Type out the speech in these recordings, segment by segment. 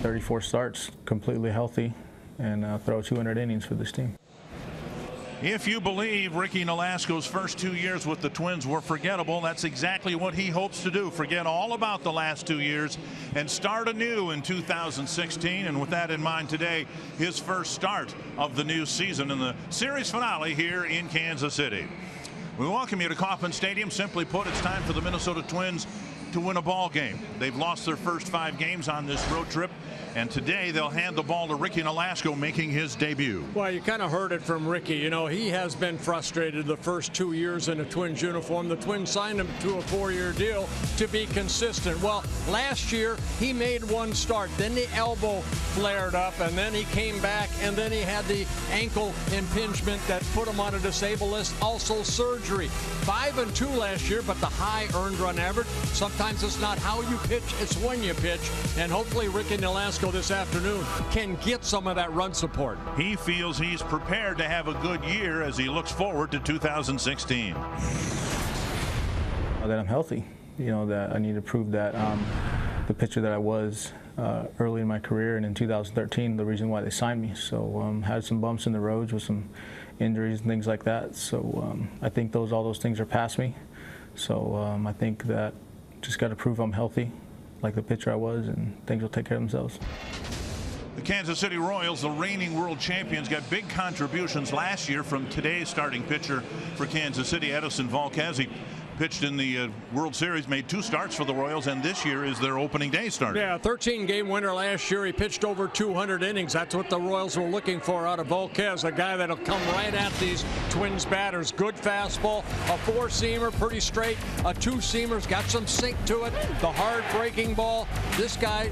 34 starts completely healthy and throw 200 innings for this team. If you believe Ricky Nolasco's first 2 years with the Twins were forgettable, that's exactly what he hopes to do. Forget all about the last 2 years and start anew in 2016. And with that in mind today, his first start of the new season in the series finale here in Kansas City. We welcome you to Kauffman Stadium. Simply put, it's time for the Minnesota Twins to win a ball game. They've lost their first 5 games on this road trip, and today they'll hand the ball to Ricky Nolasco, making his debut. Well, you kind of heard it from Ricky. You know, he has been frustrated the first 2 years in a Twins uniform. The Twins signed him to a 4-year deal to be consistent. Well, last year he made 1 start, then the elbow flared up, and then he came back, and then he had the ankle impingement that put him on a disabled list, also surgery. 5-2 last year, but the high earned run average. Sometimes it's not how you pitch, it's when you pitch, and hopefully Ricky Nolasco this afternoon can get some of that run support. He feels he's prepared to have a good year as he looks forward to 2016. That I'm healthy, you know, that I need to prove that the pitcher that I was early in my career and in 2013, the reason why they signed me. So had some bumps in the roads with some injuries and things like that. So I think all those things are past me. So I think that just got to prove I'm healthy, like the pitcher I was, and things will take care of themselves. The Kansas City Royals, the reigning world champions, got big contributions last year from today's starting pitcher for Kansas City, Edison Volquez. He pitched in the World Series, made 2 starts for the Royals, and this year is their opening day starter. Yeah, 13-game winner last year. He pitched over 200 innings. That's what the Royals were looking for out of Volquez, a guy that'll come right at these Twins batters. Good fastball, a 4-seamer, pretty straight, a 2-seamer's got some sink to it, the hard breaking ball. This guy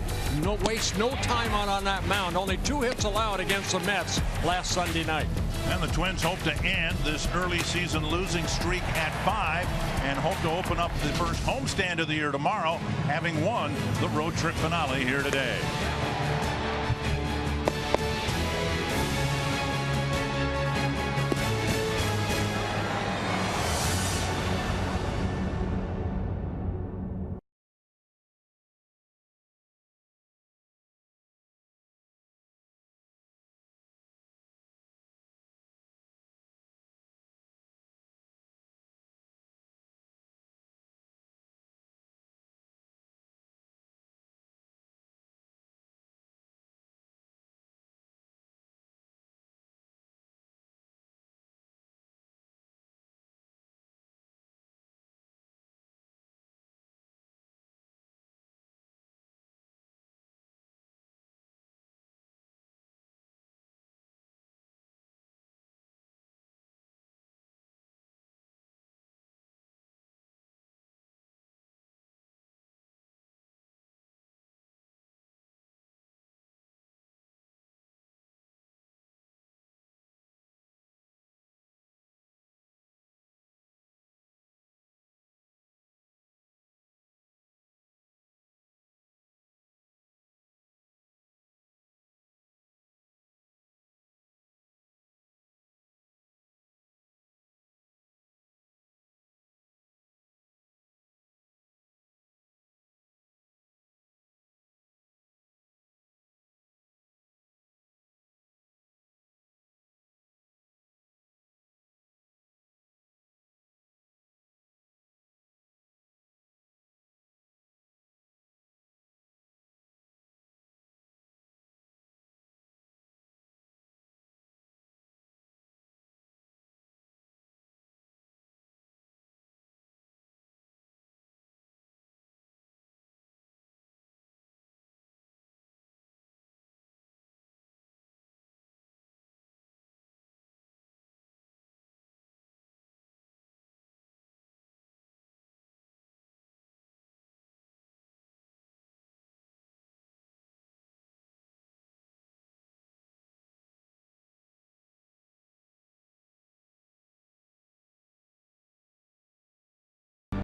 wastes no time on that mound. Only 2 hits allowed against the Mets last Sunday night. And the Twins hope to end this early season losing streak at 5 and hope to open up the first homestand of the year tomorrow, having won the road trip finale here today.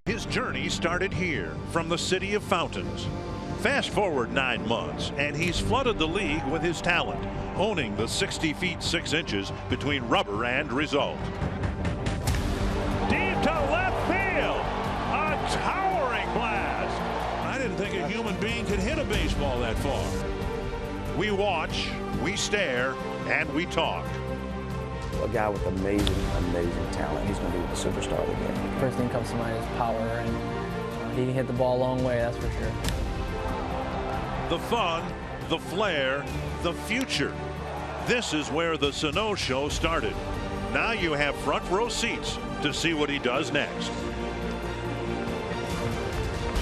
His journey started here from the city of fountains. Fast forward 9 months, and he's flooded the league with his talent, owning the 60 feet 6 inches between rubber and result. Deep to left field, a towering blast. I didn't think a human being could hit a baseball that far. We watch, we stare, and we talk. A guy with amazing talent. He's going to be the superstar of the game. First thing comes to mind is power, and he can hit the ball a long way, that's for sure. The fun, the flair, the future. This is where the Sano Show started. Now you have front row seats to see what he does next.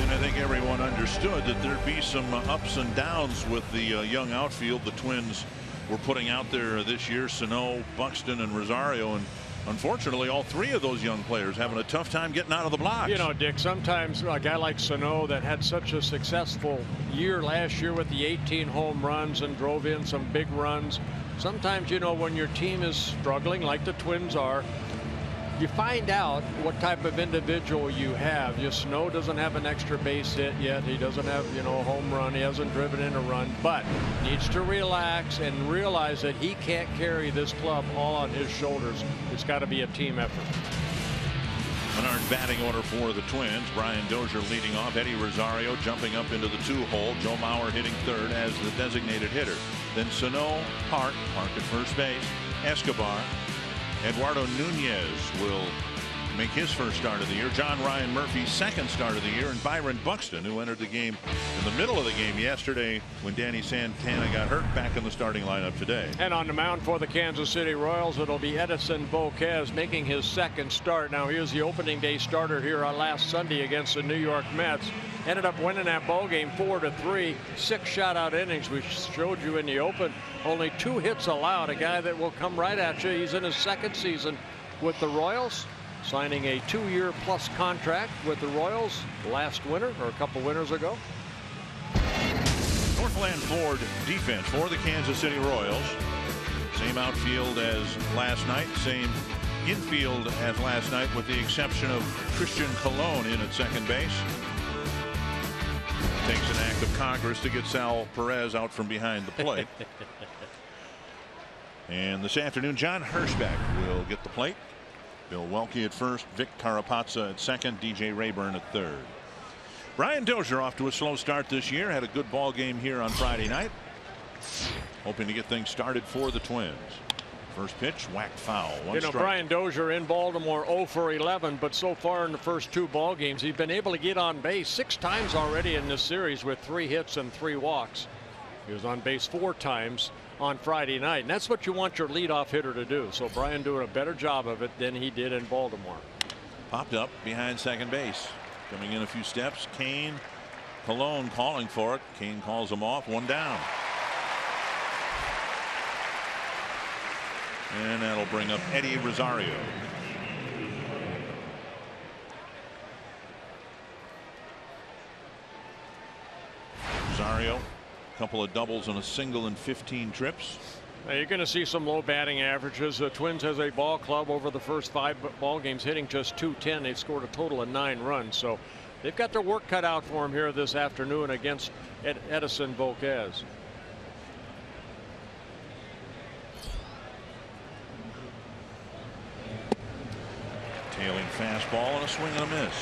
And I think everyone understood that there'd be some ups and downs with the young outfield the Twins were putting out there this year. Sano, Buxton, and Rosario, and unfortunately all three of those young players having a tough time getting out of the blocks. You know, Dick, sometimes a guy like Sano that had such a successful year last year with the 18 home runs and drove in some big runs, sometimes, you know, when your team is struggling like the Twins are, you find out what type of individual you have. Sano doesn't have an extra base hit yet. He doesn't have, you know, a home run. He hasn't driven in a run, but needs to relax and realize that he can't carry this club all on his shoulders. It's got to be a team effort. Menard batting order for the Twins. Brian Dozier leading off. Eddie Rosario jumping up into the 2-hole. Joe Mauer hitting third as the designated hitter. Then Sano, Park at first base. Escobar. Eduardo Nunez will make his first start of the year. John Ryan Murphy's second start of the year, and Byron Buxton, who entered the game in the middle of the game yesterday when Danny Santana got hurt, back in the starting lineup today. And on the mound for the Kansas City Royals, it'll be Edison Volquez making his second start. Now, he was the opening day starter here on last Sunday against the New York Mets. Ended up winning that ball game 4-3, 6 shutout innings. We showed you in the open. Only 2 hits allowed. A guy that will come right at you. He's in his second season with the Royals, signing a 2-year plus contract with the Royals last winter, or a couple winters ago. Northland Ford defense for the Kansas City Royals. Same outfield as last night, same infield as last night, with the exception of Christian Colon in at second base. Takes an act of Congress to get Sal Perez out from behind the plate. And this afternoon, John Hirschbeck will get the plate. Bill Welke at first, Vic Carapazza at second, DJ Rayburn at third. Brian Dozier off to a slow start this year. Had a good ball game here on Friday night. Hoping to get things started for the Twins. First pitch, whacked foul. One strike. Brian Dozier in Baltimore 0 for 11, but so far in the first 2 ball games, he's been able to get on base 6 times already in this series with 3 hits and 3 walks. He was on base 4 times on Friday night, and that's what you want your leadoff hitter to do. So Brian doing a better job of it than he did in Baltimore. Popped up behind second base. Coming in a few steps. Kane, Colon calling for it. Kane calls him off. 1 down. And that'll bring up Eddie Rosario. Rosario, a couple of doubles and a single in 15 trips. Now you're going to see some low batting averages. The Twins has a ball club over the first 5 ball games hitting just .210. They've scored a total of 9 runs. So they've got their work cut out for them here this afternoon against Edison Volquez. Tailing fastball and a swing and a miss.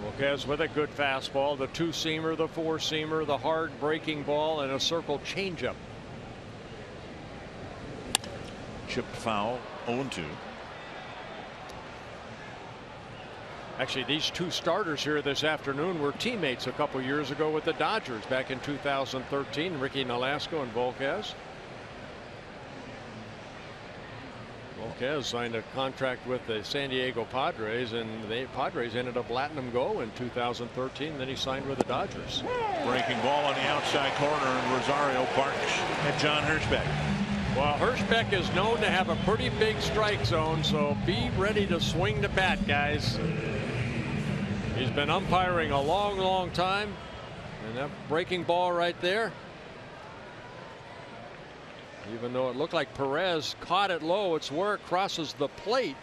Volquez with a good fastball, the 2-seamer, the 4-seamer, the hard breaking ball, and a circle changeup. Chipped foul, 0-2. Actually, these 2 starters here this afternoon were teammates a couple years ago with the Dodgers back in 2013, Ricky Nolasco and Volquez. Volquez signed a contract with the San Diego Padres, and the Padres ended up letting him go in 2013. Then he signed with the Dodgers. Breaking ball on the outside corner, and Rosario barks at John Hirschbeck. Well, Hirschbeck is known to have a pretty big strike zone, so be ready to swing the bat, guys. He's been umpiring a long time, and that breaking ball right there, even though it looked like Perez caught it low, it's where it crosses the plate.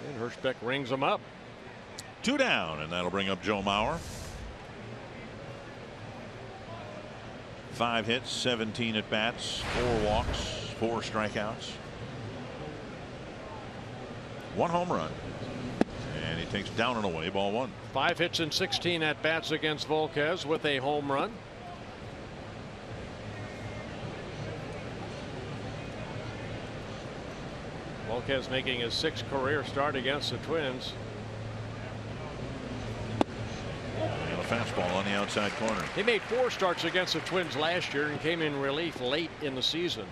And Hirschbeck rings him up. 2 down, and that'll bring up Joe Mauer. 5 hits, 17 at bats, 4 walks, 4 strikeouts, 1 home run. And He takes down and away, ball 1. 5 hits and 16 at bats against Volquez with a home run. Volquez making his 6th career start against the Twins. And a fastball on the outside corner. He made 4 starts against the Twins last year and came in relief late in the season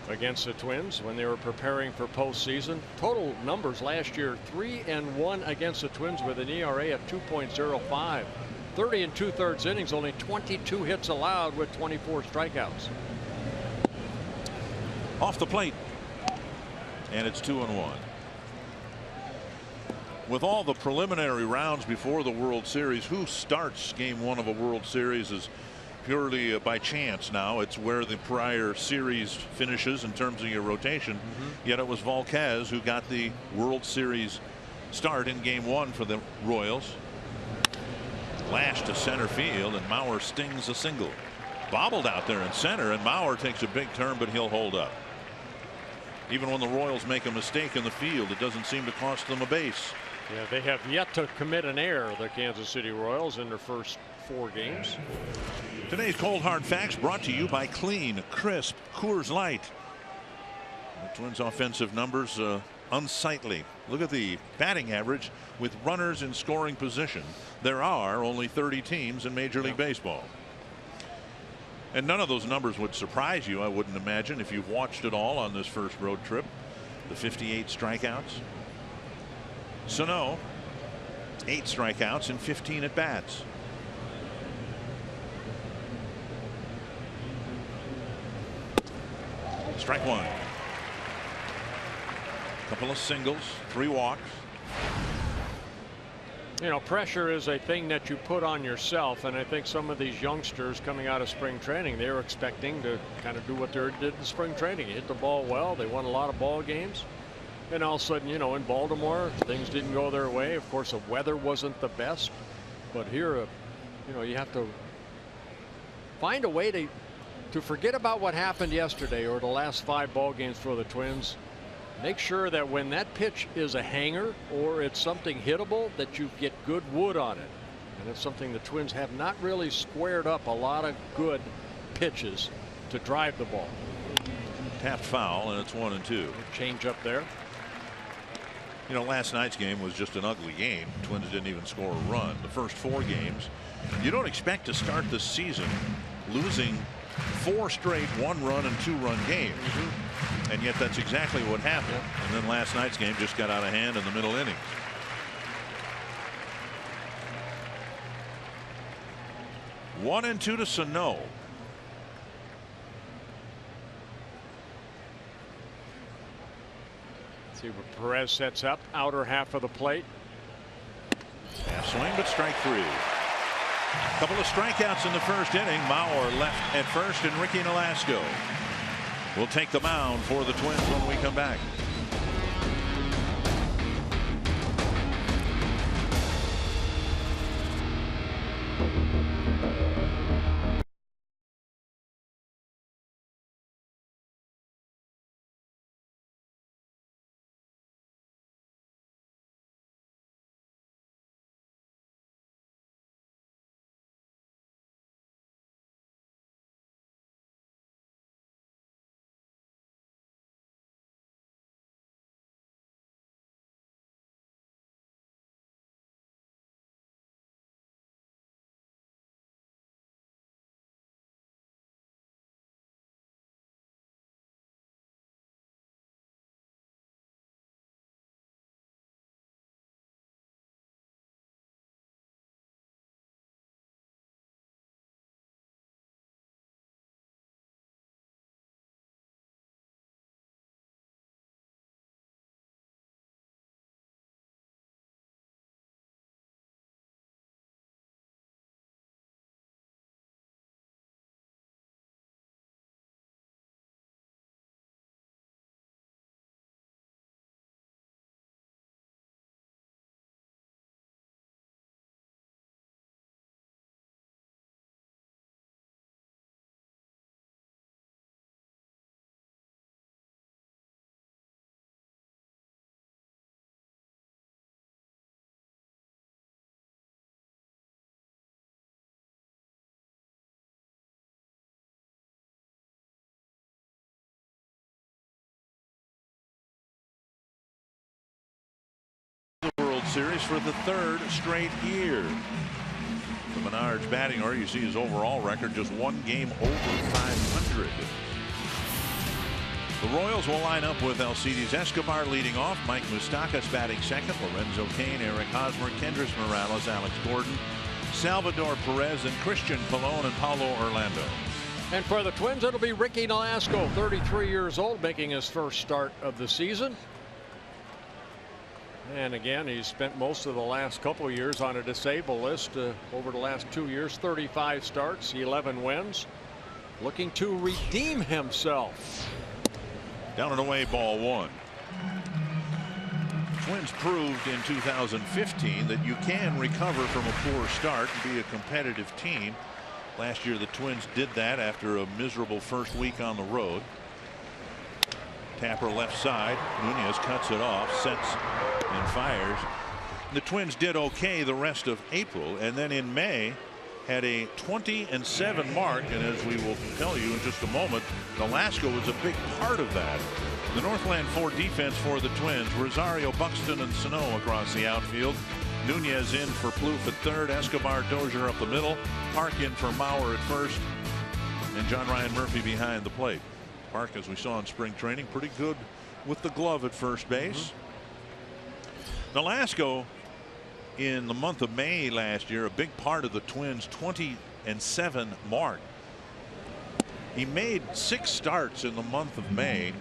against the Twins when they were preparing for postseason. Total numbers last year: 3-1 against the Twins with an ERA of 2.05. 30 2/3 innings, only 22 hits allowed with 24 strikeouts. Off the plate. And it's 2-1. With all the preliminary rounds before the World Series, who starts game 1 of a World Series is purely by chance now. It's where the prior series finishes in terms of your rotation. Yet it was Volquez who got the World Series start in game 1 for the Royals. Lash to center field, and Mauer stings a single. Bobbled out there in center, and Mauer takes a big turn, but he'll hold up. Even when the Royals make a mistake in the field, it doesn't seem to cost them a base. Yeah, they have yet to commit an error, the Kansas City Royals, in their first 4 games. Today's Cold Hard Facts brought to you by Clean, Crisp, Coors Light. The Twins' offensive numbers unsightly. Look at the batting average with runners in scoring position. There are only 30 teams in Major League Baseball. And none of those numbers would surprise you, I wouldn't imagine, if you've watched it all on this first road trip. The 58 strikeouts. Sano, 8 strikeouts and 15 at bats. Strike 1. Couple of singles, 3 walks. You know, pressure is a thing that you put on yourself, and I think some of these youngsters coming out of spring training, they were expecting to kind of do what they did in spring training. Hit the ball well. They won a lot of ball games, and all of a sudden, you know, in Baltimore, things didn't go their way. Of course, the weather wasn't the best, but here, you know, you have to find a way to forget about what happened yesterday or the last 5 ball games for the Twins. Make sure that when that pitch is a hanger or it's something hittable, that you get good wood on it. And it's something the Twins have not really squared up a lot of good pitches to drive the ball. Tapped foul, and it's 1-2. Change up there. You know, last night's game was just an ugly game. Twins didn't even score a run. The first 4 games, you don't expect to start this season losing 4 straight 1-run and 2-run games. And yet that's exactly what happened. And then last night's game just got out of hand in the middle innings. One and 2 to Sano. See what Perez sets up. Outer half of the plate. Half swing, but strike 3. Couple of strikeouts in the first inning. Mauer left at first, and Ricky Nolasco will take the mound for the Twins when we come back. Series for the 3rd straight year. The Menard's batting order, you see his overall record just 1 game over 500. The Royals will line up with Alcides Escobar leading off, Mike Moustakas batting second, Lorenzo Cain, Eric Hosmer, Kendrys Morales, Alex Gordon, Salvador Perez, and Christian Colon and Paulo Orlando. And for the Twins, it'll be Ricky Nolasco, 33 years old, making his first start of the season. And again, he's spent most of the last couple of years on a disabled list. Over the last 2 years, 35 starts, 11 wins. Looking to redeem himself. Down and away, ball 1. Twins proved in 2015 that you can recover from a poor start and be a competitive team. Last year the Twins did that after a miserable first week on the road. Tapper left side. Nunez cuts it off, sets and fires. The Twins did okay the rest of April, and then in May had a 20-7 mark, and as we will tell you in just a moment, Nolasco was a big part of that. The Northland 4 defense for the Twins: Rosario, Buxton, and Sano across the outfield. Nunez in for Plouffe at third, Escobar, Dozier up the middle, Park in for Mauer at first, and John Ryan Murphy behind the plate. Park, as we saw in spring training, pretty good with the glove at first base. Nolasco, in the month of May last year, a big part of the Twins' 20-7 mark. He made 6 starts in the month of May.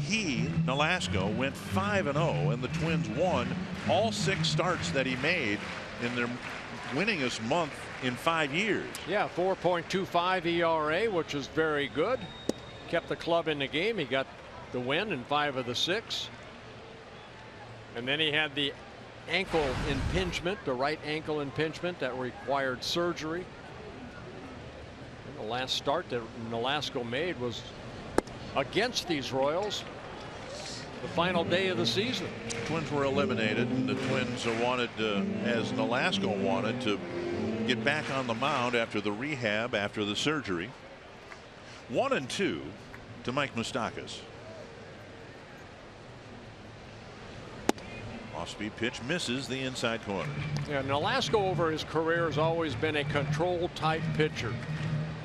He, Nolasco, went 5-0, and the Twins won all 6 starts that he made in their winningest month in 5 years. Yeah, 4.25 ERA, which is very good. Kept the club in the game. He got the win in 5 of the 6. And then he had the ankle impingement, the right ankle impingement that required surgery. And the last start that Nolasco made was against these Royals, the final day of the season. Twins were eliminated, and the Twins wanted, as Nolasco wanted, to get back on the mound after the rehab, after the surgery. 1-2 to Mike Moustakas. Off-speed pitch misses the inside corner. Yeah, Nolasco over his career has always been a control type pitcher,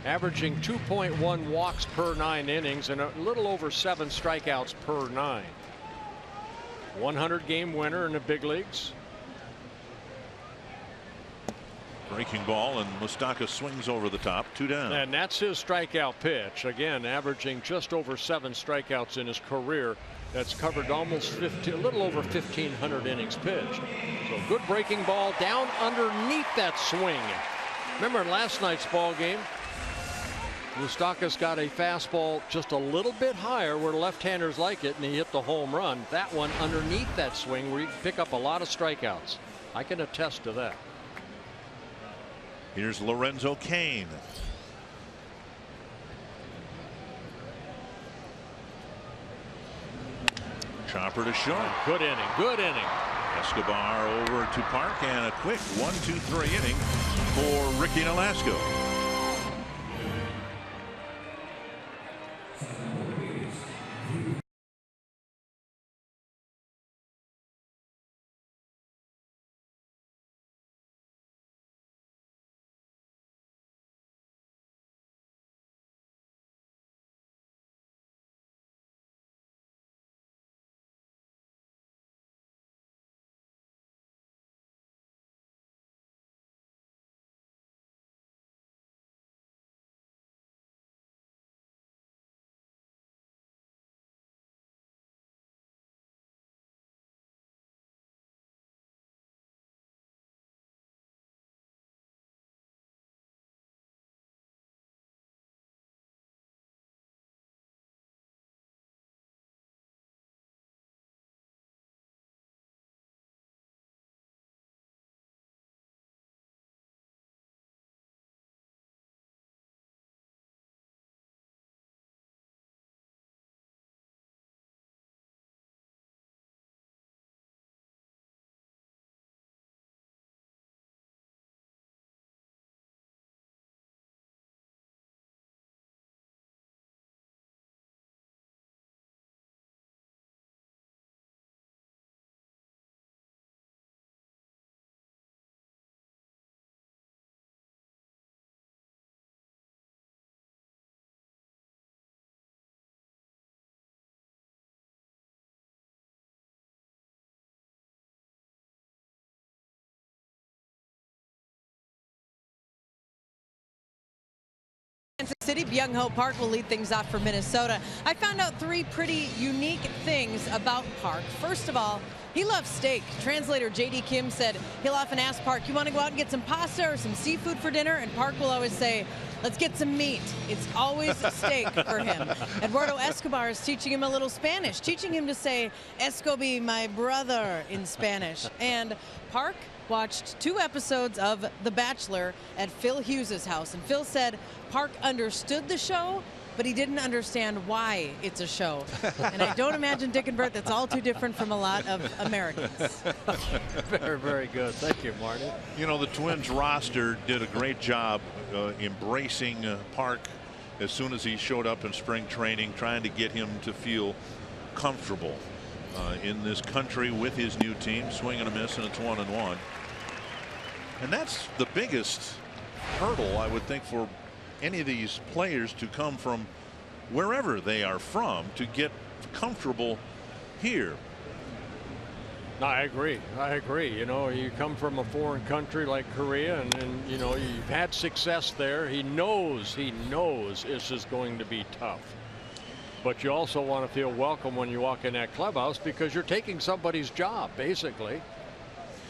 averaging 2.1 walks per 9 innings and a little over 7 strikeouts per 9. 100-game winner in the big leagues. Breaking ball, and Moustakas swings over the top, 2 down. And that's his strikeout pitch. Again, averaging just over 7 strikeouts in his career. That's covered almost a little over 1,500 innings pitched. So good breaking ball down underneath that swing. Remember in last night's ball game, Moustakas got a fastball just a little bit higher where left-handers like it, and he hit the home run. That one underneath that swing where you can pick up a lot of strikeouts. I can attest to that. Here's Lorenzo Cain. Chopper to short. Good inning. Good inning. Escobar over to Park, and a quick 1-2-3 inning for Ricky Nolasco. Kansas City, Byung-Ho Park will lead things off for Minnesota. I found out 3 pretty unique things about Park. First of all, he loves steak. Translator J.D. Kim said he'll often ask Park, you want to go out and get some pasta or some seafood for dinner? And Park will always say, let's get some meat. It's always steak for him. Eduardo Escobar is teaching him a little Spanish, teaching him to say, Escobi, my brother, in Spanish. And Park watched 2 episodes of The Bachelor at Phil Hughes' house. And Phil said Park understood the show, but he didn't understand why it's a show. And I don't imagine, Dick and Bert, that's all too different from a lot of Americans. Very, very good. Thank you, Marty. You know, the Twins roster did a great job embracing Park as soon as he showed up in spring training, trying to get him to feel comfortable in this country with his new team. Swing and a miss, and it's 1-1. And that's the biggest hurdle, I would think, for any of these players to come from wherever they are from to get comfortable here. No, I agree. I agree. You know, you come from a foreign country like Korea, and you know, you've had success there. He knows this is going to be tough. But you also want to feel welcome when you walk in that clubhouse, because you're taking somebody's job, basically.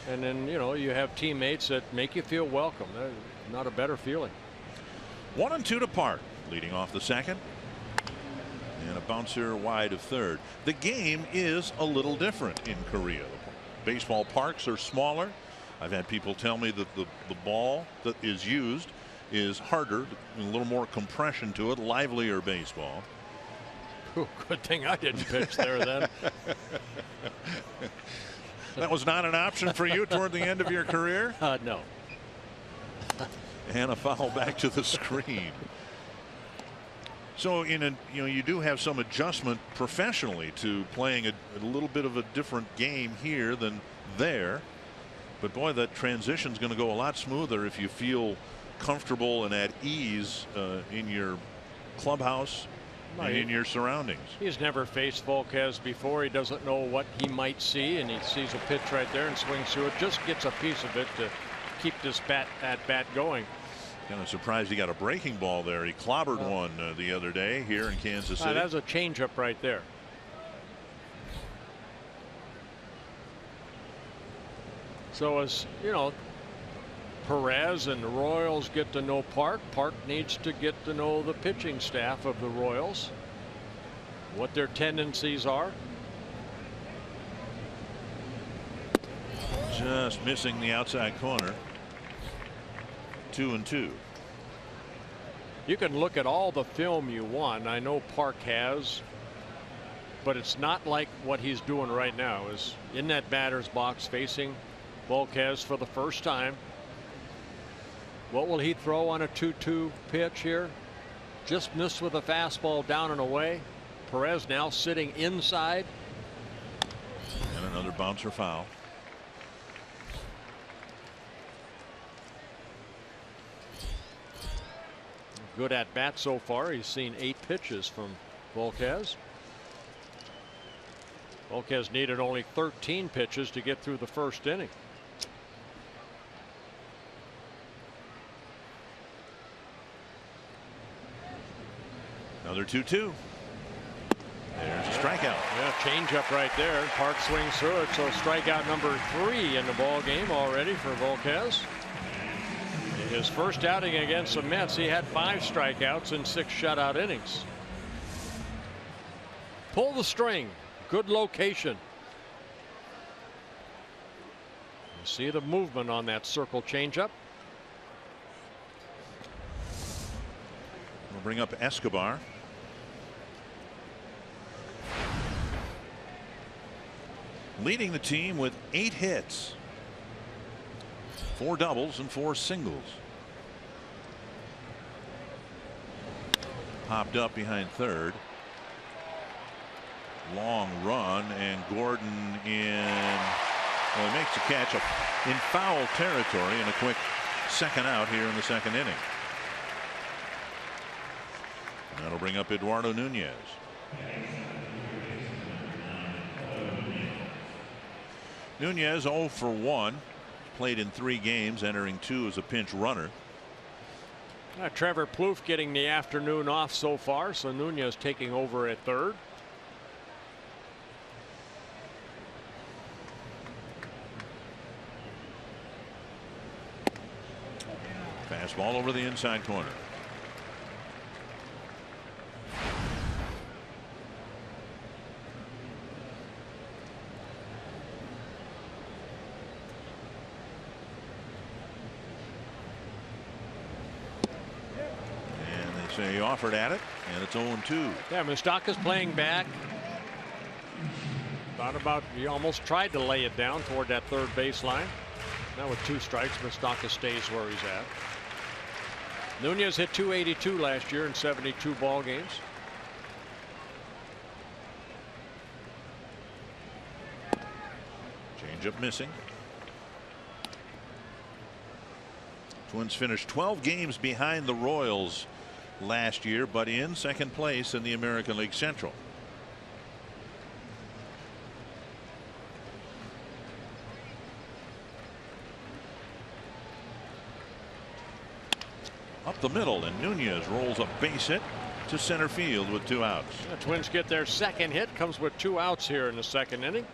And then, you know, you have teammates that make you feel welcome. Not a better feeling. 1-2 to Park, leading off the second. And a bouncer wide of third. The game is a little different in Korea. Baseball parks are smaller. I've had people tell me that the ball that is used is harder, a little more compression to it, livelier baseball. Ooh, good thing I didn't pitch there then. That was not an option for you toward the end of your career? No. And a foul back to the screen. So you do have some adjustment professionally to playing a little bit of a different game here than there. But boy, that transition is going to go a lot smoother if you feel comfortable and at ease in your clubhouse and in your surroundings. He's never faced Volquez before. He doesn't know what he might see, and he sees a pitch right there and swings through it. Just gets a piece of it to keep this bat going. Kind of surprised he got a breaking ball there. He clobbered one the other day here in Kansas City. That was a changeup right there. So as you know, Perez and the Royals get to know Park. Park needs to get to know the pitching staff of the Royals, what their tendencies are. Just missing the outside corner. 2-2. You can look at all the film you want. I know Park has, but it's not like what he's doing right now. Is in that batter's box facing Volquez for the first time. What will he throw on a 2-2 pitch here? Just missed with a fastball down and away. Perez now sitting inside. And another bouncer foul. Good at bat so far. He's seen 8 pitches from Volquez. Volquez needed only 13 pitches to get through the first inning. Another 2-2. There's a strikeout. Yeah, changeup right there. Park swings through it. So strikeout number 3 in the ball game already for Volquez. In his first outing against the Mets, he had 5 strikeouts in 6 shutout innings. Pull the string. Good location. You see the movement on that circle changeup. We'll bring up Escobar. Leading the team with 8 hits, 4 doubles and 4 singles. Popped up behind third. Long run, and Gordon well, he makes a catch up in foul territory, and a quick second out here in the second inning. And that'll bring up Eduardo Nunez. Nunez 0 for 1, played in 3 games, entering 2 as a pinch runner. Trevor Plouffe getting the afternoon off so far, so Nunez taking over at third. Fastball over the inside corner. And he offered at it, and it's 0-2. Yeah, Moustakas playing back. He almost tried to lay it down toward that third baseline. Now with 2 strikes, Moustakas stays where he's at. Nunez hit .282 last year in 72 ball games. Changeup missing. Twins finished 12 games behind the Royals last year, but in second place in the American League Central. Up the middle, and Nunez rolls a base hit to center field with 2 outs. The Twins get their second hit, comes with 2 outs here in the second inning.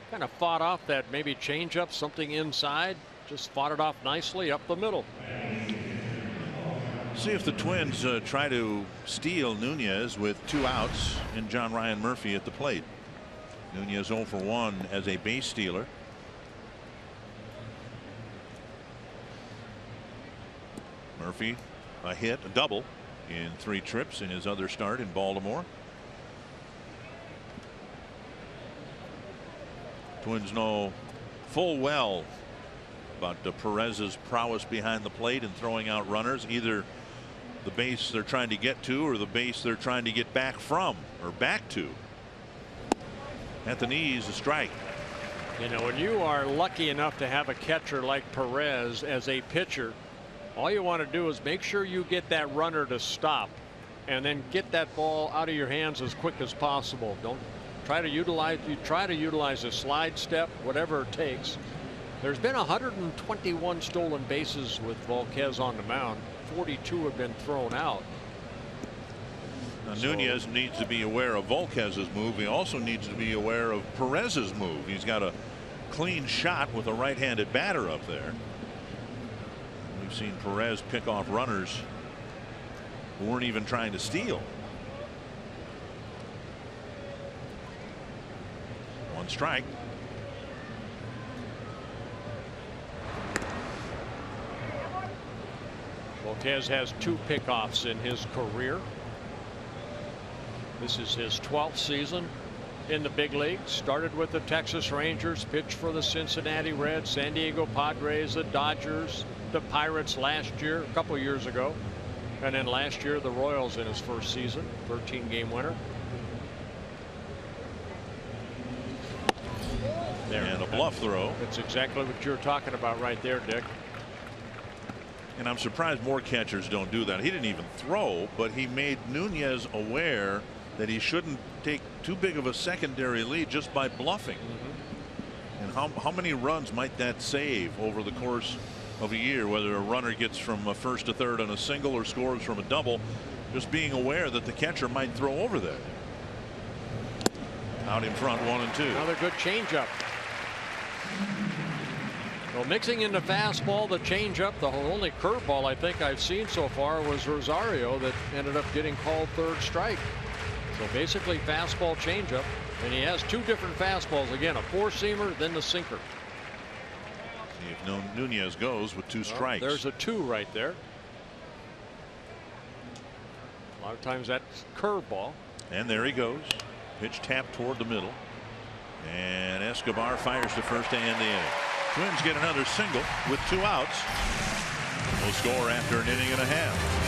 Kind of fought off that maybe changeup, something inside, just fought it off nicely up the middle. See if the Twins try to steal Nunez with 2 outs and John Ryan Murphy at the plate. Nunez 0 for 1 as a base stealer. Murphy a hit, a double in 3 trips in his other start in Baltimore. Twins know full well about Perez's prowess behind the plate and throwing out runners, either the base they're trying to get to or the base they're trying to get back from or back to. At the knees, a strike. You know, when you are lucky enough to have a catcher like Perez as a pitcher, all you want to do is make sure you get that runner to stop and then get that ball out of your hands as quick as possible. Don't try to utilize a slide step, whatever it takes. There's been 121 stolen bases with Volquez on the mound. 42 have been thrown out. Now, Nunez needs to be aware of Volquez's move. He also needs to be aware of Perez's move. He's got a clean shot with a right-handed batter up there. We've seen Perez pick off runners who weren't even trying to steal. 1 strike. Volquez has 2 pickoffs in his career. This is his 12th season in the big leagues. Started with the Texas Rangers, pitched for the Cincinnati Reds, San Diego Padres, the Dodgers, the Pirates last year, a couple years ago, and then last year the Royals in his first season, 13-game winner. There. And a bluff throw. That's exactly what you're talking about right there, Dick. And I'm surprised more catchers don't do that. He didn't even throw, but he made Nunez aware that he shouldn't take too big of a secondary lead just by bluffing. And how many runs might that save over the course of a year, whether a runner gets from a first to third on a single or scores from a double, just being aware that the catcher might throw over there. Out in front, 1-2. Another good changeup. Well, mixing in the fastball, the changeup, the only curveball I think I've seen so far was Rosario that ended up getting called 3rd strike. So basically fastball, changeup, and he has 2 different fastballs. Again, a 4-seamer, then the sinker. See if Nunez goes with 2 strikes. There's a 2 right there. A lot of times that's curveball. And there he goes. Pitch tapped toward the middle. And Escobar fires to first to end the inning. Twins get another single with 2 outs. We'll score after an inning and a half.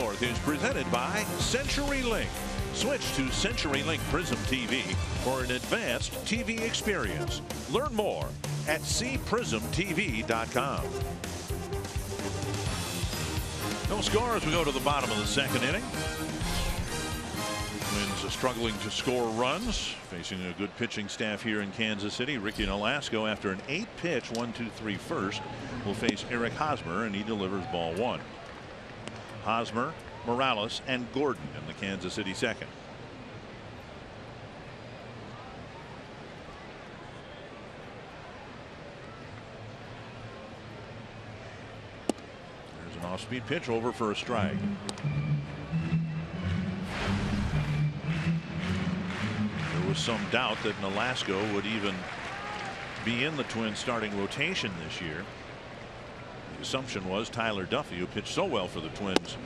North is presented by CenturyLink. Switch to CenturyLink Prism TV for an advanced TV experience. Learn more at cprismtv.com. No score as we go to the bottom of the second inning. Twins are struggling to score runs, facing a good pitching staff here in Kansas City. Ricky Nolasco, after an 8-pitch 1-2-3 first, will face Eric Hosmer, and he delivers ball one. Hosmer, Morales, and Gordon in the Kansas City second. There's an off-speed pitch over for a strike. There was some doubt that Nolasco would even be in the Twins starting rotation this year. The assumption was Tyler Duffy, who pitched so well for the Twins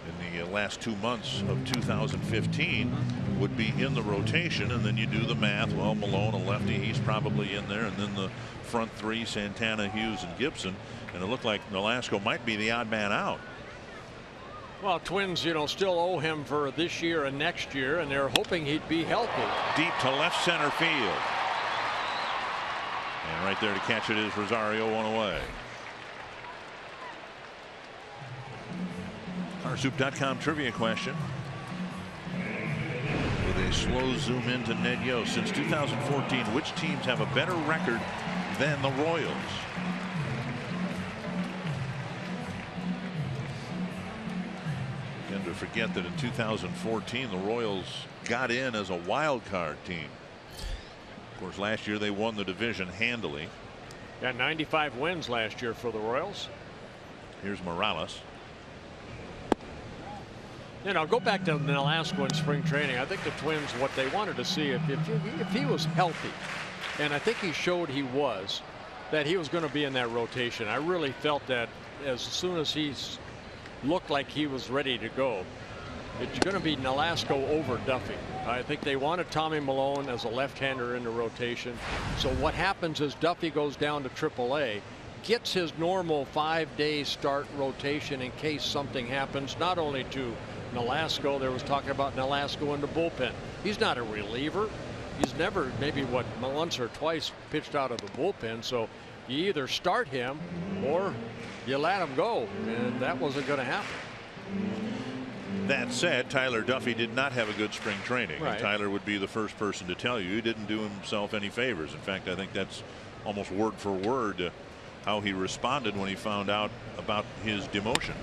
in the last 2 months of 2015, would be in the rotation. And then you do the math. Well, Malone, a lefty, he's probably in there, and then the front three, Santana, Hughes, and Gibson, and it looked like Nolasco might be the odd man out. Well, Twins, still owe him for this year and next year, and they're hoping he'd be healthy. Deep to left center field, and right there to catch it is Rosario, one away. Carsoup.com trivia question. With a slow zoom into Ned Yost. Since 2014, which teams have a better record than the Royals? Again, to forget that in 2014 the Royals got in as a wild card team. Of course, last year they won the division handily. Got 95 wins last year for the Royals. Here's Morales. Go back to Nolasco in spring training. I think the Twins, what they wanted to see, if he was healthy, and I think he showed he was, that he was going to be in that rotation. I really felt that as soon as he looked like he was ready to go, it's going to be Nolasco over Duffy. I think they wanted Tommy Malone as a left-hander in the rotation. So what happens is Duffy goes down to AAA, gets his normal 5-day start rotation in case something happens, not only to Nolasco. There was talking about Nolasco in the bullpen. He's not a reliever. He's never, maybe once or twice pitched out of the bullpen. So you either start him or you let him go, and that wasn't going to happen. That said, Tyler Duffy did not have a good spring training. Right. And Tyler would be the first person to tell you he didn't do himself any favors. In fact, I think that's almost word for word how he responded when he found out about his demotion.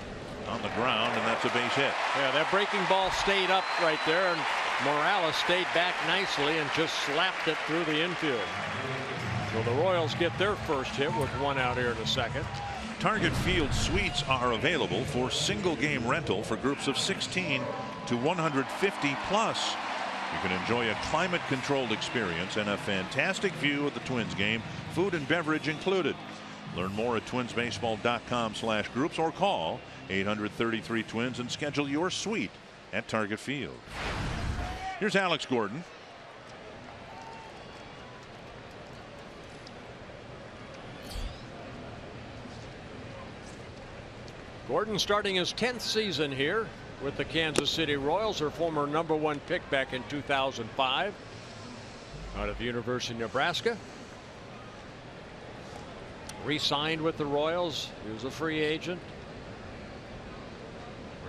On the ground, and that's a base hit. Yeah, that breaking ball stayed up right there, and Morales stayed back nicely and just slapped it through the infield. So the Royals get their first hit with one out here in the second. Target Field suites are available for single game rental for groups of 16 to 150 plus. You can enjoy a climate controlled experience and a fantastic view of the Twins game, food and beverage included. Learn more at twinsbaseball.com/groups or call 833-TWINS and schedule your suite at Target Field. Here's Alex Gordon. Gordon starting his 10th season here with the Kansas City Royals, their former #1 pick back in 2005 out of the University of Nebraska. Re-signed with the Royals. He was a free agent.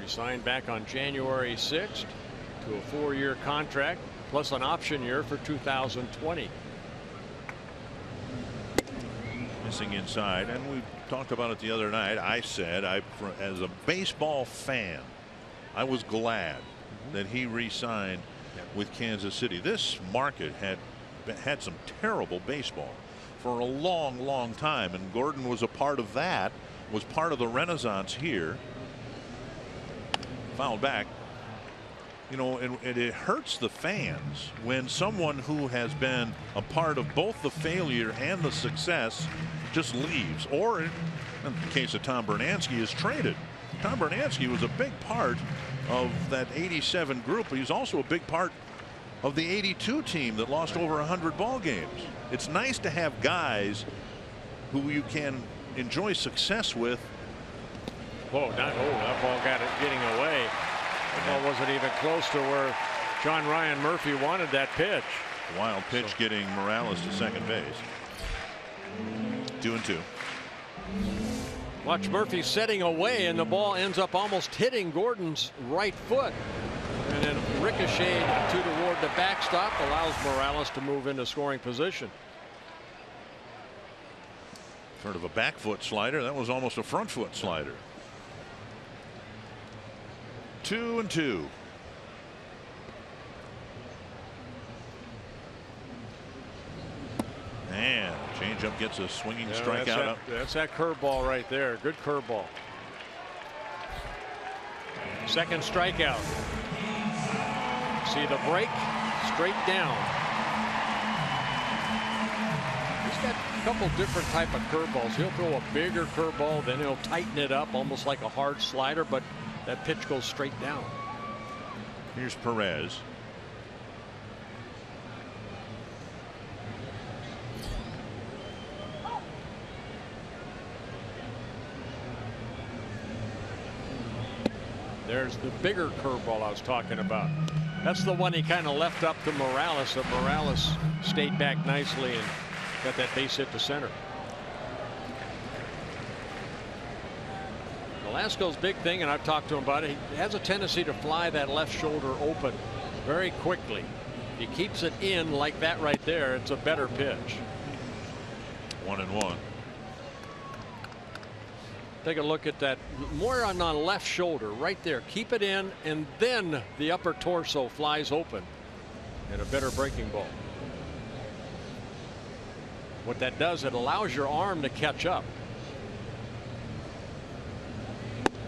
Re-signed back on January 6th to a 4-year contract plus an option year for 2020. Missing inside, and we talked about it the other night. I said, as a baseball fan, I was glad that he re-signed with Kansas City. This market had some terrible baseball for a long time, and Gordon was a part of that, was part of the renaissance here. Fouled back. And it hurts the fans when someone who has been a part of both the failure and the success just leaves, or in the case of Tom Bernansky, is traded. Tom Bernansky was a big part of that '87 group, but he's also a big part of the '82 team that lost over 100 ball games. It's nice to have guys who you can enjoy success with Whoa, that ball got it getting away. That ball wasn't even close to where John Ryan Murphy wanted that pitch. Wild pitch getting Morales to second base. 2-2. Watch Murphy setting away, and the ball ends up almost hitting Gordon's right foot. And then ricocheted toward the backstop, allows Morales to move into scoring position. Sort of a back foot slider. That was almost a front foot slider. 2-2. And changeup gets a swinging strikeout. That's that curveball right there. Good curveball. Second strikeout. See the break, straight down. He's got a couple different type of curveballs. He'll throw a bigger curveball, then he'll tighten it up almost like a hard slider, but that pitch goes straight down. Here's Perez. There's the bigger curveball I was talking about. That's the one he kind of left up to Morales, but Morales stayed back nicely and got that base hit to center. Velasco's big thing, and I've talked to him about it, he has a tendency to fly that left shoulder open very quickly. If he keeps it in like that right there, it's a better pitch. 1-1. Take a look at that, more on the left shoulder right there. Keep it in, and then the upper torso flies open, and a better breaking ball. What that does, it allows your arm to catch up.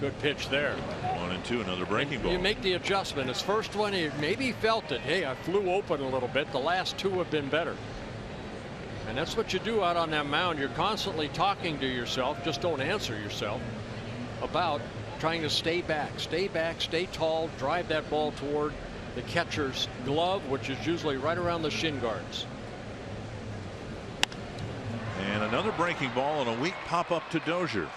Good pitch there. 1-2, another breaking ball. You make the adjustment. His first one, he maybe felt it. Hey, I flew open a little bit. The last two have been better. And that's what you do out on that mound. You're constantly talking to yourself. Just don't answer yourself about trying to stay back, stay tall, drive that ball toward the catcher's glove, which is usually right around the shin guards. And another breaking ball and a weak pop up to Dozier.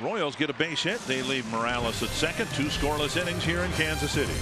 Royals get a base hit. They leave Morales at second. 2 scoreless innings here in Kansas City.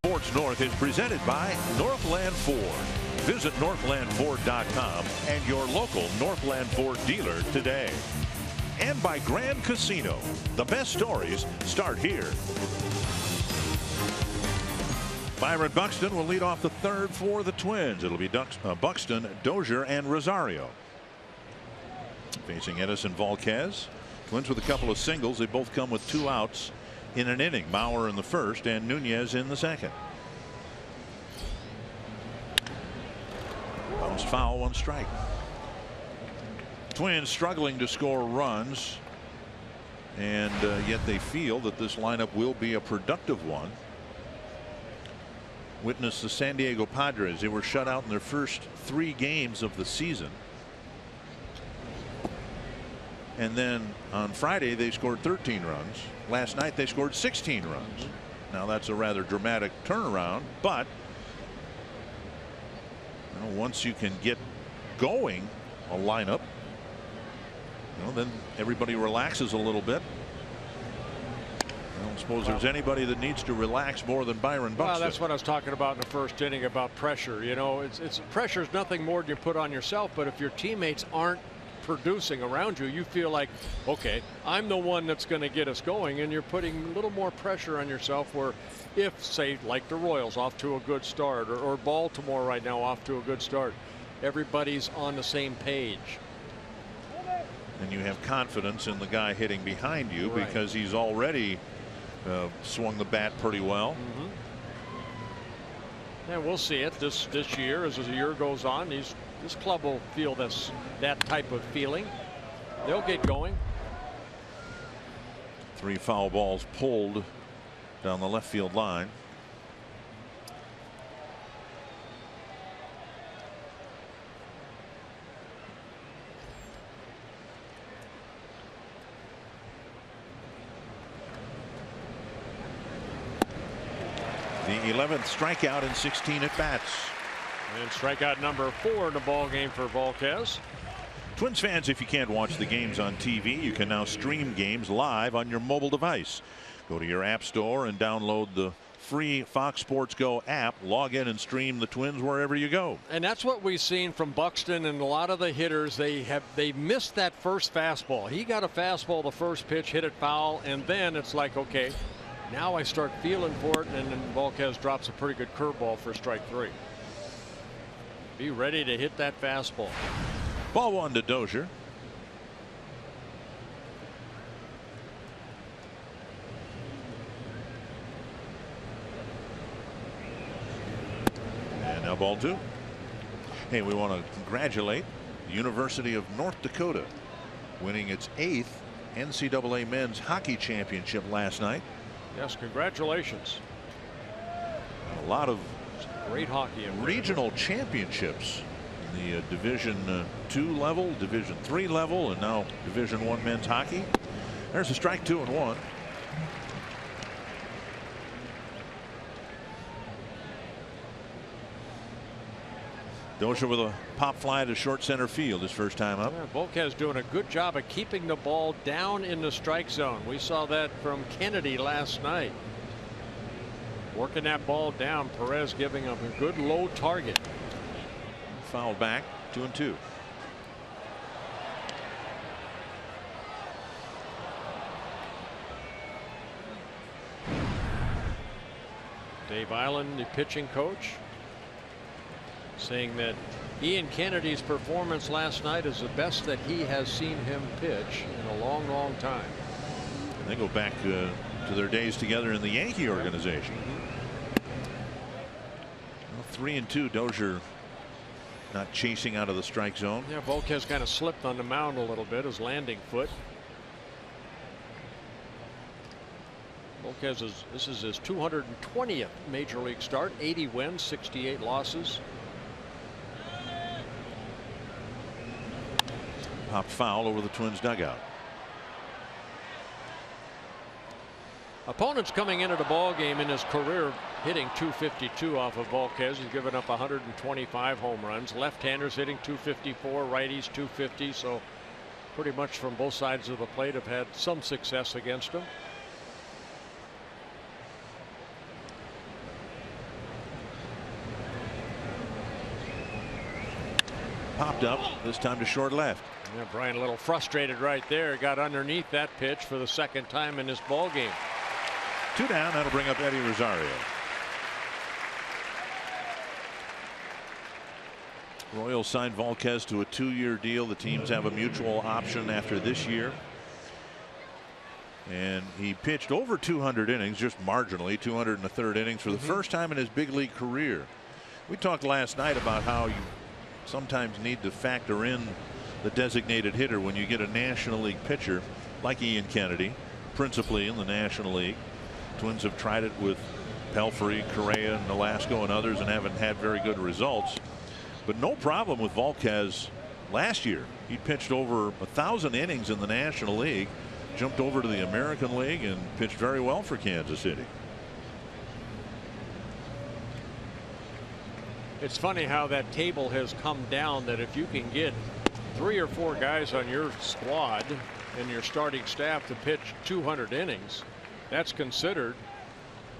Sports North is presented by Northland Ford. Visit northlandford.com and your local Northland Ford dealer today. And by Grand Casino. The best stories start here. Byron Buxton will lead off the third for the Twins. It'll be Buxton, Dozier, and Rosario. Facing Edison Volquez. Twins with a couple of singles. They both come with 2 outs in an inning. Mauer in the first and Nunez in the second. Bounced foul, 1 strike. Twins struggling to score runs, and yet they feel that this lineup will be a productive one. Witness the San Diego Padres. They were shut out in their first 3 games of the season. And then on Friday they scored 13 runs. Last night they scored 16 runs. Now that's a rather dramatic turnaround, but you know, once you can get going a lineup, you know, then everybody relaxes a little bit. I don't suppose there's anybody that needs to relax more than Byron Buxton. Well, that's what I was talking about in the first inning about pressure. You know, pressure is nothing more than you put on yourself. But if your teammates aren't producing around you, you feel like, okay, I'm the one that's going to get us going, and you're putting a little more pressure on yourself. Where if, say, like the Royals off to a good start, or Baltimore right now off to a good start, everybody's on the same page. And you have confidence in the guy hitting behind you, right, because he's already swung the bat pretty well. And we'll see it this year as the year goes on. This club will feel that type of feeling. They'll get going. 3 foul balls pulled down the left field line. The 11th strikeout in 16 at bats. And strikeout number 4 in the ball game for Volquez. Twins fans, if you can't watch the games on TV, you can now stream games live on your mobile device. Go to your app store and download the free Fox Sports Go app. Log in and stream the Twins wherever you go. And that's what we've seen from Buxton and a lot of the hitters. They missed that first fastball. He got a fastball the first pitch, hit it foul, and then it's like, okay, now I start feeling for it, and then Volquez drops a pretty good curveball for strike 3. Be ready to hit that fastball. Ball 1 to Dozier. And now ball 2. Hey, we want to congratulate the University of North Dakota winning its 8th NCAA men's hockey championship last night. Yes, congratulations. A lot of great hockey and regional championships in the Division II level, Division III level, and now Division I men's hockey. There's a strike, 2-1. Dozier with a pop fly to short center field his first time up. Yeah, Volquez doing a good job of keeping the ball down in the strike zone. We saw that from Kennedy last night. Working that ball down. Perez giving him a good low target. Fouled back, 2-2. Dave Island, the pitching coach, saying that Ian Kennedy's performance last night is the best that he has seen him pitch in a long, long time. And they go back to their days together in the Yankee organization. 3-2. Dozier not chasing out of the strike zone. Yeah, Volquez kind of slipped on the mound a little bit, his landing foot. Volquez this is his 220th major league start, 80 wins, 68 losses. Popped foul over the Twins dugout. Opponents coming into the ball game in his career hitting .252 off of Volquez. He's given up 125 home runs. Left-handers hitting .254, righties .250. So pretty much from both sides of the plate have had some success against him. Popped up, this time to short left. Yeah, Brian a little frustrated right there. Got underneath that pitch for the second time in this ball game. 2 down. That'll bring up Eddie Rosario. Royals signed Volquez to a 2-year deal. The teams have a mutual option after this year. And he pitched over 200 innings, just marginally, 200 1/3 innings for the first time in his big league career. We talked last night about how you sometimes need to factor in the designated hitter when you get a National League pitcher like Ian Kennedy, principally in the National League. Twins have tried it with Pelfrey, Correa, Nolasco, and others, and haven't had very good results. But no problem with Volquez last year. He pitched over 1,000 innings in the National League, jumped over to the American League, and pitched very well for Kansas City. It's funny how that table has come down, that if you can get 3 or 4 guys on your squad and your starting staff to pitch 200 innings, that's considered,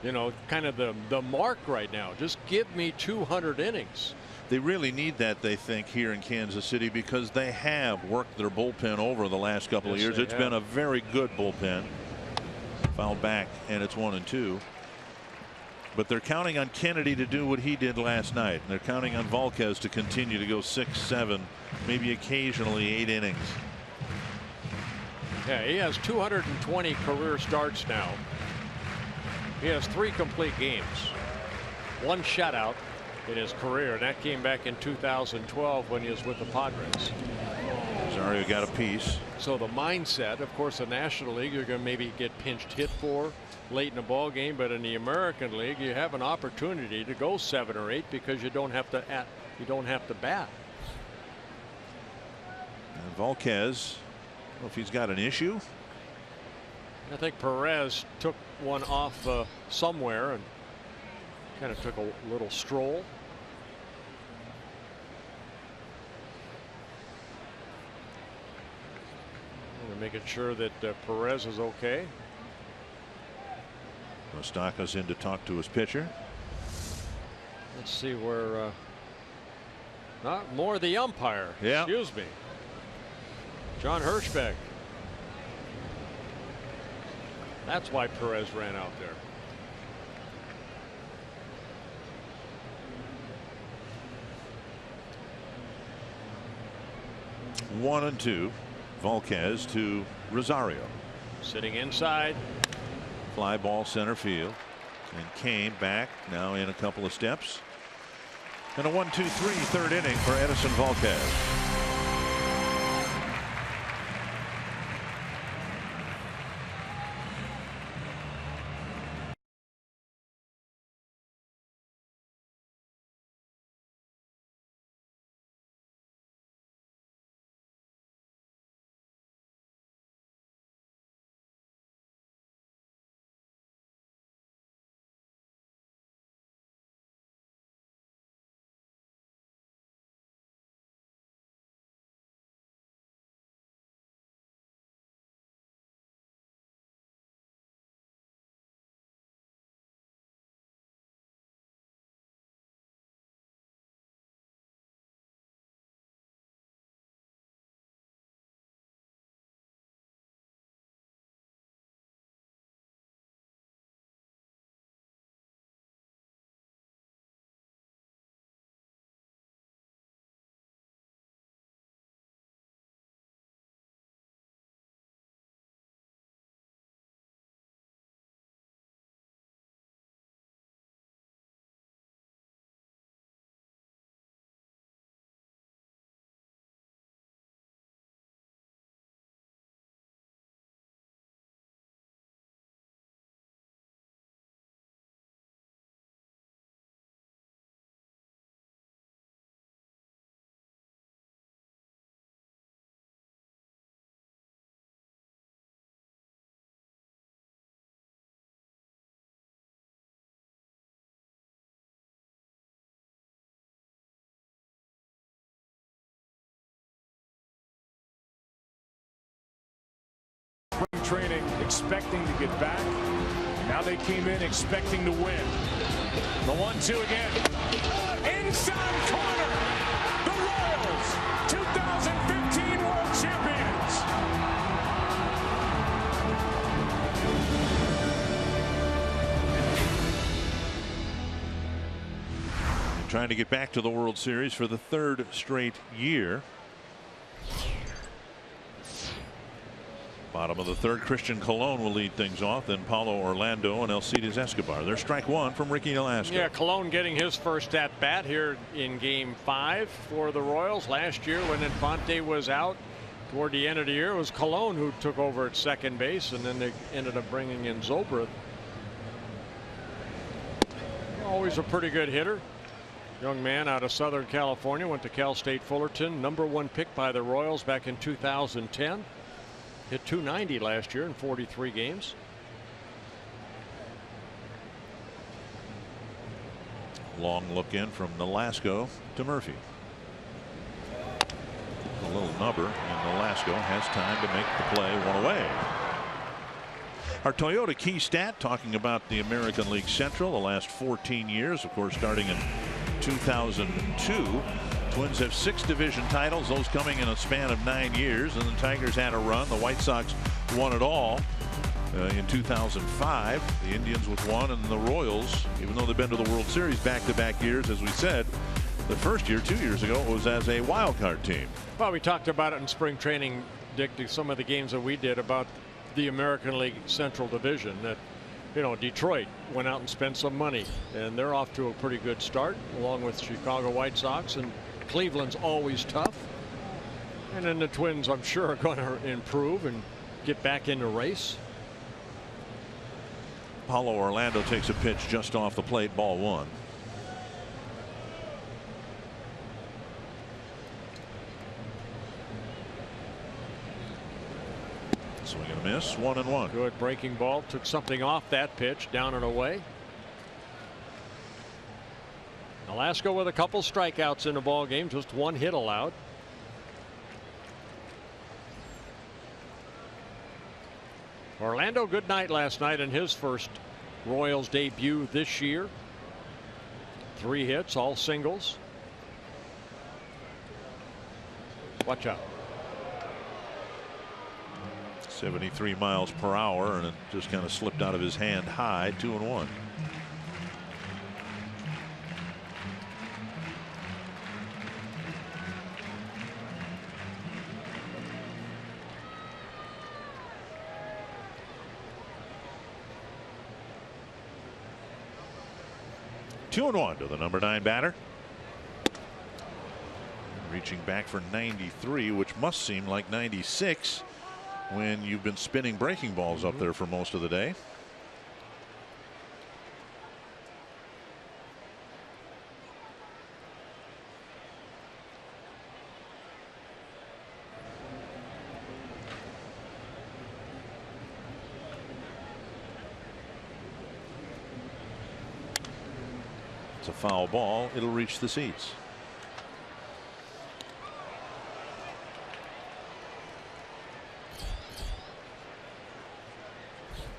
you know, kind of the mark right now. Just give me 200 innings. They really need that, they think, here in Kansas City, because they have worked their bullpen over the last couple of years. It's been a very good bullpen. Foul back, and it's 1-2. But they're counting on Kennedy to do what he did last night. And they're counting on Volquez to continue to go 6, 7, maybe occasionally 8 innings. Yeah, he has 220 career starts now. He has 3 complete games, 1 shutout in his career, and that came back in 2012 when he was with the Padres. Rosario got a piece. So the mindset, of course, the National League, you're going to maybe get pinched hit for late in the ball game, but in the American League, you have an opportunity to go 7 or 8 because you don't have to bat. And Volquez, I don't know if he's got an issue. I think Perez took one off somewhere and kind of took a little stroll. And making sure that Perez is okay. Moustakas in to talk to his pitcher. Let's see where not more the umpire. Yeah. Excuse me. John Hirschbeck. That's why Perez ran out there. One and 2. Volquez to Rosario. Sitting inside. Fly ball center field. And Kane back now in a couple of steps. And a 1-2-3 third inning for Edison Volquez. Spring training expecting to get back. Now they came in expecting to win. The 1-2 again. Inside corner. The Royals, 2015 World Champions. Trying to get back to the World Series for the 3rd straight year. Bottom of the third, Christian Colon will lead things off, then Paulo Orlando and Alcides Escobar. There's strike one from Ricky Nolasco. Yeah, Colon getting his first at bat here in Game 5 for the Royals. Last year when Infante was out toward the end of the year, it was Colon who took over at second base, and then they ended up bringing in Zobrist. Always a pretty good hitter. Young man out of Southern California, went to Cal State Fullerton, #1 pick by the Royals back in 2010. Hit .290 last year in 43 games. Long look in from Nolasco to Murphy. A little nubber, and Nolasco has time to make the play, one away. Our Toyota Key Stat talking about the American League Central the last 14 years, of course, starting in 2002. Twins have 6 division titles, those coming in a span of 9 years, and the Tigers had a run. The White Sox won it all in 2005. The Indians with 1, and the Royals, even though they've been to the World Series back-to-back years, as we said, the first year 2 years ago was as a wild card team. Well, we talked about it in spring training, Dick, some of the games that we did about the American League Central Division, that, you know, Detroit went out and spent some money, and they're off to a pretty good start, along with Chicago White Sox, and Cleveland's always tough. And then the Twins, I'm sure, are going to improve and get back in the race. Paulo Orlando takes a pitch just off the plate, ball 1. Swing and a miss, 1-1. Good breaking ball, took something off that pitch, down and away. Nolasco with a couple strikeouts in the ball game, just 1 hit allowed. Orlando, good night last night in his first Royals debut this year. 3 hits, all singles. Watch out. 73 miles per hour, and it just kind of slipped out of his hand high. 2-1. Two and 1 to the #9 batter. Reaching back for 93, which must seem like 96 when you've been spinning breaking balls up there for most of the day. It's a foul ball. It'll reach the seats.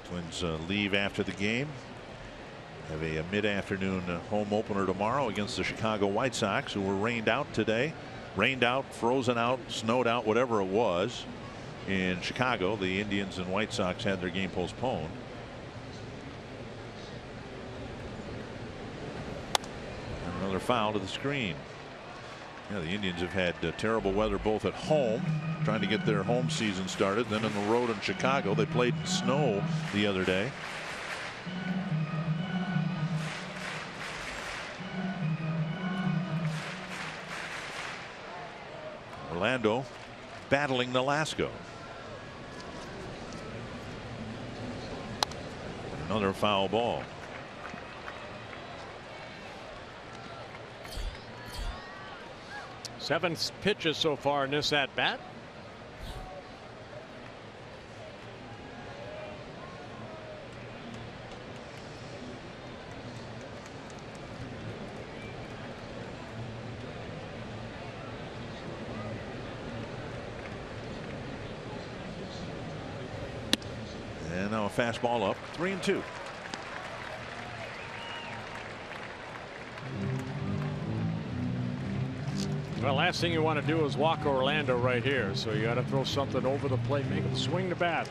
Twins leave after the game. Have a mid-afternoon home opener tomorrow against the Chicago White Sox, who were rained out today. Rained out, frozen out, snowed out, whatever it was in Chicago. The Indians and White Sox had their game postponed. Another foul to the screen. Yeah, the Indians have had terrible weather both at home, trying to get their home season started, then on the road in Chicago. They played in snow the other day. Orlando battling Nolasco. Another foul ball. 7 pitches so far in this at bat. And now a fastball up, 3-2. Well, last thing you want to do is walk Orlando right here, so you got to throw something over the plate, make him swing the bat.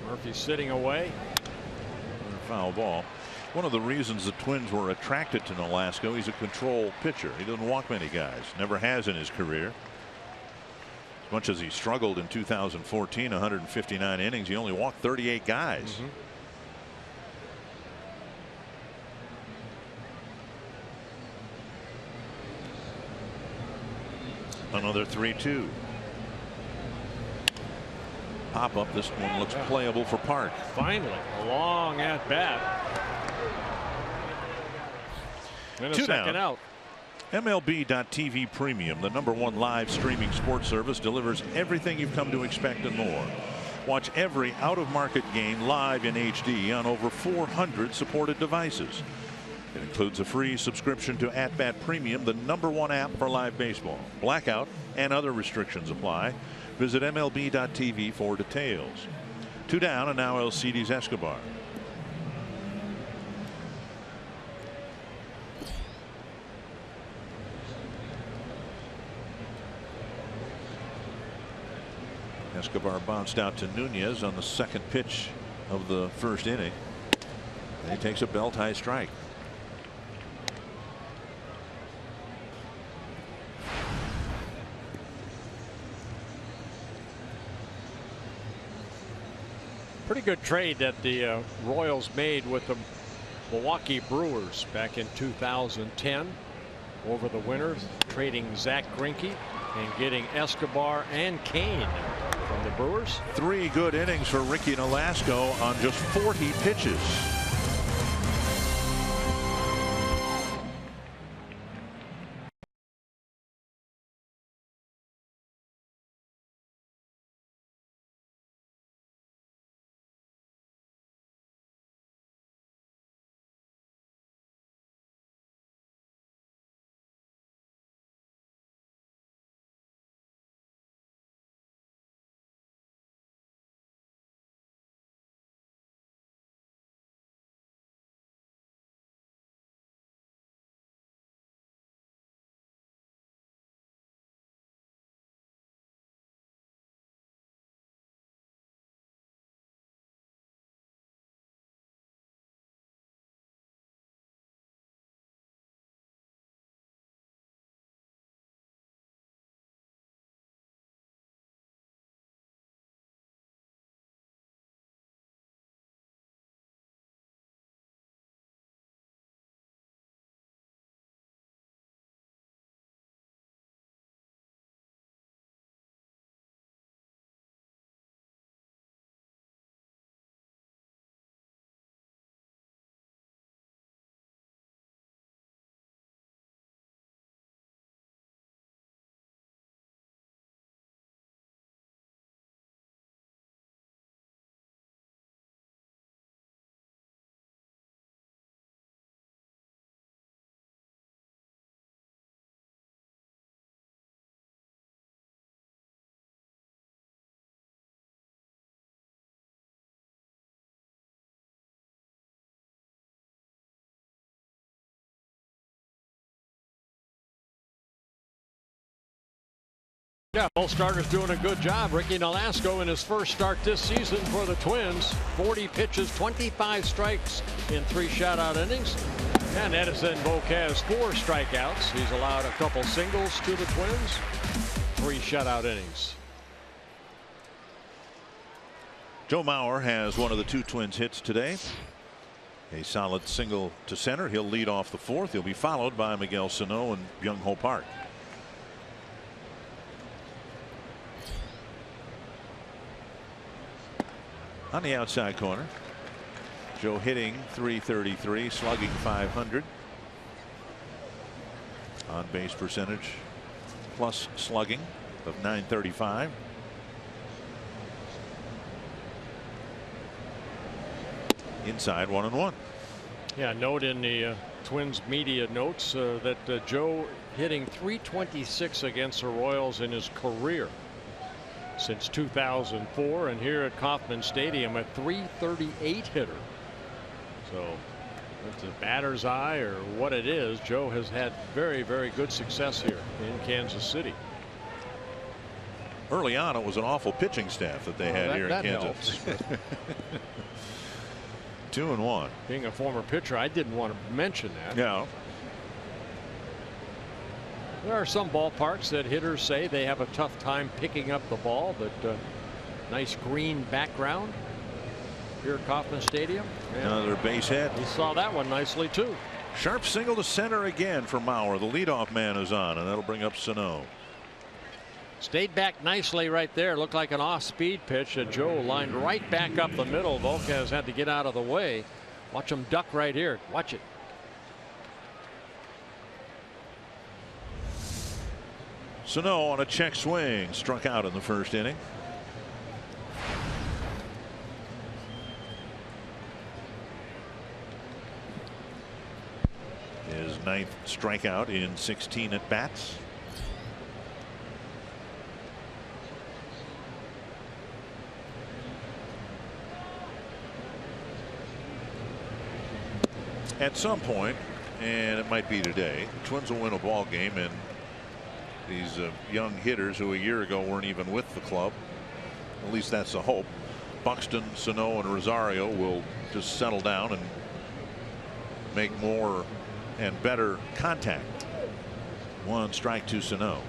Murphy sitting away. Foul ball. One of the reasons the Twins were attracted to Nolasco, he's a control pitcher. He doesn't walk many guys, never has in his career. As much as he struggled in 2014, 159 innings, he only walked 38 guys. Another 3-2. Pop up. This one looks playable for Park. Finally, a long at bat. And a 2 second down. out. MLB.TV Premium, the #1 live streaming sports service, delivers everything you've come to expect and more. Watch every out-of-market game live in HD on over 400 supported devices. It includes a free subscription to @Bat Premium, the #1 app for live baseball. Blackout and other restrictions apply. Visit MLB.TV for details. 2 down, and now LCD's Escobar. Escobar bounced out to Nunez on the second pitch of the first inning. And he takes a belt high strike. Pretty good trade that the Royals made with the Milwaukee Brewers back in 2010 over the winter, trading Zach Greinke and getting Escobar and Kane from the Brewers. 3 good innings for Ricky Nolasco on just 40 pitches. Yeah, both starters doing a good job. Ricky Nolasco in his first start this season for the Twins. 40 pitches, 25 strikes in 3 shutout innings. And Edison Boquez 4 strikeouts. He's allowed a couple singles to the Twins. 3 shutout innings. Joe Mauer has one of the 2 Twins hits today. A solid single to center. He'll lead off the 4th. He'll be followed by Miguel Sano and Byung-Ho Park. On the outside corner, Joe hitting .333, slugging .500. On base percentage plus slugging of .935. Inside 1-1. Yeah, note in the Twins media notes that Joe hitting .326 against the Royals in his career since 2004, and here at Kauffman Stadium a .338 hitter. So it's a batter's eye or what it is. Joe has had very, very good success here in Kansas City. Early on, it was an awful pitching staff that they had here in Kansas. 2-1. Being a former pitcher, I didn't want to mention that. Yeah. There are some ballparks that hitters say they have a tough time picking up the ball, but nice green background here at Kauffman Stadium. And another base hit. he saw that one nicely too. Sharp single to center again for Mauer. The leadoff man is on, and that'll bring up Sano. Stayed back nicely right there. Looked like an off-speed pitch that Joe lined right back up the middle. Volquez had to get out of the way. Watch him duck right here. Watch it. Sano on a check swing, struck out in the first inning. His 9th strikeout in 16 at bats. At some point, and it might be today, the Twins will win a ball game, and these young hitters who a year ago weren't even with the club, at least that's the hope. Buxton, Sano, and Rosario will just settle down and make more and better contact. 1 strike to Sano.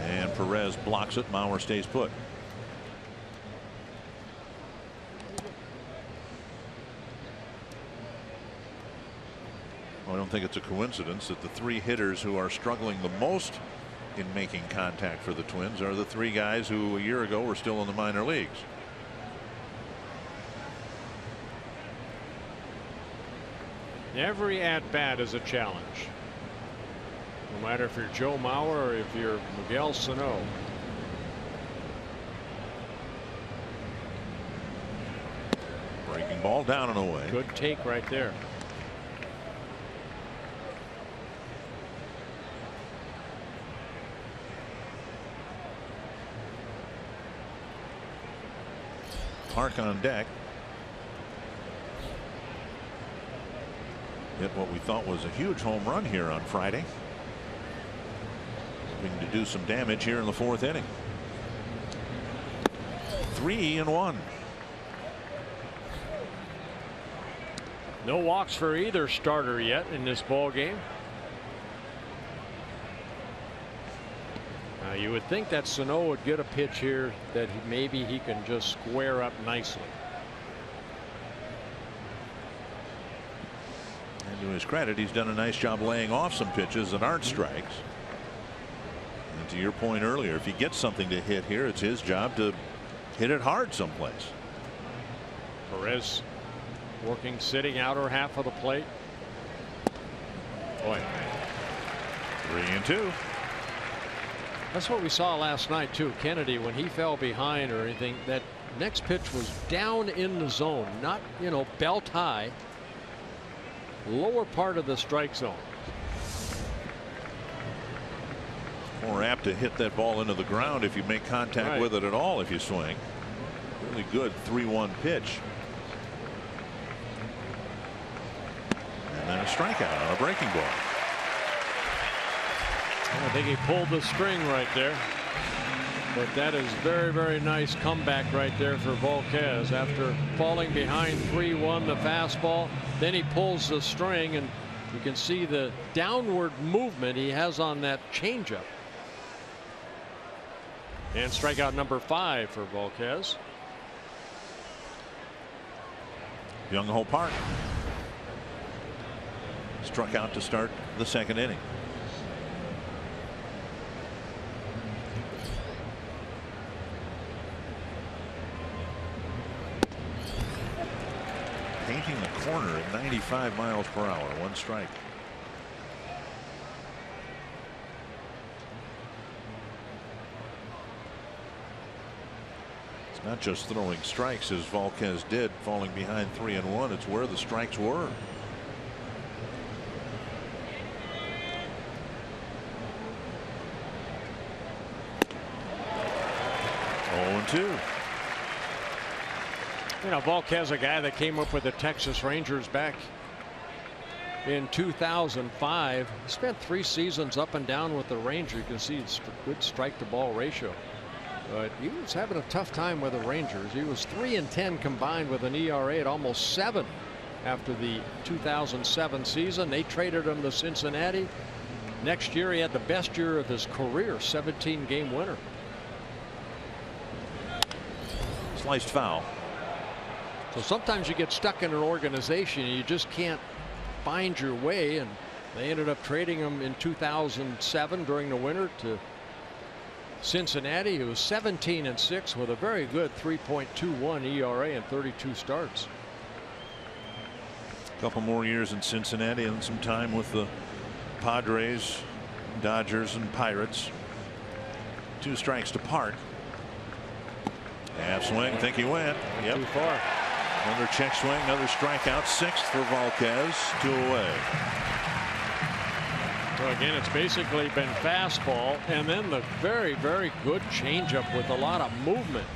And Perez blocks it. Mauer stays put. I don't think it's a coincidence that the 3 hitters who are struggling the most in making contact for the Twins are the 3 guys who a year ago were still in the minor leagues. Every at-bat is a challenge. No matter if you're Joe Mauer or if you're Miguel Sano. Breaking ball down and away. Good take right there. Park on deck. Hit what we thought was a huge home run here on Friday. Hoping to do some damage here in the 4th inning. 3-1. No walks for either starter yet in this ball game. Now you would think that Sano would get a pitch here that maybe he can just square up nicely. And to his credit, he's done a nice job laying off some pitches that aren't strikes. And to your point earlier, if he gets something to hit here, it's his job to hit it hard someplace. Perez working sitting outer half of the plate. Boy. 3-2. That's what we saw last night too. Kennedy, when he fell behind or anything, that next pitch was down in the zone, not, you know, belt high. Lower part of the strike zone. More apt to hit that ball into the ground if you make contact with it at all if you swing. Really good 3-1 pitch. And then a strikeout on a breaking ball. I think he pulled the string right there. But that is very, very nice comeback right there for Volquez after falling behind 3-1 the fastball. Then he pulls the string, and you can see the downward movement he has on that changeup. And strikeout number 5 for Volquez. Young Ho Park struck out to start the 2nd inning. Painting the corner at 95 miles per hour. 1 strike. It's not just throwing strikes as Volquez did, falling behind 3-1. It's where the strikes were. Oh, 0-2. You know, Volquez, a guy that came up with the Texas Rangers back in 2005. Spent 3 seasons up and down with the Rangers. You can see it's good strike to ball ratio. But he was having a tough time with the Rangers. He was 3-10 combined with an ERA at almost 7 after the 2007 season. They traded him to Cincinnati. Next year he had the best year of his career, 17-game winner. Sliced foul. So sometimes you get stuck in an organization and you just can't find your way, and they ended up trading him in 2007 during the winter to Cincinnati. He was 17-6 with a very good 3.21 ERA and 32 starts. A couple more years in Cincinnati and some time with the Padres, Dodgers, and Pirates. 2 strikes to Park. Half swing, think he went. Yep. Too far. Another check swing, another strikeout. 6th for Volquez. 2 away. So again, it's basically been fastball and then the very, very good changeup with a lot of movement.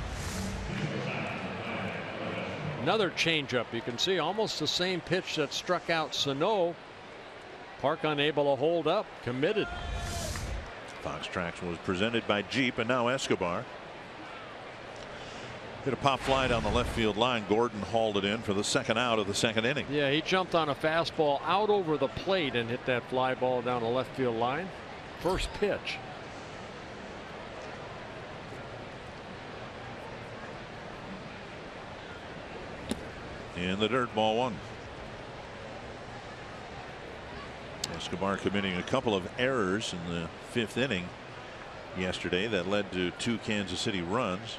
Another changeup. You can see almost the same pitch that struck out Sano. Park unable to hold up, committed. Fox Tracks was presented by Jeep, and now Escobar. Hit a pop fly down the left field line. Gordon hauled it in for the 2nd out of the 2nd inning. Yeah, he jumped on a fastball out over the plate and hit that fly ball down the left field line. First pitch. In the dirt, ball 1. Escobar committing a couple of errors in the 5th inning yesterday that led to 2 Kansas City runs.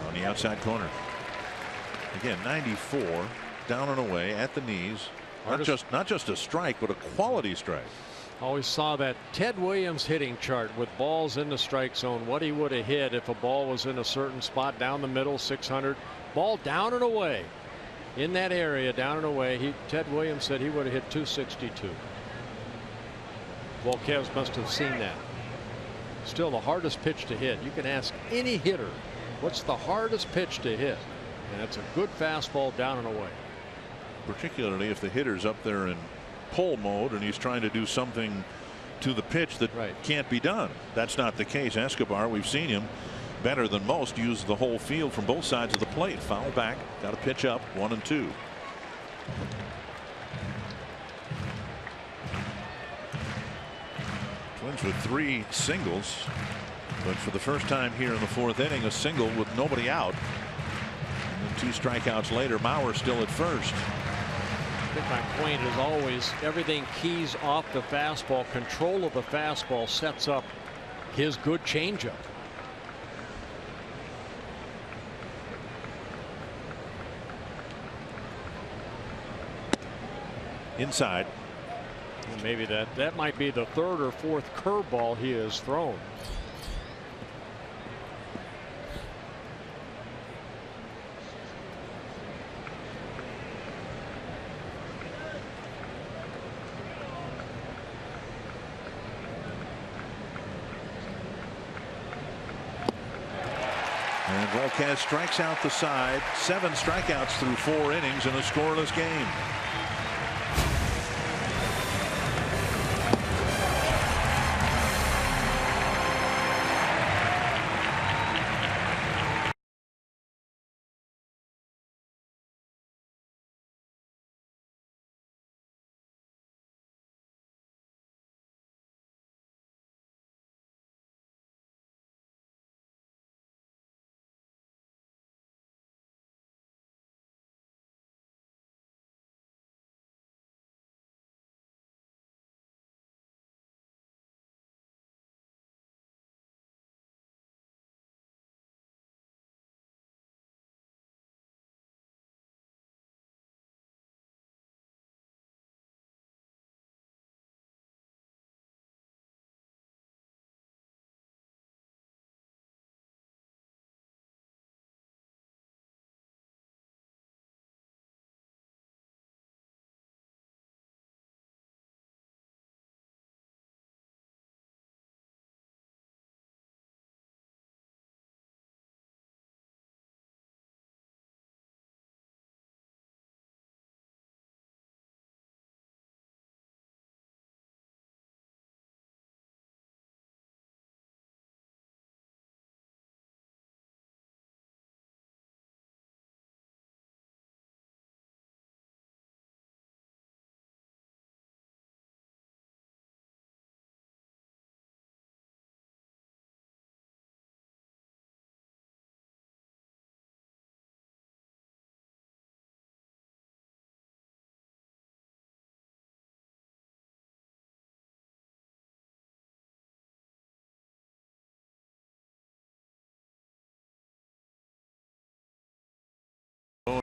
On the outside corner. Again, 94 down and away at the knees. Not just a strike, but a quality strike. Always saw that Ted Williams hitting chart with balls in the strike zone, what he would have hit if a ball was in a certain spot down the middle. 600, ball down and away in that area, down and away. Ted Williams said he would have hit 262. Volquez must have seen that. Still the hardest pitch to hit. You can ask any hitter what's the hardest pitch to hit, and it's a good fastball down and away. Particularly if the hitter's up there in pull mode and he's trying to do something to the pitch that can't be done. That's not the case. Escobar, we've seen him better than most use the whole field from both sides of the plate. Foul back, got to pitch up, 1-2. Twins with 3 singles, but for the first time here in the 4th inning, a single with nobody out. And then 2 strikeouts later, Mauer still at first. I think my point is always everything keys off the fastball. Control of the fastball sets up his good changeup. Inside. And maybe that might be the 3rd or 4th curveball he has thrown. And Volquez strikes out the side. 7 strikeouts through 4 innings in a scoreless game.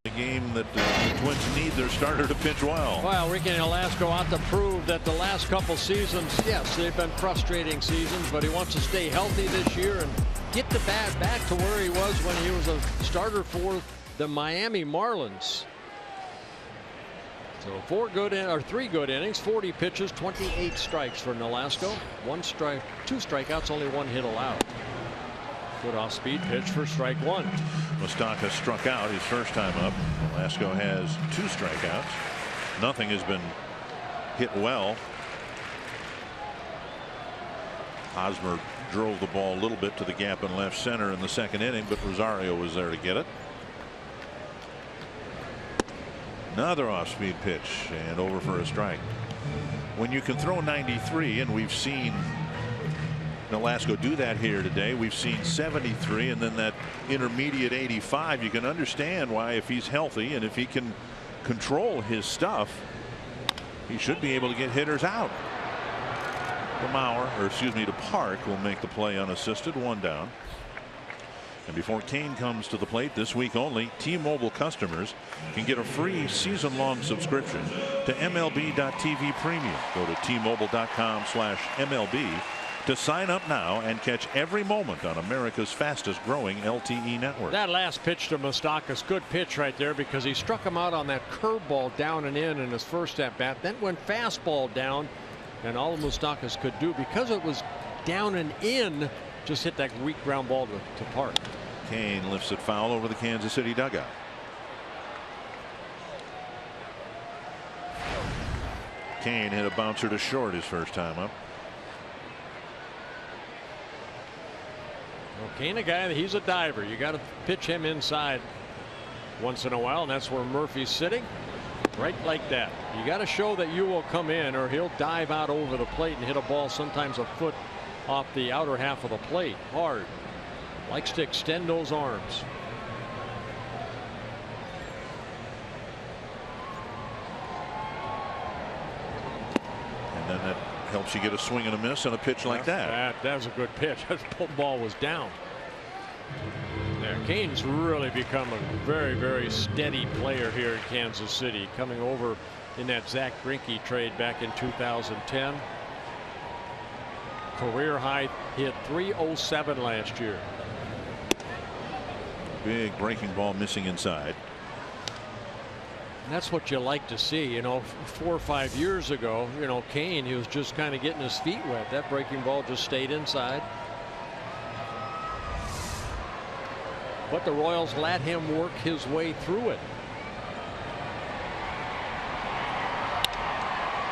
A game that the Twins need their starter to pitch well. Well, Ricky Nolasco out to prove that the last couple seasons, yes, they've been frustrating seasons, but he wants to stay healthy this year and get the bat back to where he was when he was a starter for the Miami Marlins. So 3 good innings, 40 pitches, 28 strikes for Nolasco. 2 strikeouts, only 1 hit allowed. Good off-speed pitch for strike 1. Moustakas struck out his first time up. Nolasco has 2 strikeouts. Nothing has been hit well. Hosmer drove the ball a little bit to the gap in left center in the second inning, but Rosario was there to get it. Another off-speed pitch and over for a strike. When you can throw 93, and we've seen Nolasco do that here today. We've seen 73 and then that intermediate 85. You can understand why, if he's healthy and if he can control his stuff, he should be able to get hitters out. To Park will make the play unassisted, 1 down. And before Kane comes to the plate this week only, T-Mobile customers can get a free season-long subscription to MLB.TV Premium. Go to T-Mobile.com/MLB to sign up now and catch every moment on America's fastest growing LTE network. That last pitch to Moustakas, good pitch right there, because he struck him out on that curveball down and in his first at bat. Then went fastball down, and all Moustakas could do, because it was down and in, just hit that weak ground ball to Park. Kane lifts it foul over the Kansas City dugout. Kane hit a bouncer to short his first time up. Well, Kane, a guy, he's a diver. You got to pitch him inside once in a while, and that's where Murphy's sitting, right like that. You got to show that you will come in, or he'll dive out over the plate and hit a ball sometimes a foot off the outer half of the plate. Hard. Likes to extend those arms. And then that helps you get a swing and a miss on a pitch like that. That was a good pitch. That ball was down. There, Kane's really become a very, very steady player here in Kansas City, coming over in that Zach Greinke trade back in 2010. Career high, hit .307 last year. Big breaking ball missing inside. And that's what you like to see. You know, 4 or 5 years ago, you know, Kane, he was just kind of getting his feet wet. That breaking ball just stayed inside. But the Royals let him work his way through it.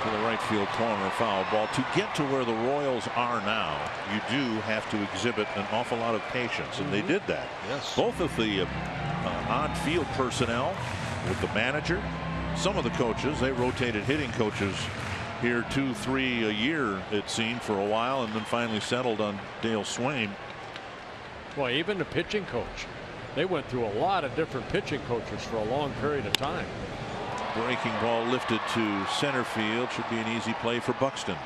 To the right field corner, foul ball. To get to where the Royals are now, you do have to exhibit an awful lot of patience, and they did that. Yes. Both of the on-field personnel, with the manager, some of the coaches, they rotated hitting coaches here 2-3 a year, it seemed, for a while, and then finally settled on Dale Swain. Well, even the pitching coach, they went through a lot of different pitching coaches for a long period of time. Breaking ball lifted to center field. Should be an easy play for Buxton.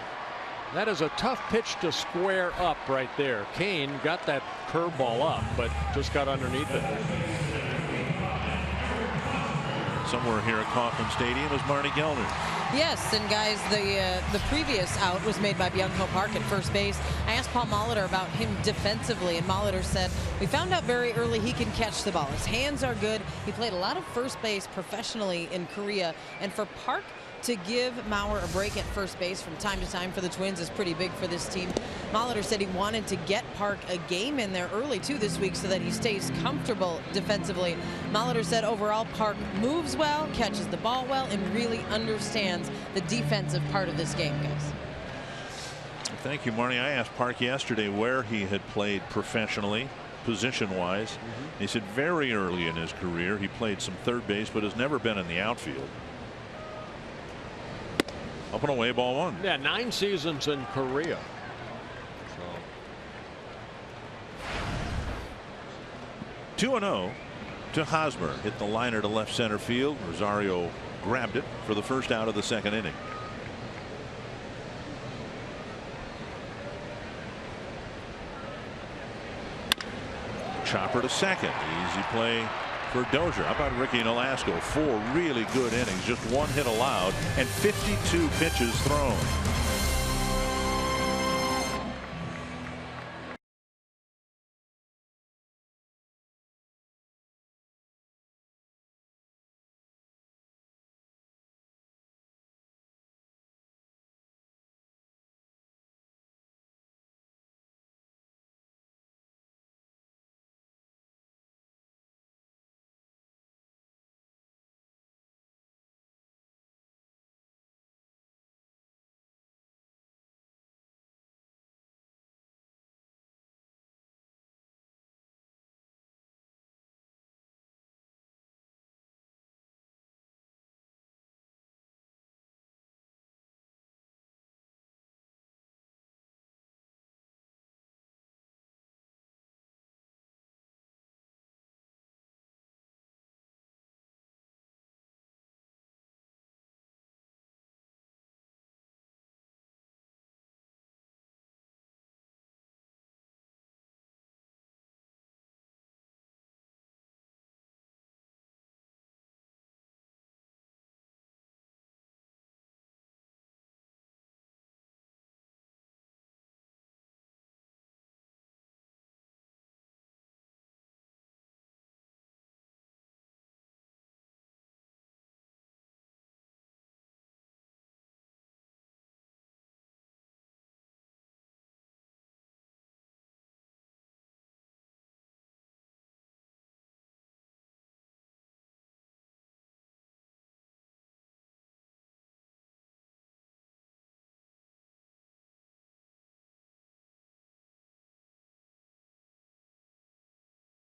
That is a tough pitch to square up right there. Kane got that curveball up, but just got underneath it. somewhere here at Kauffman Stadium is Marty Gelder. Yes, and guys, the previous out was made by Bianco Park at first base. I asked Paul Molitor about him defensively, and Molitor said, we found out very early he can catch the ball. His hands are good. He played a lot of first base professionally in Korea, and for Park to give Mauer a break at first base from time to time for the Twins is pretty big for this team. Molitor said he wanted to get Park a game in there early too this week so that he stays comfortable defensively. Molitor said overall Park moves well, catches the ball well, and really understands the defensive part of this game, guys. Thank you, Marty. I asked Park yesterday where he had played professionally, position-wise. He said very early in his career he played some third base but has never been in the outfield. Up and away, ball one. Yeah, 9 seasons in Korea. So 2-0 to Hosmer. Hit the liner to left center field. Rosario grabbed it for the first out of the second inning. Chopper to second. Easy play for Dozier. How about Ricky Nolasco? 4 really good innings, just 1 hit allowed, and 52 pitches thrown.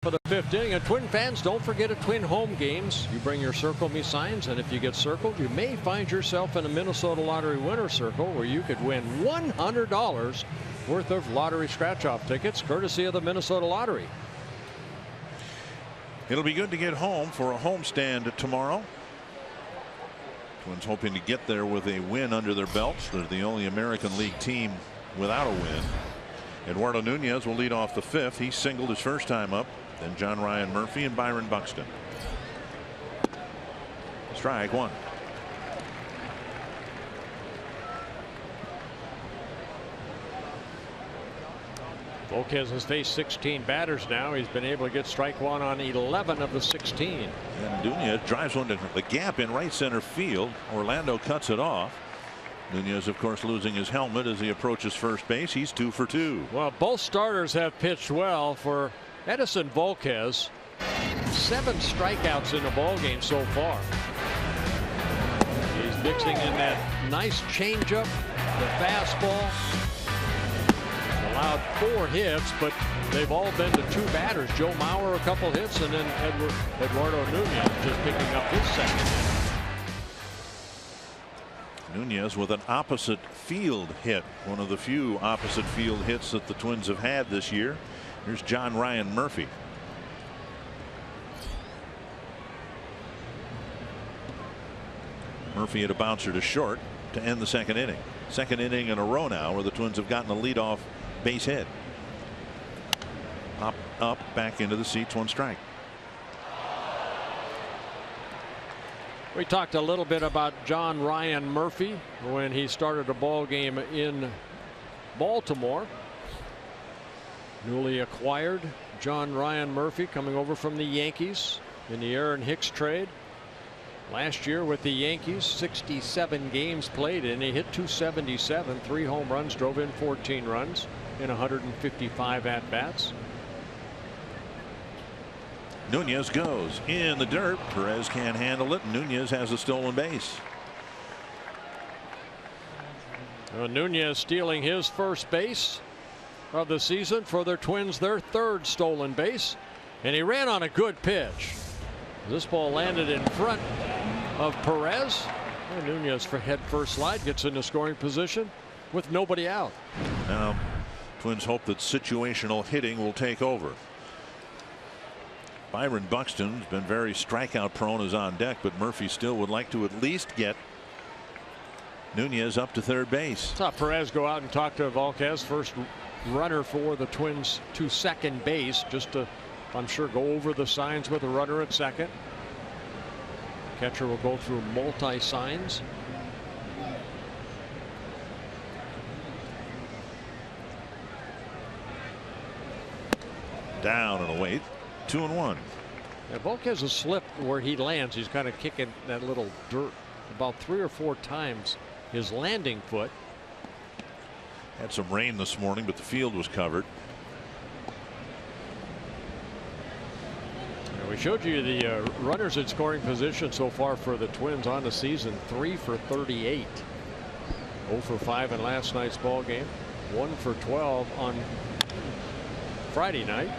For the 5th inning, and Twin fans, don't forget at Twin home games, you bring your Circle Me signs, and if you get circled, you may find yourself in a Minnesota Lottery winner circle where you could win $100 worth of lottery scratch-off tickets, courtesy of the Minnesota Lottery. It'll be good to get home for a homestand tomorrow. Twins hoping to get there with a win under their belts. They're the only American League team without a win. Eduardo Nunez will lead off the 5th. He singled his first time up. Then John Ryan Murphy and Byron Buxton. Strike 1. Volquez has faced 16 batters now. He's been able to get strike 1 on 11 of the 16. And Nunez drives one to the gap in right center field. Orlando cuts it off. Nunez, of course, losing his helmet as he approaches first base. He's 2 for 2. Well, both starters have pitched well. For Edison Volquez, 7 strikeouts in the ball game so far. He's mixing in that nice changeup, the fastball. Allowed 4 hits, but they've all been to 2 batters. Joe Mauer a couple hits, and then Eduardo Nunez just picking up his second. Nunez with an opposite field hit, one of the few opposite field hits that the Twins have had this year. Here's John Ryan Murphy. Murphy had a bouncer to short to end the 2nd inning. 2nd inning in a row now where the Twins have gotten a leadoff base hit. Up, back into the seats, 1 strike. We talked a little bit about John Ryan Murphy when he started a ball game in Baltimore. Newly acquired John Ryan Murphy, coming over from the Yankees in the Aaron Hicks trade. Last year with the Yankees, 67 games played, and he hit .277, 3 home runs, drove in 14 runs in 155 at-bats. Nunez goes in the dirt. Perez can't handle it. Nunez has a stolen base. Nunez stealing his first base of the season for their Twins, their 3rd stolen base, and he ran on a good pitch. This ball landed in front of Perez, and Nunez for head first slide gets into scoring position with nobody out. Now Twins hope that situational hitting will take over. Byron Buxton's been very strikeout prone, is on deck, but Murphy still would like to at least get Nunez up to 3rd base. Saw Perez go out and talk to Volquez, first runner for the Twins to 2nd base, just to I'm sure, go over the signs with a runner at second. Catcher will go through multi-signs. Down and away. 2-1. Now, Volk has a slip where he lands. He's kind of kicking that little dirt about 3 or 4 times his landing foot. Had some rain this morning, but the field was covered. Now, we showed you the runners in scoring position so far for the Twins on the season. 3 for 38. 0 for 5 in last night's ball game. 1 for 12 on Friday night.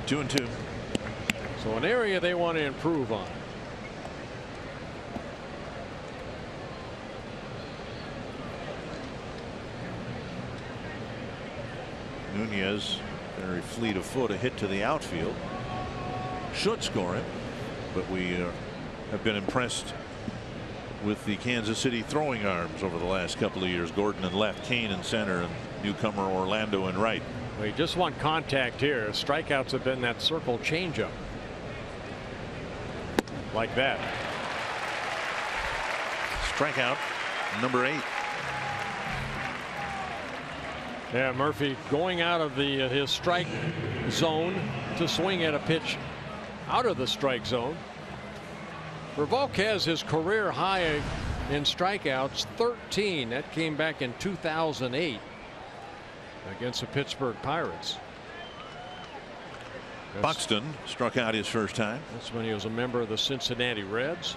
2-2. So an area they want to improve on. Nunez, very fleet of foot, a hit to the outfield. Should score it, but we have been impressed with the Kansas City throwing arms over the last couple of years. Gordon in left, Kane in center, and newcomer Orlando in right. We just want contact here. Strikeouts have been that circle changeup. Like that. Strikeout number 8. Yeah, Murphy going out of the his strike zone to swing at a pitch out of the strike zone. For Volquez, his career high in strikeouts, 13. That came back in 2008 against the Pittsburgh Pirates. Buxton struck out his first time. That's when he was a member of the Cincinnati Reds.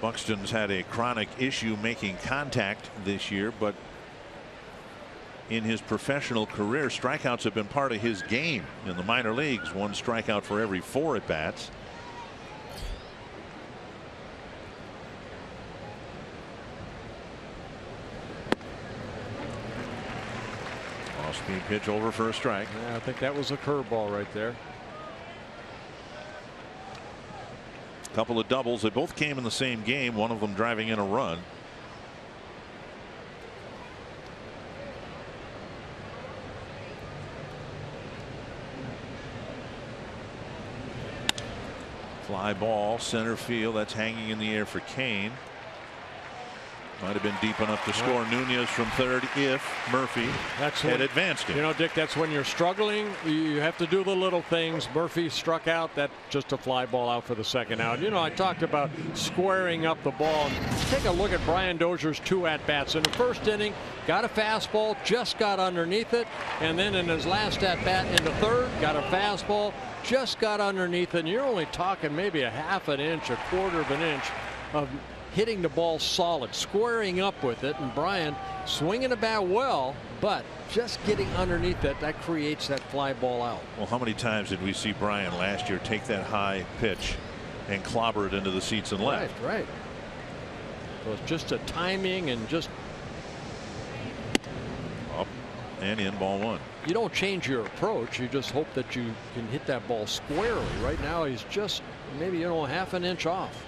Buxton's had a chronic issue making contact this year, but in his professional career, strikeouts have been part of his game. In the minor leagues, 1 strikeout for every 4 at bats. Off-speed pitch over for a strike. Yeah, I think that was a curveball right there. Couple of doubles. They both came in the same game, one of them driving in a run. Fly ball, center field. That's hanging in the air for Kane. Might have been deep enough to score. Nunez from third if Murphy had advanced him. You know, Dick, that's when you're struggling. You have to do the little things. Murphy struck out. That just a fly ball out for the second out. You know, I talked about squaring up the ball. Take a look at Brian Dozier's 2 at-bats. In the first inning, got a fastball, just got underneath it. And then in his last at-bat in the third, got a fastball, just got underneath it. And you're only talking maybe a half an inch, a quarter of an inch of hitting the ball solid, squaring up with it, and Brian swinging the bat well, but just getting underneath it, that creates that fly ball out. Well, how many times did we see Brian last year take that high pitch and clobber it into the seats and left? Right. So it's just a timing and just up and in, ball 1. You don't change your approach. You just hope that you can hit that ball squarely. Right now, he's just maybe, you know, half an inch off.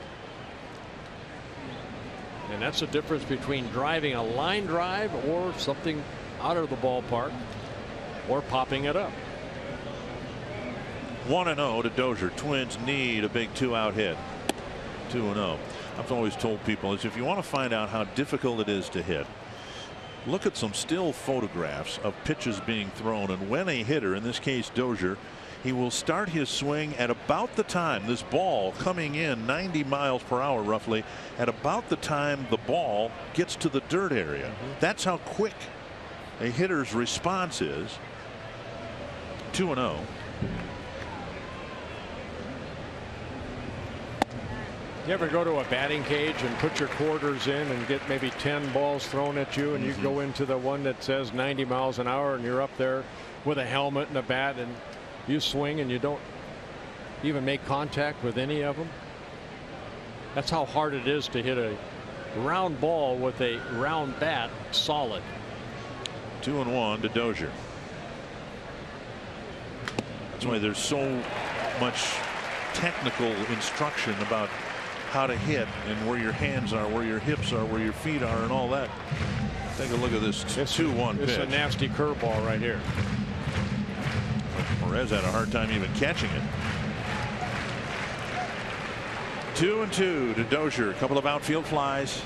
And that's the difference between driving a line drive or something out of the ballpark or popping it up. 1-0 to Dozier. Twins need a big 2-out hit. 2-0. I've always told people is if you want to find out how difficult it is to hit, look at some still photographs of pitches being thrown, and when a hitter, in this case Dozier, he will start his swing at about the time this ball coming in 90 miles per hour roughly at about the time the ball gets to the dirt area. That's how quick a hitter's response is. 2-0. You ever go to a batting cage and put your quarters in and get maybe 10 balls thrown at you, and you go into the one that says 90 miles an hour and you're up there with a helmet and a bat and you swing and you don't even make contact with any of them? That's how hard it is to hit a round ball with a round bat solid. 2-1 to Dozier. That's why there's so much technical instruction about how to hit and where your hands are, where your hips are, where your feet are, and all that. Take a look at this 2-1 pitch. It's a nasty curveball right here. Perez had a hard time even catching it. 2-2 to Dozier. A couple of outfield flies.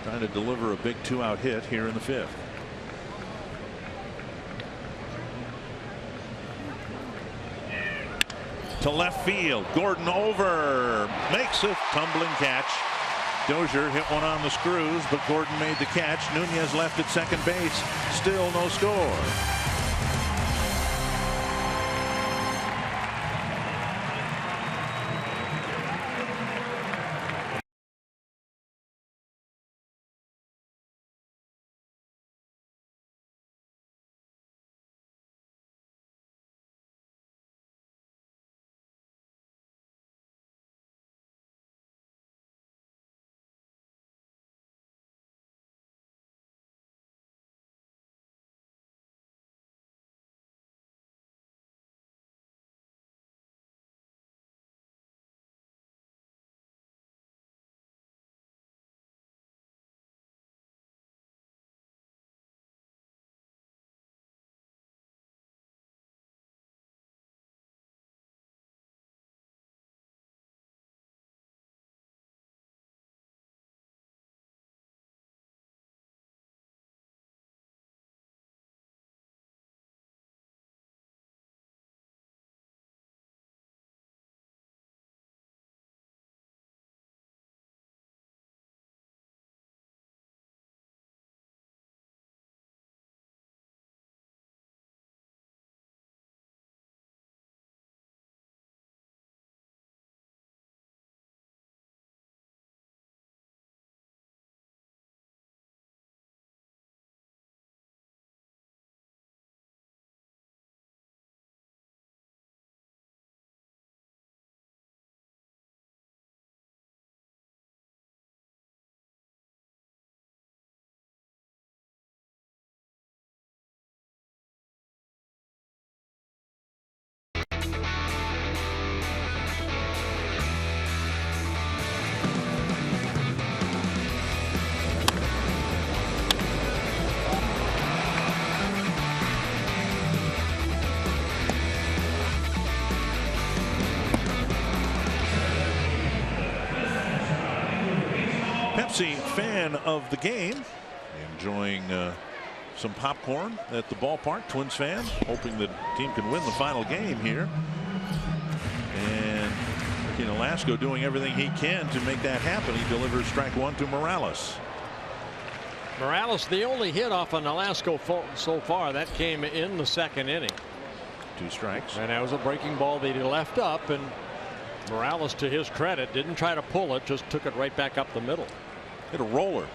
Trying to deliver a big 2-out hit here in the 5th. To left field. Gordon over. Makes a tumbling catch. Dozier hit one on the screws, but Gordon made the catch. Nunez left at second base. Still no score. Pepsi fan of the game, enjoying some popcorn at the ballpark. Twins fan, hoping the team can win the final game here. And Ricky Nolasco doing everything he can to make that happen. He delivers strike one to Morales. Morales, the only hit off of Nolasco so far, that came in the second inning. 2 strikes. And that was a breaking ball that he left up, and Morales, to his credit, didn't try to pull it, just took it right back up the middle. Hit a roller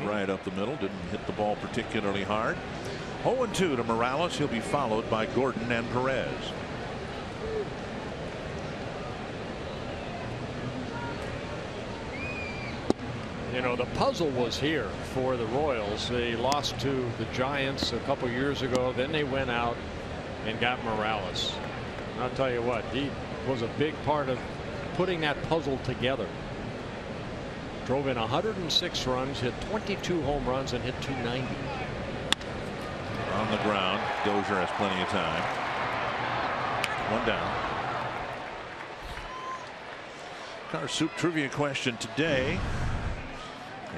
right up the middle. Didn't hit the ball particularly hard. 0-2 to Morales. He'll be followed by Gordon and Perez. You know, the puzzle was here for the Royals. They lost to the Giants a couple years ago. Then they went out and got Morales. And I'll tell you what, he was a big part of putting that puzzle together. Drove in 106 runs, hit 22 home runs, and hit 290. On the ground, Dozier has plenty of time. 1 down. Car Soup trivia question today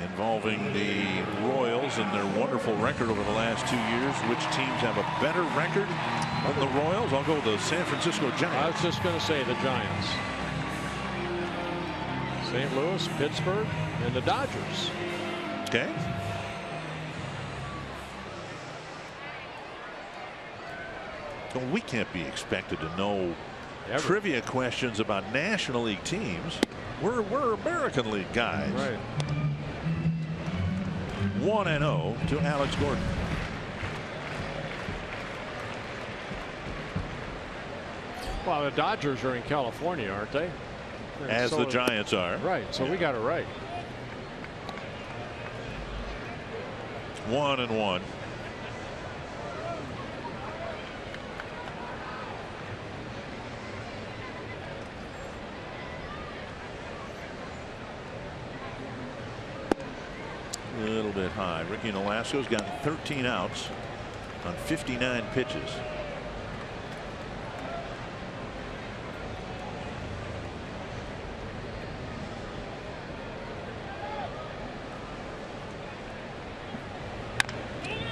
involving the Royals and their wonderful record over the last 2 years. Which teams have a better record than the Royals? I'll go with the San Francisco Giants. I was just going to say the Giants. St. Louis, Pittsburgh, and the Dodgers. Okay. Well, we can't be expected to know trivia questions about National League teams. We're American League guys. Right. 1-0 to Alex Gordon. Well, the Dodgers are in California, aren't they? As the Giants are. Right. So we got it right. 1-1. little bit high. Ricky Nolasco's gotten 13 outs on 59 pitches.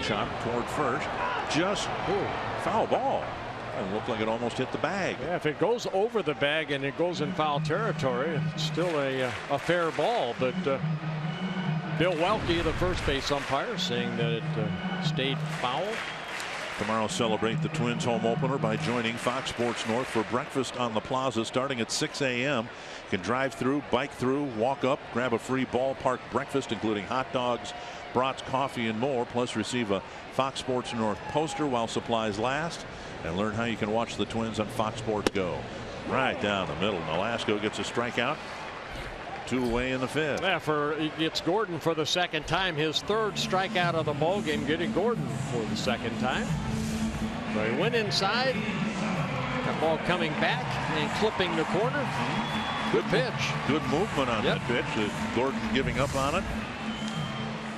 Chop toward first. Just foul ball. It looked like it almost hit the bag. Yeah, if it goes over the bag and it goes in foul territory, it's still a fair ball. But Bill Welke, the first base umpire, saying that it stayed foul. Tomorrow celebrate the Twins home opener by joining Fox Sports North for breakfast on the Plaza starting at 6 a.m. You can drive through, bike through, walk up, grab a free ballpark breakfast including hot dogs, brats, coffee and more, plus receive a Fox Sports North poster while supplies last, and learn how you can watch the Twins on Fox Sports Go. Right down the middle. Nolasco gets a strikeout. 2 away in the 5th. Yeah, it's Gordon for the second time. His 3rd strikeout of the ball game, getting Gordon for the second time. So he went inside. That ball coming back and clipping the corner. Good pitch. Good movement on that pitch. Gordon giving up on it.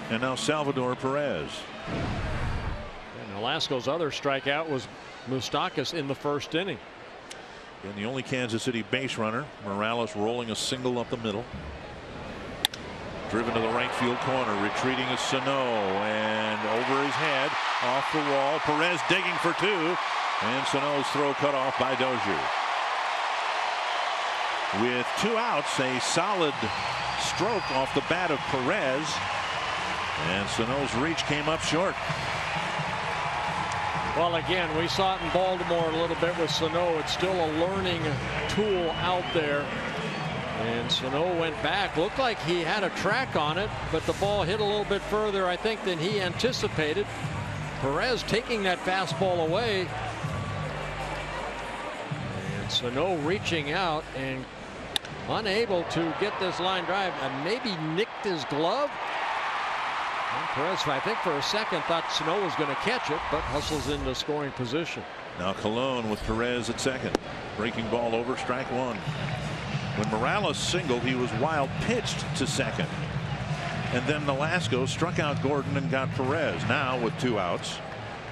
And now Salvador Perez. And Nolasco's other strikeout was Moustakas in the 1st inning. And the only Kansas City base runner. Morales rolling a single up the middle. Driven to the right field corner. Retreating is Sano, and over his head off the wall. Perez digging for 2, and Sano's throw cut off by Dozier. With 2 outs, a solid stroke off the bat of Perez, and Sano's reach came up short. Well, again, we saw it in Baltimore a little bit with Sano. It's still a learning tool out there. And Sano went back. Looked like he had a track on it, but the ball hit a little bit further, I think, than he anticipated. Perez taking that fastball away. And Sano reaching out and unable to get this line drive, and maybe nicked his glove. And Perez, I think for a second, thought Sano was going to catch it, but hustles into scoring position. Now Colon with Perez at second. Breaking ball over, strike 1. When Morales singled, he was wild pitched to second. And then Nolasco struck out Gordon and got Perez. Now with 2 outs,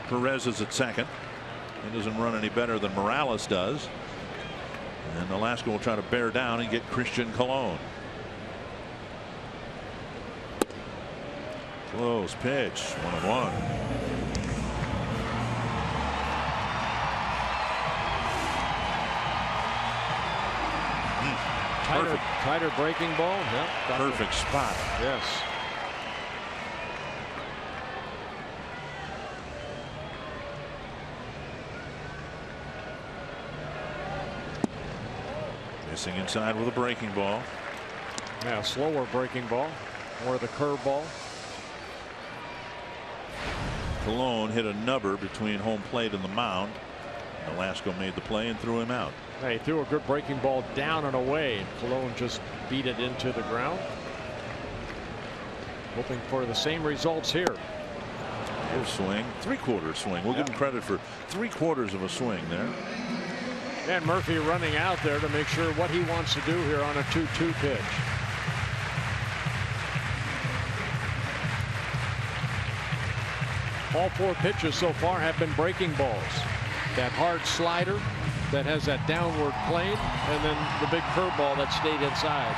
Perez is at second. He doesn't run any better than Morales does. And Nolasco will try to bear down and get Christian Colon. Close pitch, 1-1. Tighter breaking ball. Yep. Perfect spot. Yes. Missing inside with a breaking ball. Yeah, slower breaking ball. More the curve ball. Colon hit a nubber between home plate and the mound. Nolasco made the play and threw him out. He threw a good breaking ball down and away. Colon just beat it into the ground. Hoping for the same results here. Here's swing, 3/4 swing. We'll give him credit for 3/4 of a swing there. And Murphy running out there to make sure what he wants to do here on a 2-2 pitch. All 4 pitches so far have been breaking balls. That hard slider that has that downward plane, and then the big curveball that stayed inside.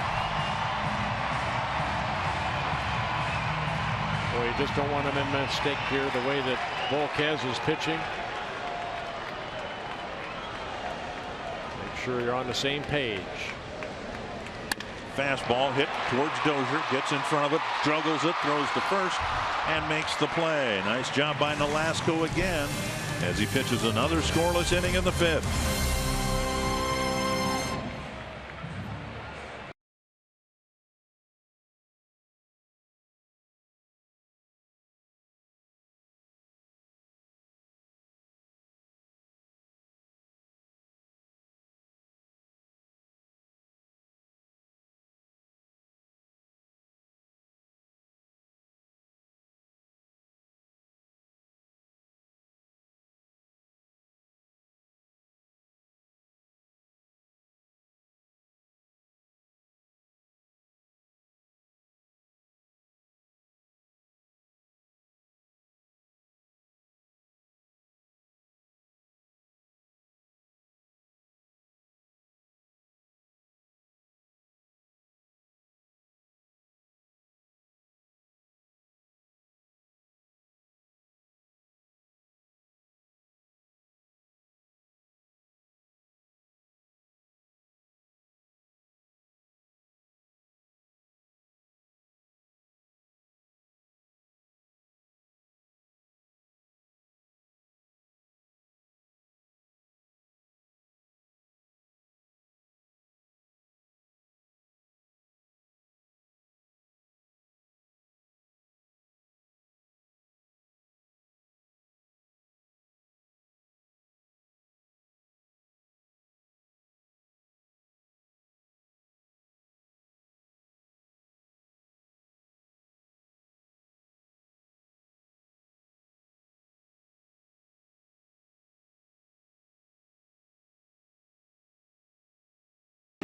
Boy, you just don't want to make a mistake here the way that Volquez is pitching. Make sure you're on the same page. Fastball hit towards Dozier, gets in front of it, juggles it, throws to first, and makes the play. Nice job by Nolasco again as he pitches another scoreless inning in the 5th.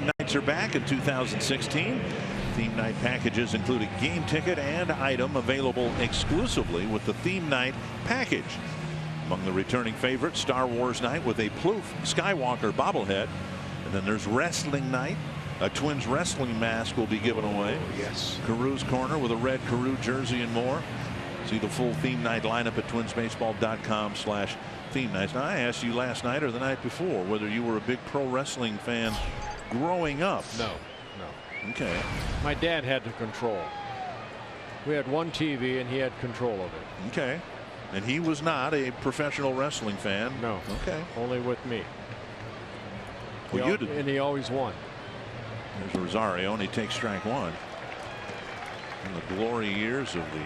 theme nights are back in 2016. Theme night packages include a game ticket and item available exclusively with the theme night package. Among the returning favorites, Star Wars night with a Ploof Skywalker bobblehead. And then there's wrestling night. A Twins wrestling mask will be given away. Yes. Caru's Corner with a red Caru jersey and more. See the full theme night lineup at twinsbaseball.com/theme nights. Now, I asked you last night or the night before whether you were a big pro wrestling fan growing up. No. Okay. My dad had the control. We had one TV and he had control of it. Okay. And he was not a professional wrestling fan. No. Okay. Only with me. Well, you did. And he always won. There's Rosario, and he takes strike one. In the glory years of the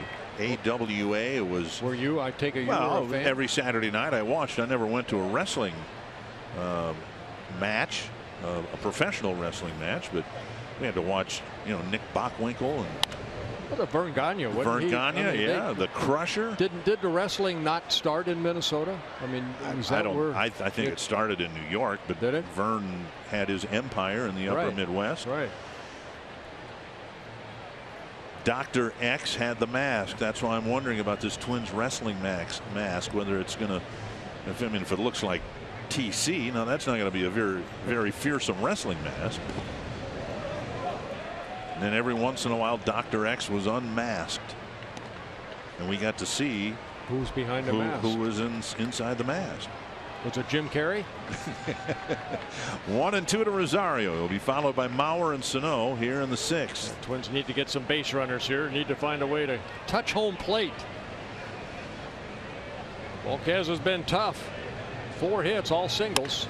AWA, it was. Were you? I take it you were a fan? Every Saturday night I watched. I never went to a wrestling match, a professional wrestling match, but we had to watch, Nick Bockwinkel and Vern Gagne. Vern Gagne, the Crusher. Did the wrestling not start in Minnesota? I mean, I think it started in New York, but did it? Vern had his empire in the upper Midwest. Right. Dr. X had the mask. That's why I'm wondering about this Twins wrestling mask. Whether it's going to, if it looks like TC, now that's not going to be a very, very fearsome wrestling mask. And then every once in a while, Dr. X was unmasked, and we got to see who's behind the mask, who was inside the mask. Was it Jim Carrey? 1-2 to Rosario. He'll be followed by Mauer and Sano here in the 6th. The Twins need to get some base runners here. Need to find a way to touch home plate. Volquez has been tough. 4 hits, all singles.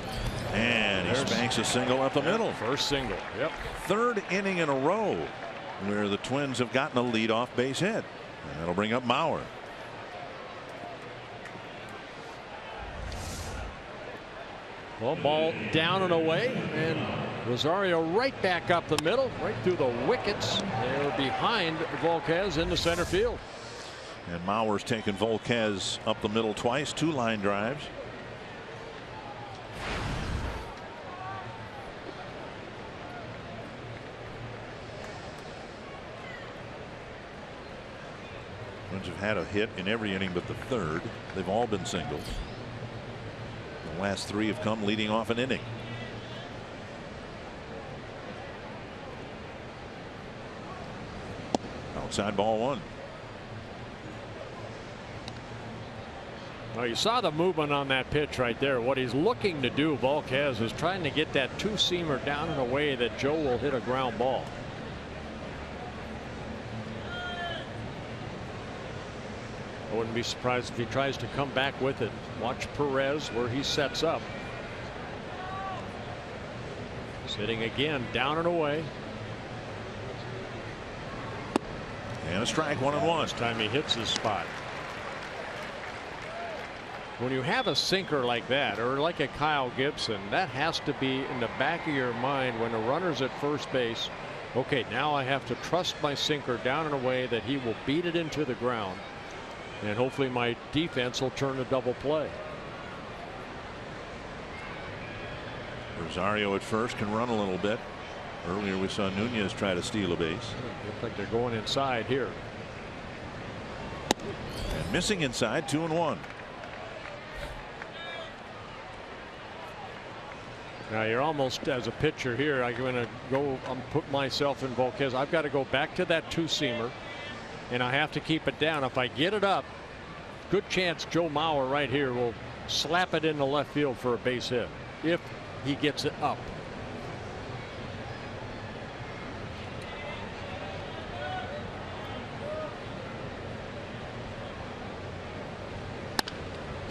And he spanks a single up the middle. First single. Yep. 3rd inning in a row where the Twins have gotten a leadoff base hit. And that'll bring up Mauer. Well, ball down and away, and Rosario right back up the middle, right through the wickets. They're behind Volquez in the center field. And Mauer's taken Volquez up the middle twice, 2 line drives. Twins have had a hit in every inning but the 3rd. They've all been singles. The last 3 have come leading off an inning. Outside ball 1. Well, you saw the movement on that pitch right there. What he's looking to do, Volquez, is trying to get that 2-seamer down in a way that Joe will hit a ground ball. I wouldn't be surprised if he tries to come back with it. Watch Perez where he sets up. Sitting again, down and away. And a strike, 1-1. This time he hits his spot. When you have a sinker like that, or like a Kyle Gibson, that has to be in the back of your mind when the runner's at first base. Okay, now I have to trust my sinker down and away that he will beat it into the ground. And hopefully my defense will turn a double play. Rosario at first can run a little bit. Earlier we saw Nunez try to steal a base. Looks like they're going inside here. And missing inside, 2-1. Now you're almost, as a pitcher here, I'm going to go, put myself in Volquez. I've got to go back to that 2-seamer. And I have to keep it down. If I get it up, good chance Joe Mauer right here will slap it into left field for a base hit if he gets it up.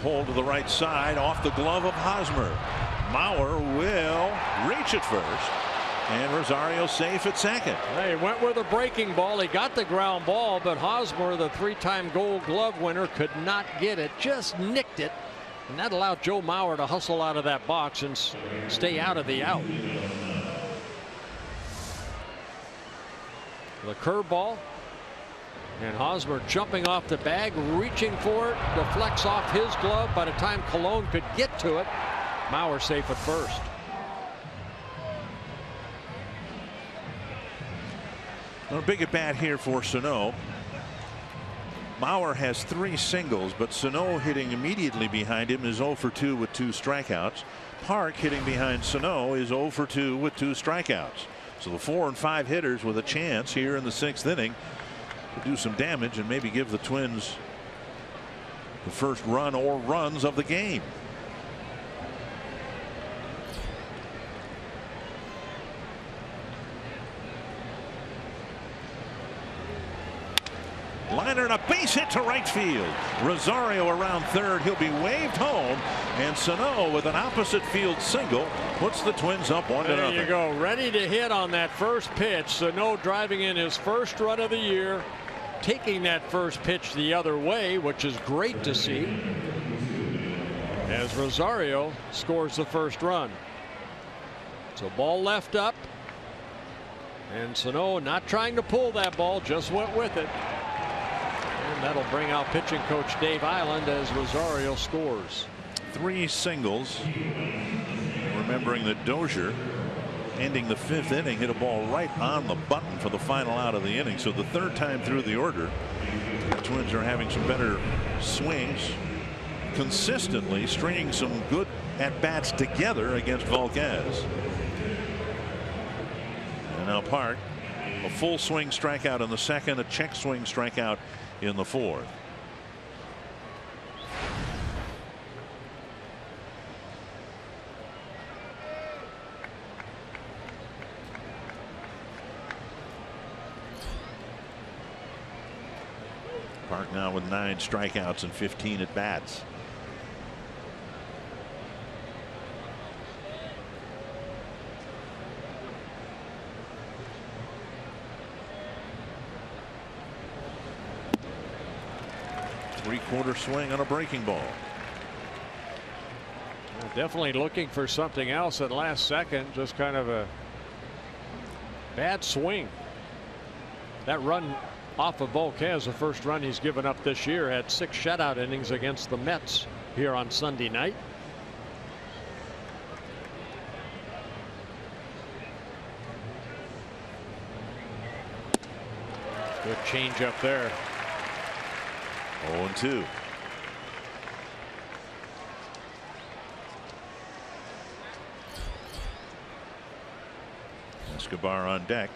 Pulled to the right side off the glove of Hosmer. Mauer will reach it first. And Rosario safe at second. He went with a breaking ball. He got the ground ball, but Hosmer, the 3-time Gold Glove winner, could not get it. Just nicked it. And that allowed Joe Mauer to hustle out of that box and stay out of the out. The curveball. And Hosmer jumping off the bag, reaching for it, deflects off his glove. By the time Colon could get to it, Mauer safe at first. A big at bat here for Sano. Mauer has 3 singles, but Sano hitting immediately behind him is 0 for 2 with 2 strikeouts. Park hitting behind Sano is 0 for 2 with 2 strikeouts. So the 4 and 5 hitters with a chance here in the 6th inning to do some damage and maybe give the Twins the first run or runs of the game. Liner and a base hit to right field. Rosario around third. He'll be waved home. And Sano with an opposite field single puts the Twins up 1-0. There you go. Ready to hit on that first pitch. Sano driving in his first run of the year. Taking that first pitch the other way, which is great to see. As Rosario scores the first run. So ball left up. And Sano not trying to pull that ball, just went with it. And that'll bring out pitching coach Dave Island as Rosario scores. 3 singles. Remembering that Dozier, ending the 5th inning, hit a ball right on the button for the final out of the inning. So the 3rd time through the order, the Twins are having some better swings, consistently stringing some good at-bats together against Volquez. And now Park, a full swing strikeout in the 2nd, a check swing strikeout in the 4th. Park now with 9 strikeouts and 15 at bats. Three-quarter swing on a breaking ball. Definitely looking for something else at last second. Just kind of a bad swing. That run off of Volquez, the first run he's given up this year, had 6 shutout innings against the Mets here on Sunday night. Good change up there. 0-2. Escobar on deck,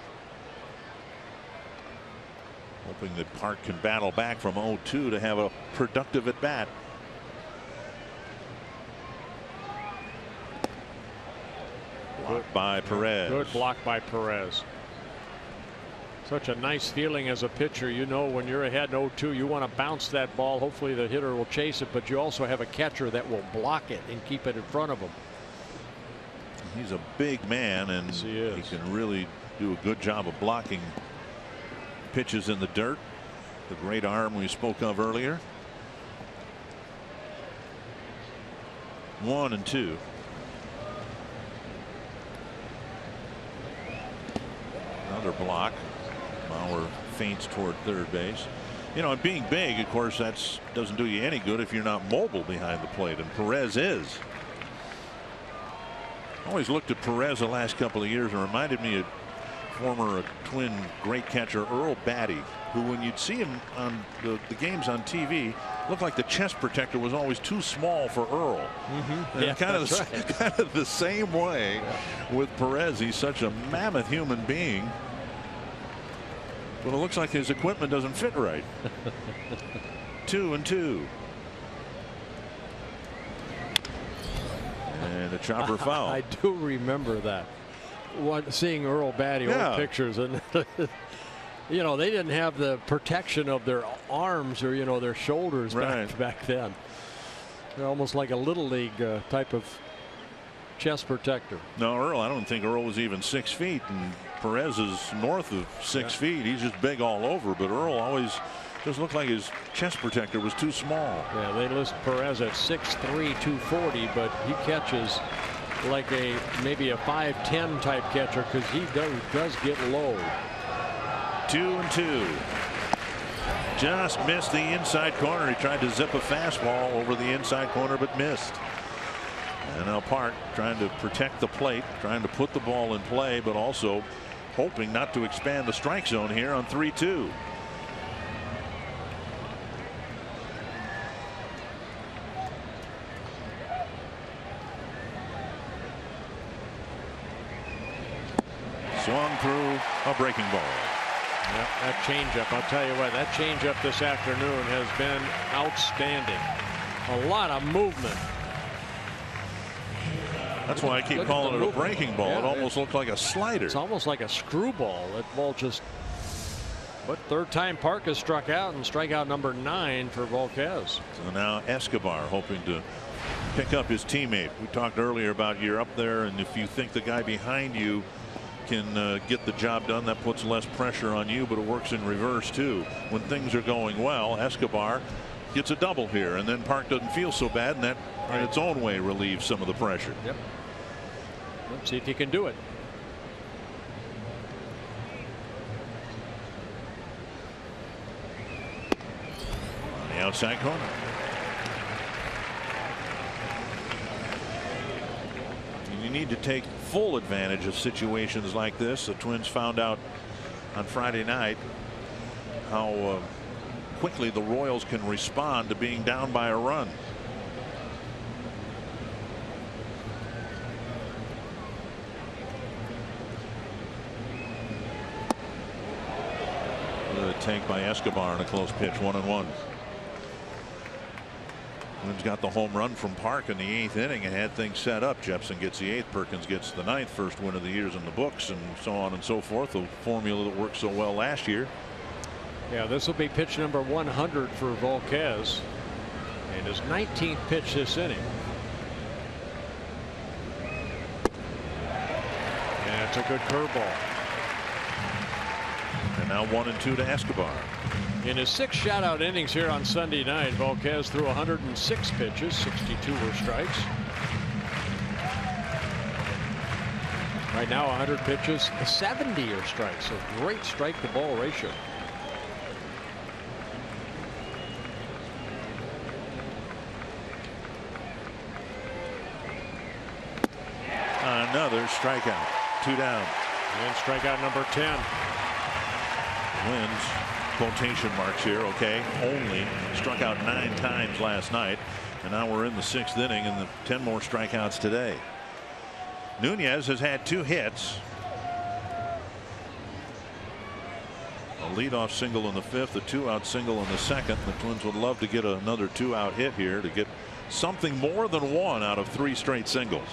hoping that Park can battle back from 0-2 to have a productive at bat. Blocked by Perez. Good block by Perez. Such a nice feeling as a pitcher. You know, when you're ahead 0-2, you want to bounce that ball. Hopefully the hitter will chase it, but you also have a catcher that will block it and keep it in front of him. He's a big man, and yes, he can really do a good job of blocking pitches in the dirt. The great arm we spoke of earlier. 1-2. Another block. Mauer feints toward third base. You know, and being big, of course, that doesn't do you any good if you're not mobile behind the plate, and Perez is. I always looked at Perez the last couple of years and reminded me of former Twin great catcher Earl Batty, who, when you'd see him on the games on TV, looked like the chest protector was always too small for Earl. Yeah, kind of the same way with Perez. He's such a mammoth human being, but it looks like his equipment doesn't fit right. 2-2. And a chopper foul. I do remember that. Seeing Earl Batty old pictures, and you know, they didn't have the protection of their arms or, you know, their shoulders back then. They're almost like a little league type of chest protector. No, Earl, I don't think Earl was even 6 feet, and Perez is north of 6 feet. He's just big all over, but Earl always just looked like his chest protector was too small. Yeah, they list Perez at 6'3", 240, but he catches like maybe a 5'10" type catcher, because he does get low. 2-2. Just missed the inside corner. He tried to zip a fastball over the inside corner, but missed. And now Park trying to protect the plate, trying to put the ball in play, but also hoping not to expand the strike zone here on 3-2. Swung through a breaking ball. Yep, that changeup, I'll tell you what, that changeup this afternoon has been outstanding. A lot of movement. That's why I keep calling it a breaking ball. Yeah, it almost looked like a slider. It's almost like a screwball. That ball just. But third time Park has struck out, and strikeout number 9 for Volquez. So now Escobar hoping to pick up his teammate. We talked earlier about you're up there, and if you think the guy behind you can get the job done, that puts less pressure on you, but it works in reverse too. When things are going well, Escobar gets a double here, and then Park doesn't feel so bad, and that in its own way relieves some of the pressure. Yep. Let's see if he can do it. On the outside corner. You need to take full advantage of situations like this. The Twins found out on Friday night how quickly the Royals can respond to being down by a run. A take by Escobar in a close pitch, 1-1. Twins got the home run from Park in the 8th inning and had things set up. Jepson gets the 8th, Perkins gets the 9th, first win of the year's in the books, and so on and so forth. A formula that worked so well last year. Yeah, this will be pitch number 100 for Volquez, and his 19th pitch this inning. Yeah, it's a good curveball. And now 1-2 to Escobar. In his 6 shutout innings here on Sunday night, Volquez threw 106 pitches, 62 were strikes. Right now 100 pitches, 70 are strikes, so great strike to ball ratio. Another strikeout, 2 down. And strikeout number 10. Wins quotation marks here, okay, only struck out 9 times last night, and now we're in the 6th inning and the 10 more strikeouts today. Nunez has had 2 hits, a leadoff single in the 5th, a 2-out single in the 2nd. The Twins would love to get another 2-out hit here to get something more than 1 out of 3 straight singles.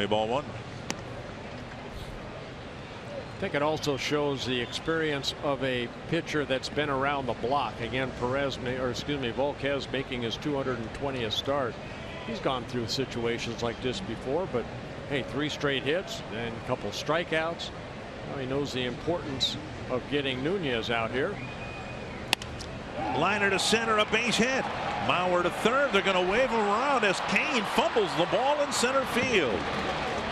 Ball 1. I think it also shows the experience of a pitcher that's been around the block. Again, Volquez making his 220th start. He's gone through situations like this before, but hey, 3 straight hits and a couple strikeouts. Now he knows the importance of getting Nunez out here. Liner to center, a base hit. Mauer to third. They're going to wave him around as Kane fumbles the ball in center field.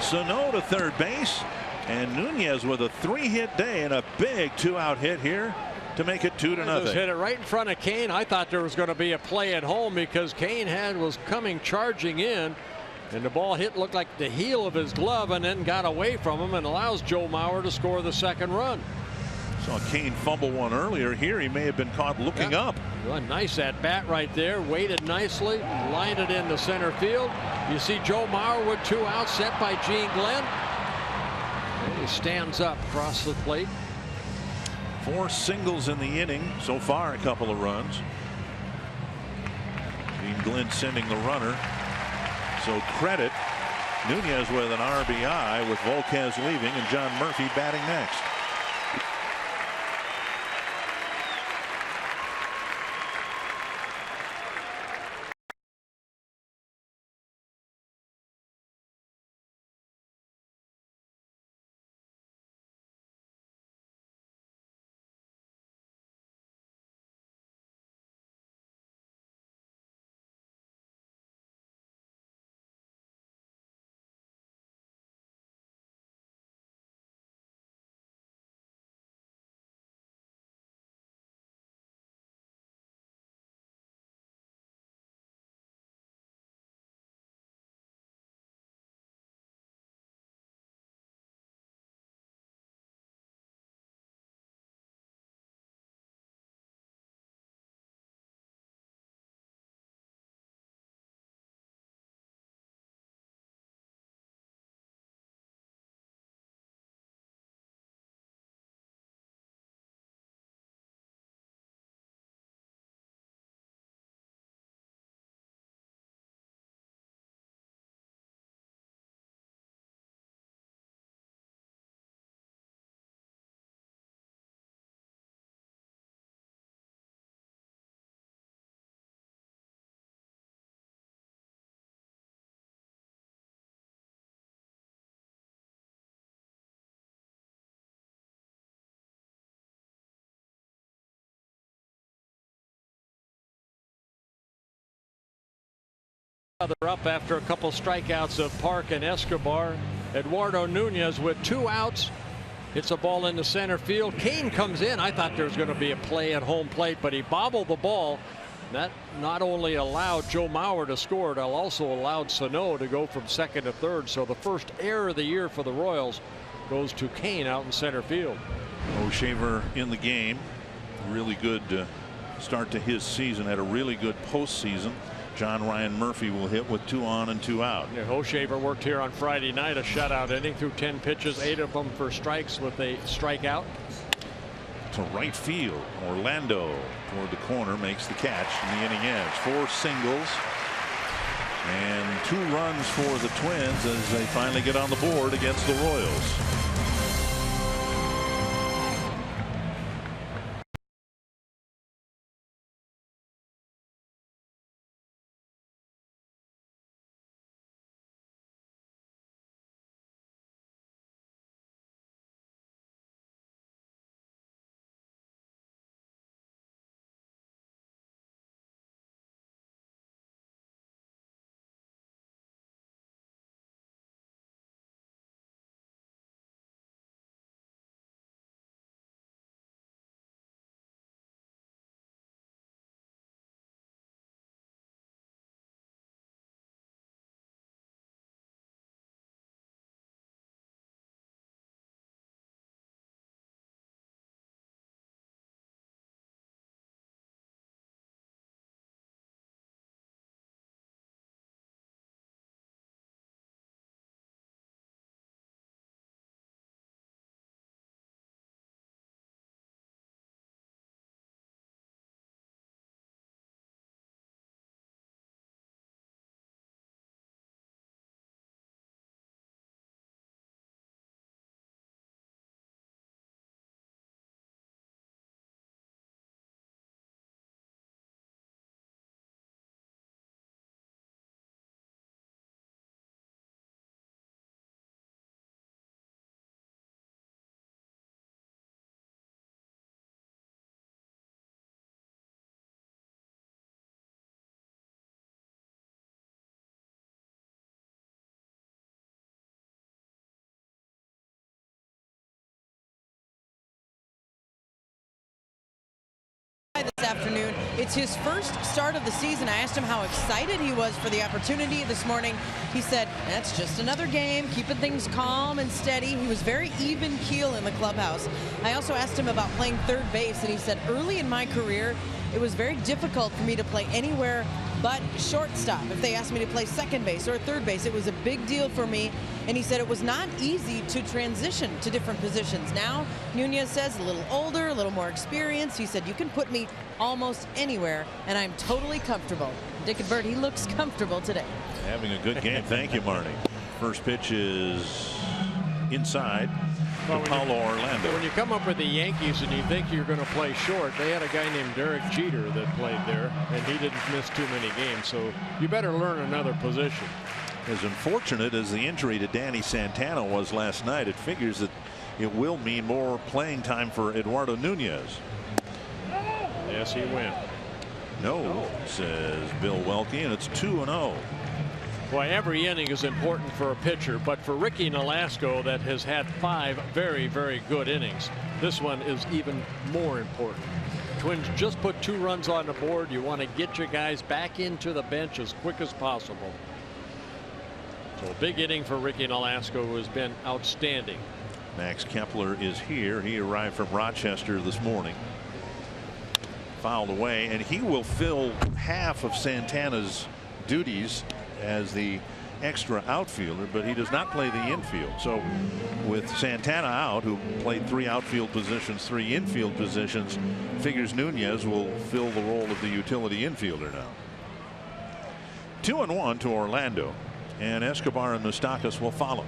Sano to third base, and Nunez with a 3-hit day and a big 2-out hit here to make it 2-0. Just hit it right in front of Kane. I thought there was going to be a play at home because Kane was coming charging in, and the ball looked like the heel of his glove and then got away from him and allows Joe Mauer to score the 2nd run. Saw Kane fumble one earlier. Here he may have been caught looking up. Well, nice at bat right there. Waited nicely, lined it into center field. You see Joe Mauer with 2 outs, set by Gene Glenn. And he stands up across the plate. 4 singles in the inning so far, a couple of runs. Gene Glenn sending the runner. So credit Nunez with an RBI with Volquez leaving and John Murphy batting next. They're up after a couple strikeouts of Park and Escobar. Eduardo Nunez with 2 outs. Hits a ball into center field. Kane comes in. I thought there was going to be a play at home plate, but he bobbled the ball. That not only allowed Joe Mauer to score, it also allowed Sano to go from second to third. So the first error of the year for the Royals goes to Kane out in center field. O'Shaver in the game. Really good start to his season. Had a really good postseason. John Ryan Murphy will hit with 2 on and 2 out. Yeah, O'Shaver worked here on Friday night, a shutout inning, threw 10 pitches, 8 of them for strikes with a strikeout. To right field. Orlando toward the corner makes the catch, and the inning ends. 4 singles and 2 runs for the Twins as they finally get on the board against the Royals. This afternoon. It's his first start of the season. I asked him how excited he was for the opportunity this morning. He said, that's just another game, keeping things calm and steady. He was very even keel in the clubhouse. I also asked him about playing third base, and he said, early in my career, it was very difficult for me to play anywhere but shortstop. If they asked me to play second base or third base, it was a big deal for me. And he said it was not easy to transition to different positions. Now, Nunez says, a little older, a little more experienced. He said, you can put me almost anywhere, and I'm totally comfortable. Dick and Bert, he looks comfortable today. Having a good game. Thank you, Marty. First pitch is inside. Well, Paulo Orlando. When you come up with the Yankees and you think you're going to play short, they had a guy named Derek Jeter that played there, and he didn't miss too many games. So you better learn another position. As unfortunate as the injury to Danny Santana was last night, it figures that it will mean more playing time for Eduardo Nunez. Yes, he went. No, says Bill Welke, and it's 2-0. Boy, every inning is important for a pitcher, but for Ricky Nolasco, that has had 5 very, very good innings, this one is even more important. Twins just put 2 runs on the board. You want to get your guys back into the bench as quick as possible. So a big inning for Ricky Nolasco, who has been outstanding. Max Kepler is here. He arrived from Rochester this morning. Fouled away, and he will fill half of Santana's duties as the extra outfielder, but he does not play the infield. So with Santana out, who played 3 outfield positions, 3 infield positions, figures Nunez will fill the role of the utility infielder now. 2-1 to Orlando, and Escobar and Moustakas will follow.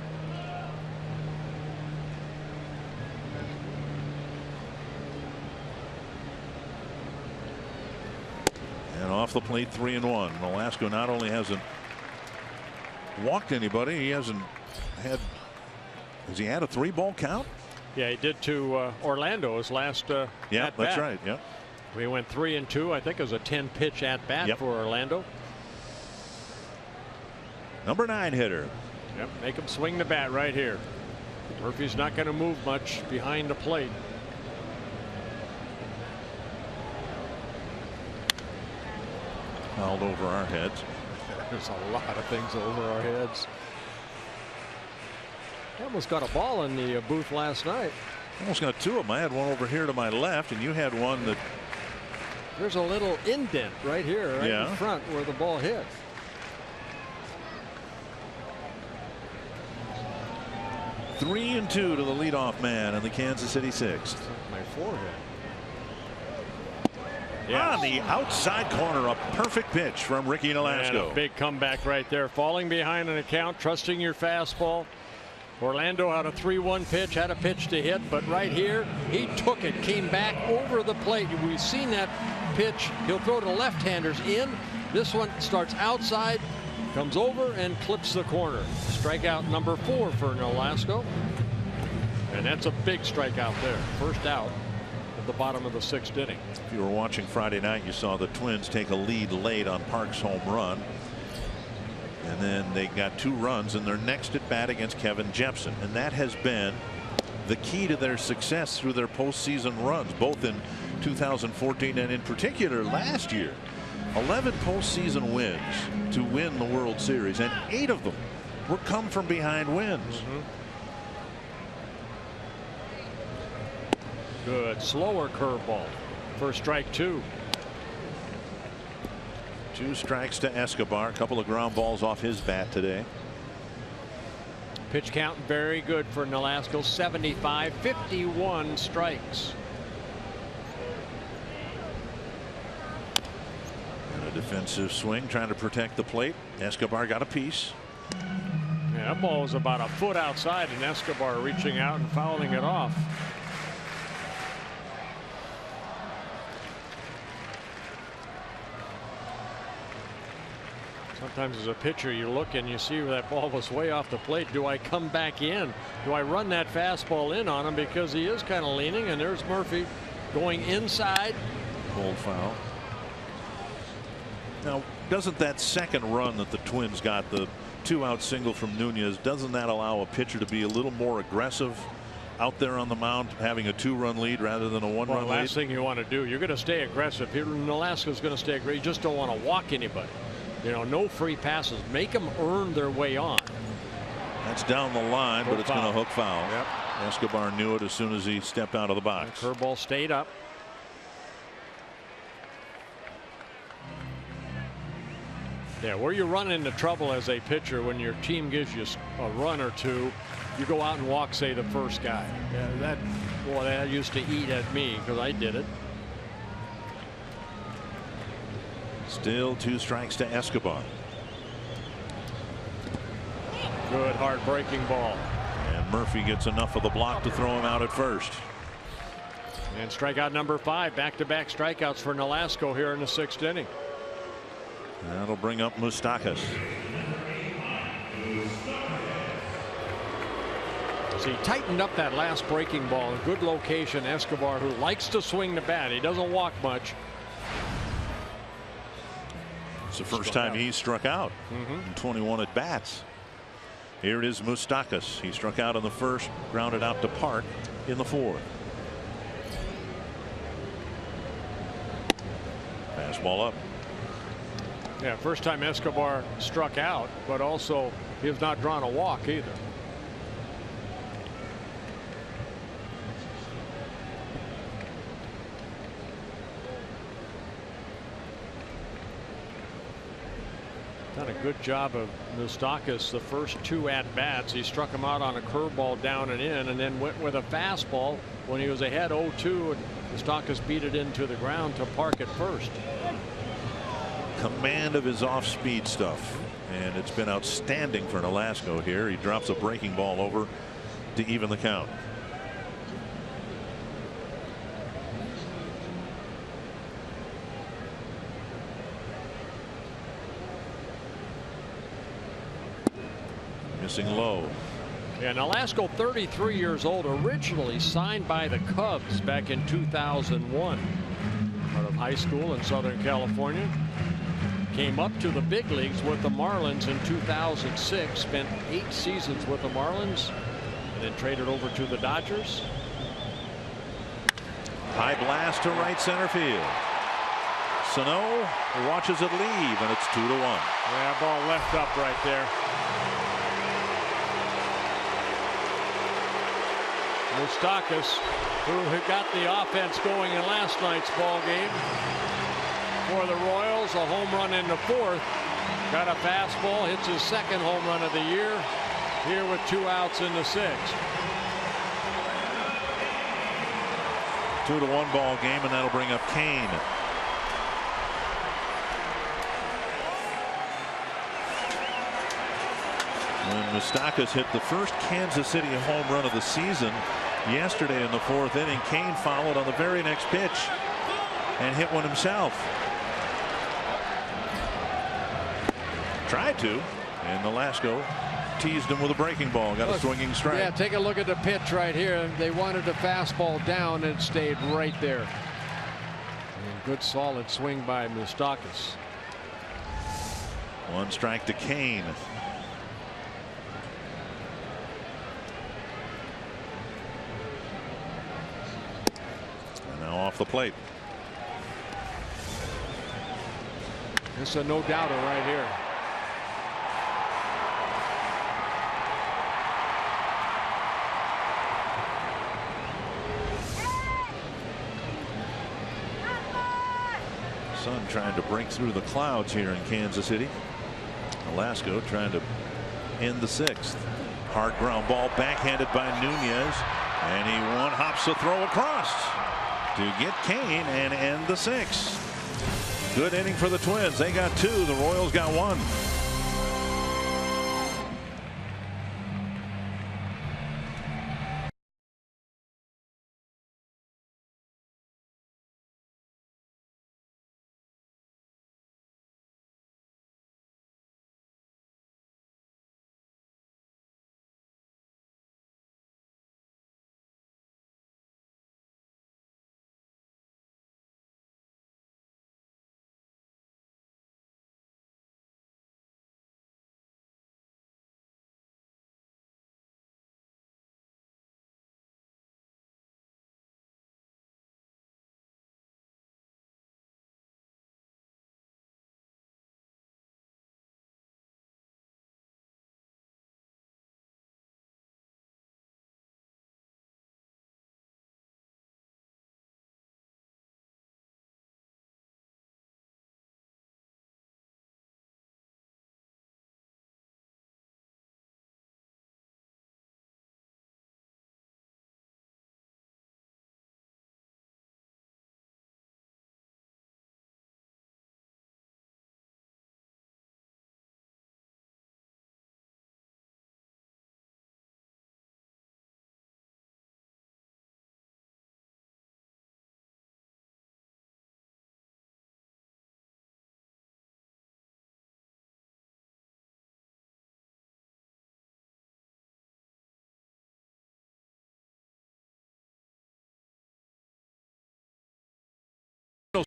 And off the plate, 3-1. Nolasco not only hasn't walked anybody, he hasn't had. Has he had a 3-ball count? Yeah, he did to Orlando his last yeah, at that's bat. right. Yeah, we went 3-2. I think it was a 10-pitch at bat for Orlando. Number 9 hitter. Yep, make him swing the bat right here. Murphy's not going to move much behind the plate. Fouled over our heads. There's a lot of things over our heads. I almost got a ball in the booth last night. Almost got 2 of them. I had one over here to my left, and you had one that. There's a little indent right here, right in front where the ball hit. Three and 2 to the leadoff man in the Kansas City Sixth. My forehead. On the outside corner, a perfect pitch from Ricky Nolasco. And a big comeback right there. Falling behind an account, trusting your fastball. Orlando had a 3-1 pitch, had a pitch to hit, but right here he took it, came back over the plate. We've seen that pitch. He'll throw to left-handers in. This one starts outside, comes over and clips the corner. Strikeout number 4 for Nolasco. And that's a big strikeout there. First out at the bottom of the 6th inning. If you were watching Friday night, you saw the Twins take a lead late on Park's home run. And then they got 2 runs in their next at bat against Kevin Jepsen. And that has been the key to their success through their postseason runs, both in 2014 and in particular last year. 11 postseason wins to win the World Series, and 8 of them were come from behind wins. Good slower curveball for strike 2. 2 strikes to Escobar. A couple of ground balls off his bat today. Pitch count very good for Nolasco. 75, 51 strikes. And a defensive swing trying to protect the plate. Escobar got a piece. Yeah, that ball was about a foot outside, and Escobar reaching out and fouling it off. Sometimes as a pitcher you look and you see that ball was way off the plate. Do I come back in? Do I run that fastball in on him because he is kind of leaning? And there's Murphy going inside. Cold foul. Now, doesn't that second run that the Twins got, the 2-out single from Nunez, doesn't that allow a pitcher to be a little more aggressive out there on the mound, having a 2-run lead rather than a 1-run lead? Last thing you want to do, you're going to stay aggressive. Nolasco's going to stay aggressive. You just don't want to walk anybody. You know, no free passes. Make them earn their way on. That's down the line, but it's going to hook foul. Yep. Escobar knew it as soon as he stepped out of the box. The curveball stayed up. Yeah, where you run into trouble as a pitcher when your team gives you a run or 2, you go out and walk, say, the first guy. Yeah, that used to eat at me because I did it. Still 2 strikes to Escobar. Good hard breaking ball. And Murphy gets enough of the block to throw him out at first. And strikeout number 5. Back-to-back strikeouts for Nolasco here in the 6th inning. That'll bring up Moustakas. So he tightened up that last breaking ball. A good location. Escobar, who likes to swing the bat. He doesn't walk much. It's the first time he's struck out in 21 at bats. Here it is, Moustakas. He struck out in the first, grounded out to Park in the 4th. Fastball up. Yeah, first time Escobar struck out, but also he has not drawn a walk either. Done a good job of Moustakas the first 2 at-bats. He struck him out on a curveball down and in, and then went with a fastball when he was ahead 0-2, and Moustakas beat it into the ground to Park at first. Command of his off-speed stuff, and it's been outstanding for Nolasco here. He drops a breaking ball over to even the count. Missing low. Yeah, Nolasco, 33 years old, originally signed by the Cubs back in 2001. Out of high school in Southern California. Came up to the big leagues with the Marlins in 2006. Spent 8 seasons with the Marlins. And then traded over to the Dodgers. High blast to right center field. Sano watches it leave, and it's 2-1. Yeah, ball left up right there. Moustakas, who had got the offense going in last night's ball game for the Royals, a home run in the 4th. Got a fastball, hits his 2nd home run of the year. Here with 2 outs in the 6th. 2-1 ball game, and that'll bring up Kane. When Moustakas hit the first Kansas City home run of the season yesterday in the 4th inning, Kane followed on the very next pitch and hit one himself. Tried to, and Nolasco teased him with a breaking ball, got a swinging strike. Yeah, take a look at the pitch right here. They wanted the fastball down, and it stayed right there. And good solid swing by Moustakas. 1 strike to Kane. And now off the plate. This is a no doubter right here. Sun trying to break through the clouds here in Kansas City. Nolasco trying to end the 6th. Hard ground ball backhanded by Nunez, and he one-hops the throw across to get Kane and end the 6th. Good inning for the Twins. They got 2. The Royals got 1.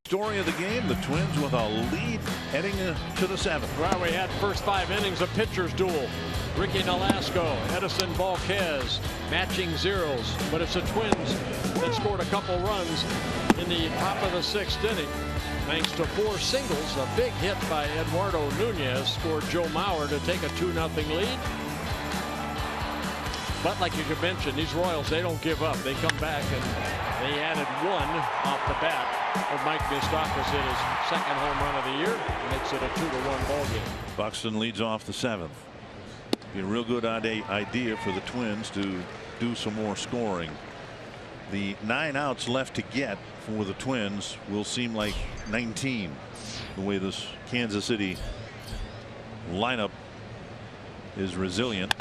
Story of the game, the Twins with a lead heading to the 7th. Well, we had first 5 innings of pitchers duel. Ricky Nolasco, Edison Volquez matching zeros, but it's the Twins that scored a couple runs in the top of the 6th inning. Thanks to 4 singles, a big hit by Eduardo Nunez scored Joe Mauer to take a 2-0 lead. But like you could mention, these Royals, they don't give up. They come back, and they added 1 off the bat. Mike Moustakas hit his 2nd home run of the year, makes it a 2-1 ball game. Buxton leads off the 7th. Be a real good idea for the Twins to do some more scoring. The 9 outs left to get for the Twins will seem like 19, the way this Kansas City lineup is resilient.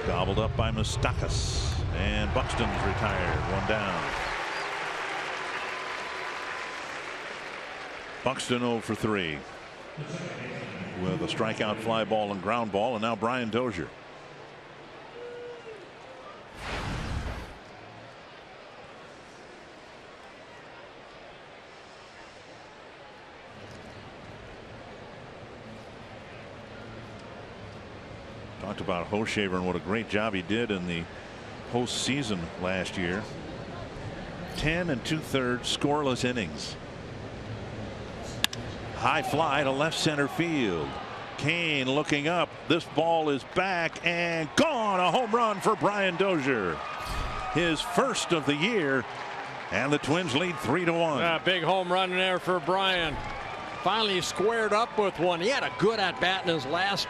Gobbled up by Moustakas, and Buxton's retired. 1 down. Buxton 0 for 3 with a strikeout, fly ball, and ground ball, and now Brian Dozier. Talked about Hochevar and what a great job he did in the postseason last year. 10 2/3 scoreless innings. High fly to left center field. Kane looking up. This ball is back and gone. A home run for Brian Dozier. His first of the year, and the Twins lead 3-1. Yeah, big home run there for Brian. Finally squared up with one. He had a good at bat in his last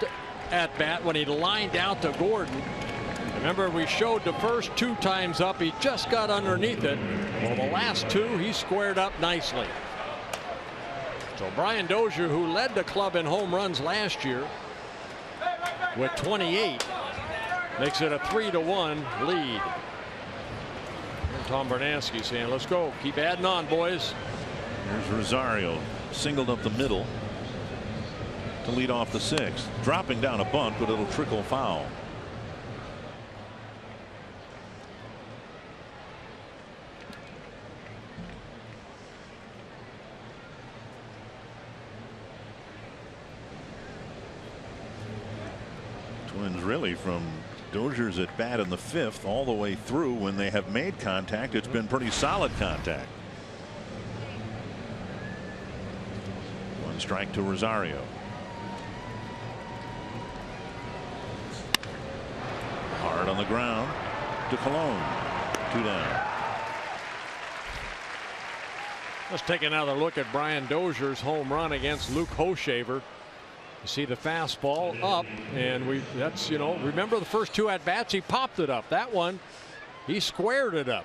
at bat when he lined out to Gordon. Remember, we showed the first 2 times up, he just got underneath it. Well, the last 2 he squared up nicely. So Brian Dozier, who led the club in home runs last year with 28, makes it a 3-1 lead. And Tom Bernansky saying, let's go, keep adding on, boys. Here's Rosario, singled up the middle to lead off the 6th. Dropping down a bunt, but it'll trickle foul. Twins really from Dozier's at bat in the 5th all the way through, when they have made contact, it's been pretty solid contact. 1 strike to Rosario. Hard on the ground to Colon. 2 down. Let's take another look at Brian Dozier's home run against Luke Hochevar. You see the fastball up, and that's, you know, remember the first 2 at bats he popped it up. That one he squared it up.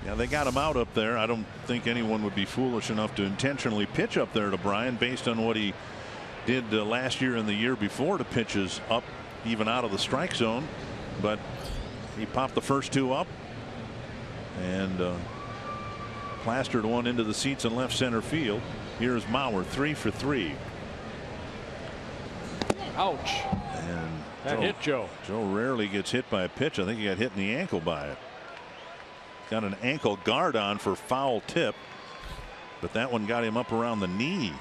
Yeah, they got him out up there. I don't think anyone would be foolish enough to intentionally pitch up there to Brian based on what he did last year and the year before to pitches up even out of the strike zone. But he popped the first 2 up and plastered one into the seats in left center field. Here's Mauer, 3 for 3. Ouch. And that hit Joe. Joe rarely gets hit by a pitch. I think he got hit in the ankle by it. Got an ankle guard on for foul tip, but that one got him up around the knee.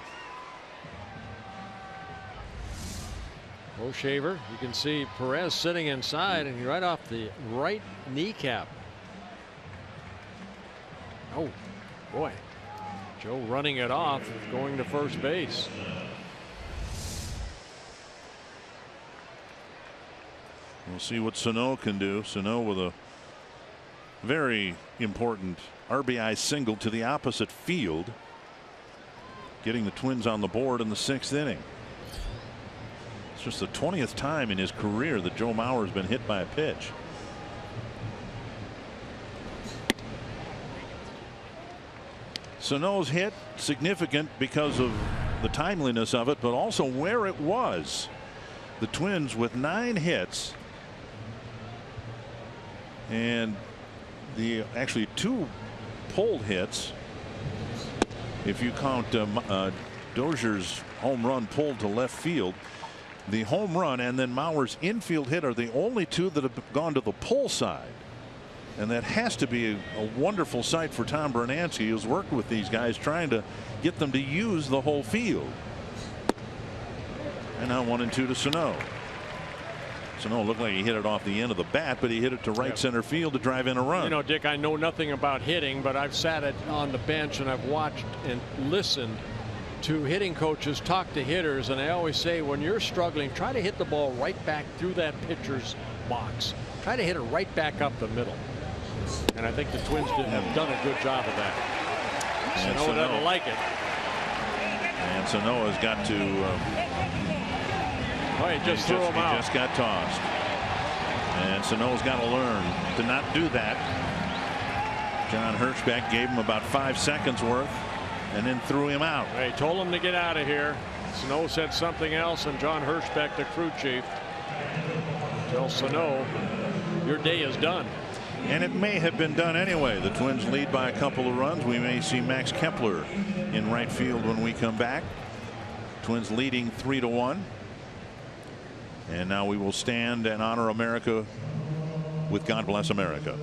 Hochevar, you can see Perez sitting inside and right off the right kneecap. Oh boy. Joe running it off, going to first base. We'll see what Sano can do. Sano with a very important RBI single to the opposite field, getting the Twins on the board in the 6th inning. It's just the 20th time in his career that Joe Mauer has been hit by a pitch. Sano's hit significant because of the timeliness of it, but also where it was. The Twins with 9 hits, and the actually 2 pulled hits if you count Dozier's home run pulled to left field. The home run and then Mauer's infield hit are the only 2 that have gone to the pull side. And that has to be a wonderful sight for Tom Bernansky, who's worked with these guys trying to get them to use the whole field. And now 1 and 2 to Sano. Sano looked like he hit it off the end of the bat, but he hit it to right center field to drive in a run. You know, Dick, I know nothing about hitting, but I've sat on the bench and I've watched and listened to hitting coaches talk to hitters, and I always say, when you're struggling, try to hit the ball right back through that pitcher's box. Try to hit it right back up the middle. And I think the Twins have done a good job of that. Sano doesn't like it. And Sano has got to. He just threw him out. He just got tossed. And Sano's got to learn to not do that. John Hirschbeck gave him about 5 seconds worth and then threw him out. They told him to get out of here. Sano said something else, and John Hirschbeck, the crew chief, tells Sano, your day is done. And it may have been done anyway. The Twins lead by a couple of runs. We may see Max Kepler in right field when we come back. Twins leading 3-1. And now we will stand and honor America with God Bless America.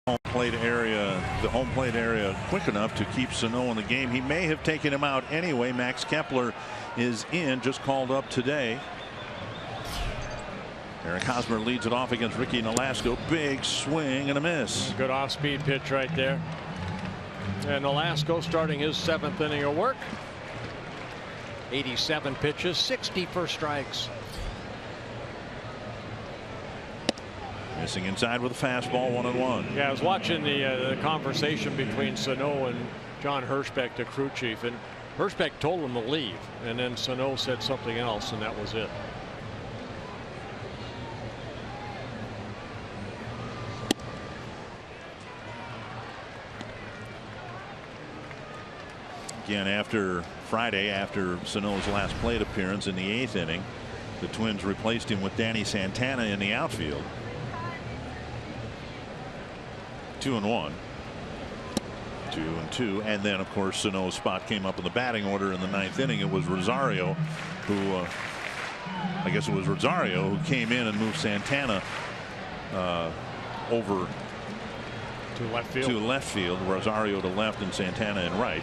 home plate area quick enough to keep Sano in the game. He may have taken him out anyway. Max Kepler is in, just called up today. Eric Hosmer leads it off against Ricky Nolasco. Big swing and a miss. Good off-speed pitch right there. And Nolasco starting his 7th inning of work. 87 pitches, 60 for strikes. Missing inside with a fastball, 1-1. Yeah, I was watching the conversation between Sano and John Hirschbeck, the crew chief, and Hirschbeck told him to leave, and then Sano said something else, and that was it. Again, after Friday, after Sano's last plate appearance in the 8th inning, the Twins replaced him with Danny Santana in the outfield. 2-1. 2-2, and then of course Sano's spot came up in the batting order in the 9th inning. It was Rosario who I guess it was Rosario who came in and moved Santana over to left field. Rosario to left and Santana in right.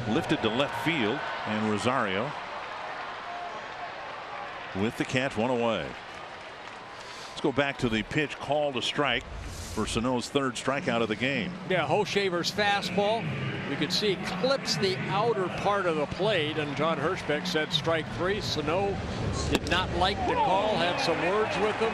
Lifted to left field, and Rosario with the catch, 1 away. Let's go back to the pitch called a strike for Sano's 3rd strikeout of the game. Yeah, Hoshaver's fastball, you could see, clips the outer part of the plate, and John Hirschbeck said strike 3. Sano did not like the call, had some words with him,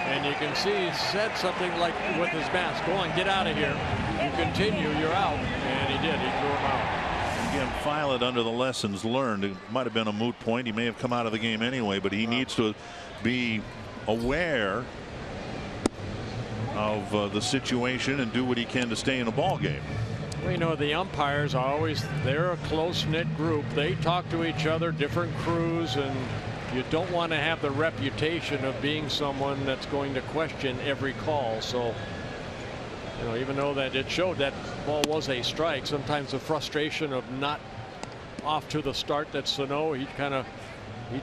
and you can see he said something like with his mask, "Go on, get out of here. You continue, you're out." And he did. He threw him out. Again, file it under the lessons learned. It might have been a moot point. He may have come out of the game anyway, but he needs to be aware of the situation and do what he can to stay in a ball game. Well, you know, the umpires are always, they're a close-knit group. They talk to each other, different crews, and you don't want to have the reputation of being someone that's going to question every call. So, you know, even though that it showed that ball was a strike, sometimes the frustration of not off to the start that Sano, he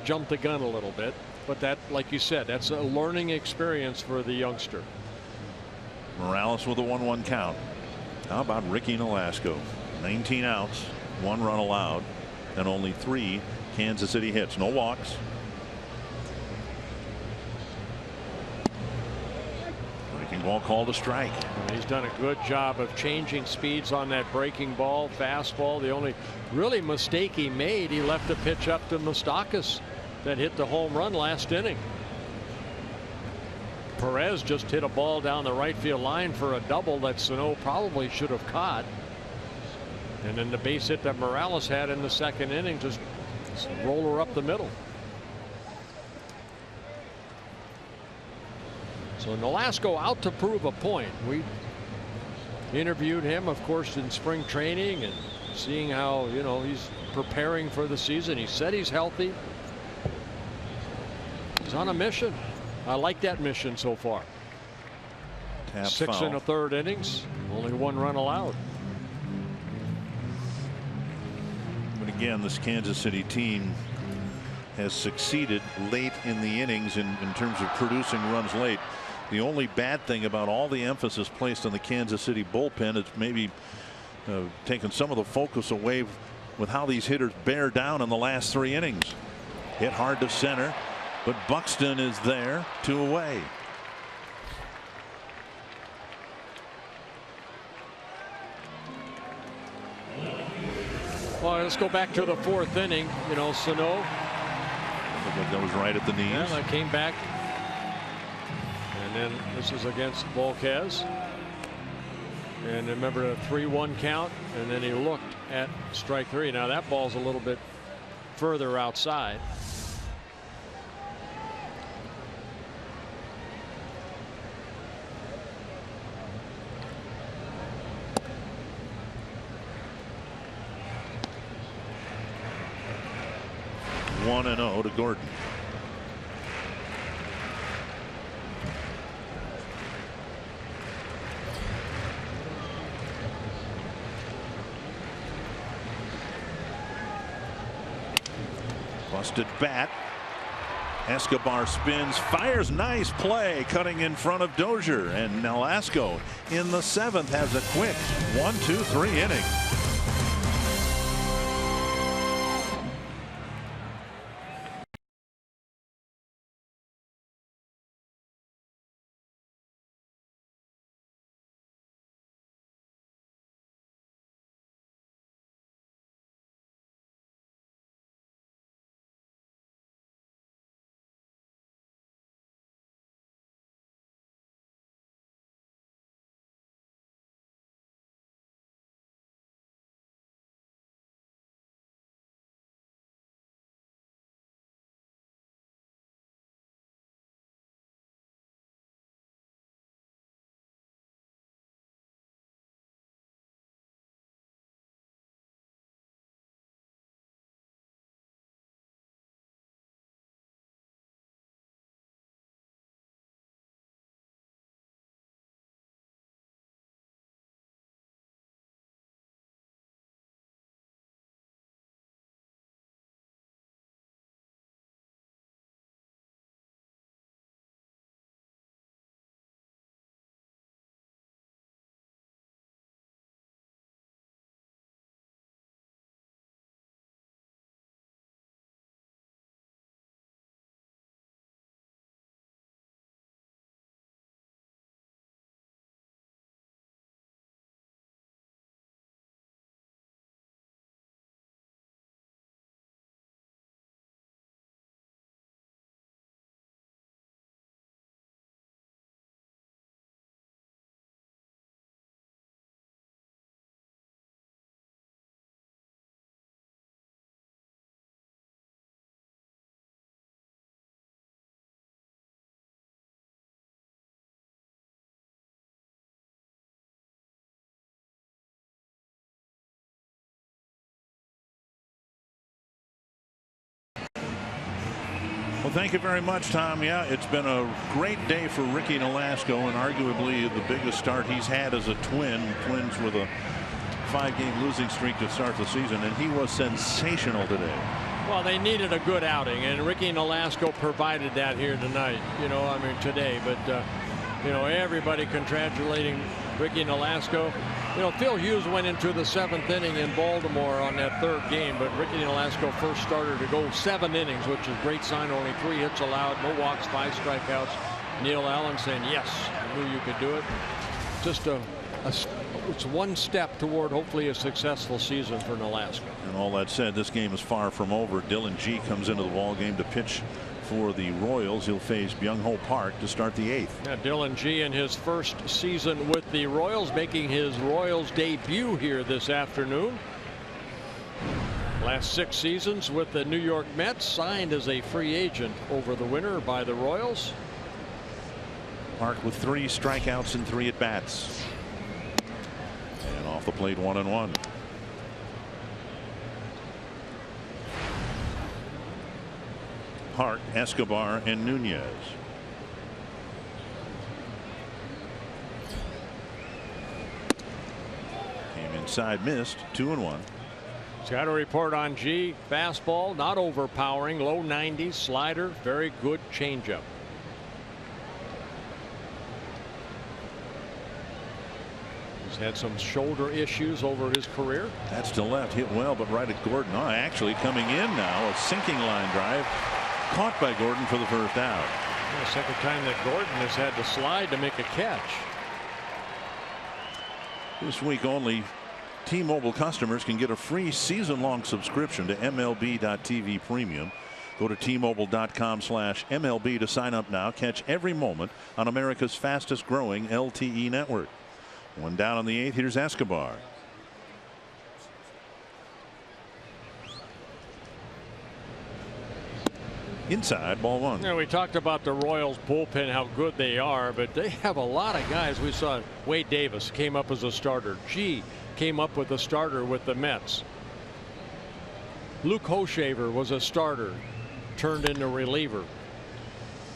jumped the gun a little bit. But that, like you said, that's a learning experience for the youngster. Morales with a 1-1 count. How about Ricky Nolasco? 19 outs, 1 run allowed, and only 3 Kansas City hits. No walks. Breaking ball called a strike. He's done a good job of changing speeds on that breaking ball, fastball. The only really mistake he made, he left the pitch up to Moustakas that hit the home run last inning. Perez just hit a ball down the right field line for a double that Sano probably should have caught. And then the base hit that Morales had in the 2nd inning, just roll her up the middle. So Nolasco out to prove a point. We interviewed him, of course, in spring training and seeing how, you know, he's preparing for the season. He said he's healthy. He's on a mission. I like that mission so far. 6 1/3 innings, only 1 run allowed. But again, this Kansas City team has succeeded late in the innings in terms of producing runs late. The only bad thing about all the emphasis placed on the Kansas City bullpen is maybe taken some of the focus away with how these hitters bear down in the last 3 innings. Hit hard to center, but Buxton is there, 2 away. Well, let's go back to the 4th inning. You know, Sano. That was right at the knees. Yeah, that came back. And then this is against Volquez. And remember a 3-1 count. And then he looked at strike 3. Now that ball's a little bit further outside. One and 0 to Gordon. Busted bat. Escobar spins, fires, nice play, cutting in front of Dozier, and Nolasco in the 7th has a quick 1-2-3 inning. Well, thank you very much, Tom. Yeah, it's been a great day for Ricky Nolasco, and arguably the biggest start he's had as a Twin. Twins with a 5-game losing streak to start the season, and he was sensational today. Well, they needed a good outing, and Ricky Nolasco provided that here tonight. Today. But everybody congratulating Ricky Nolasco. Phil Hughes went into the 7th inning in Baltimore on that 3rd game, but Ricky Nolasco first starter to go 7 innings, which is a great sign. Only 3 hits allowed, no walks, 5 strikeouts. Neil Allen saying, yes, I knew you could do it. Just it's one step toward hopefully a successful season for Nolasco. And all that said, this game is far from over. Dylan G comes into the ball game to pitch for the Royals. He'll face Byung-Ho Park to start the 8th. Yeah, Dylan G in his first season with the Royals, making his Royals debut here this afternoon. Last 6 seasons with the New York Mets, signed as a free agent over the winter by the Royals. Park with 3 strikeouts and 3 at-bats. And off the plate, 1-1. Park, Escobar, and Nunez. Came inside, missed, 2-1. Got a report on G. Fastball, not overpowering, low 90s, slider, very good changeup. He's had some shoulder issues over his career. That's to left, hit well, but right at Gordon. Oh, actually coming in now, a sinking line drive. Caught by Gordon for the first out. The second time that Gordon has had to slide to make a catch. This week only, T-Mobile customers can get a free season-long subscription to MLB.TV Premium. Go to T-Mobile.com/MLB to sign up now. Catch every moment on America's fastest-growing LTE network. One down on the 8th. Here's Escobar. Inside, ball 1. Yeah, we talked about the Royals bullpen, how good they are, but they have a lot of guys. We saw Wade Davis came up as a starter. G came up with a starter with the Mets. Luke Hochevar was a starter, turned into reliever.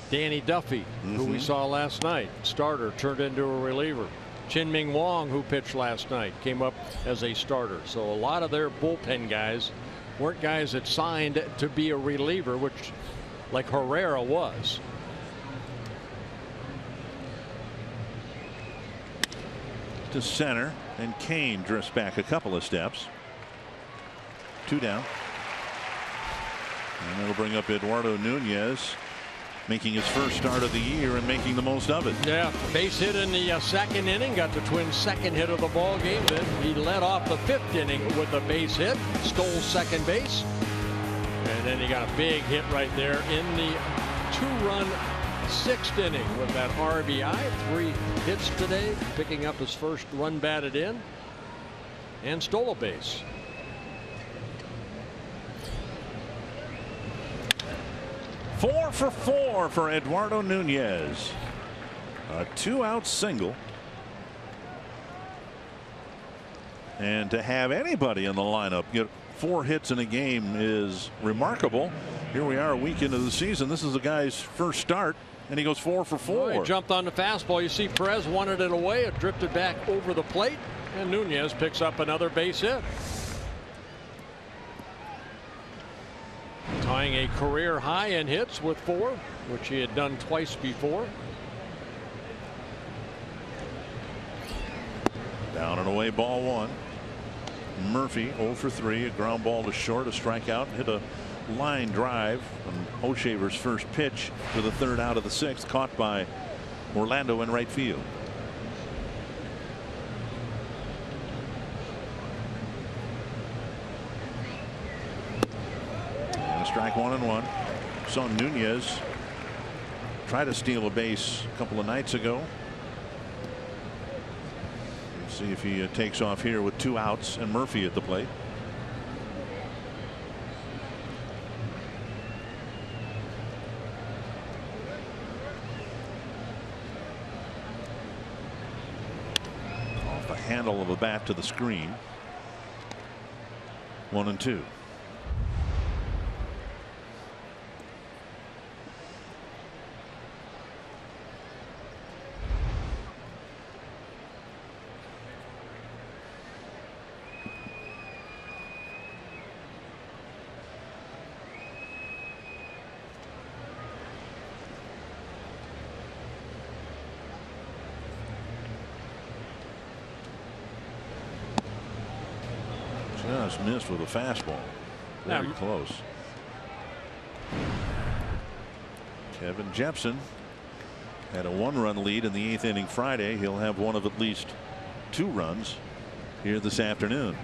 Danny Duffy, who we saw last night, starter, turned into a reliever. Chin-Ming Wong, who pitched last night, came up as a starter. So a lot of their bullpen guys weren't guys that signed to be a reliever, which like Herrera was. To center, and Kane drifts back a couple of steps. 2 down. And that'll bring up Eduardo Nunez, making his first start of the year and making the most of it. Yeah, base hit in the second inning, got the Twins' second hit of the ball game. Then he led off the 5th inning with a base hit, stole second base, and then he got a big hit right there in the 2-run 6th inning with that RBI. 3 hits today, picking up his first run batted in, and stole a base. Four for 4 for Eduardo Nunez. A 2-out single. And to have anybody in the lineup get 4 hits in a game is remarkable. Here we are a week into the season. This is the guy's first start, and he goes 4 for 4. Well, he jumped on the fastball. You see Perez wanted it away. It drifted back over the plate, and Nunez picks up another base hit. Tying a career high in hits with 4, which he had done twice before. Down and away, ball 1. Murphy 0 for 3, a ground ball to short, a strikeout, hit a line drive on O'Shaver's first pitch for the 3rd out of the 6th, caught by Orlando in right field. Strike 1-1. Saw Nunez try to steal a base a couple of nights ago. Let's see if he takes off here with 2 outs and Murphy at the plate. Off the handle of a bat to the screen. 1-2. Just missed with a fastball. Very close. Kevin Jepson had a 1-run lead in the 8th inning Friday. He'll have one of at least 2 runs here this afternoon.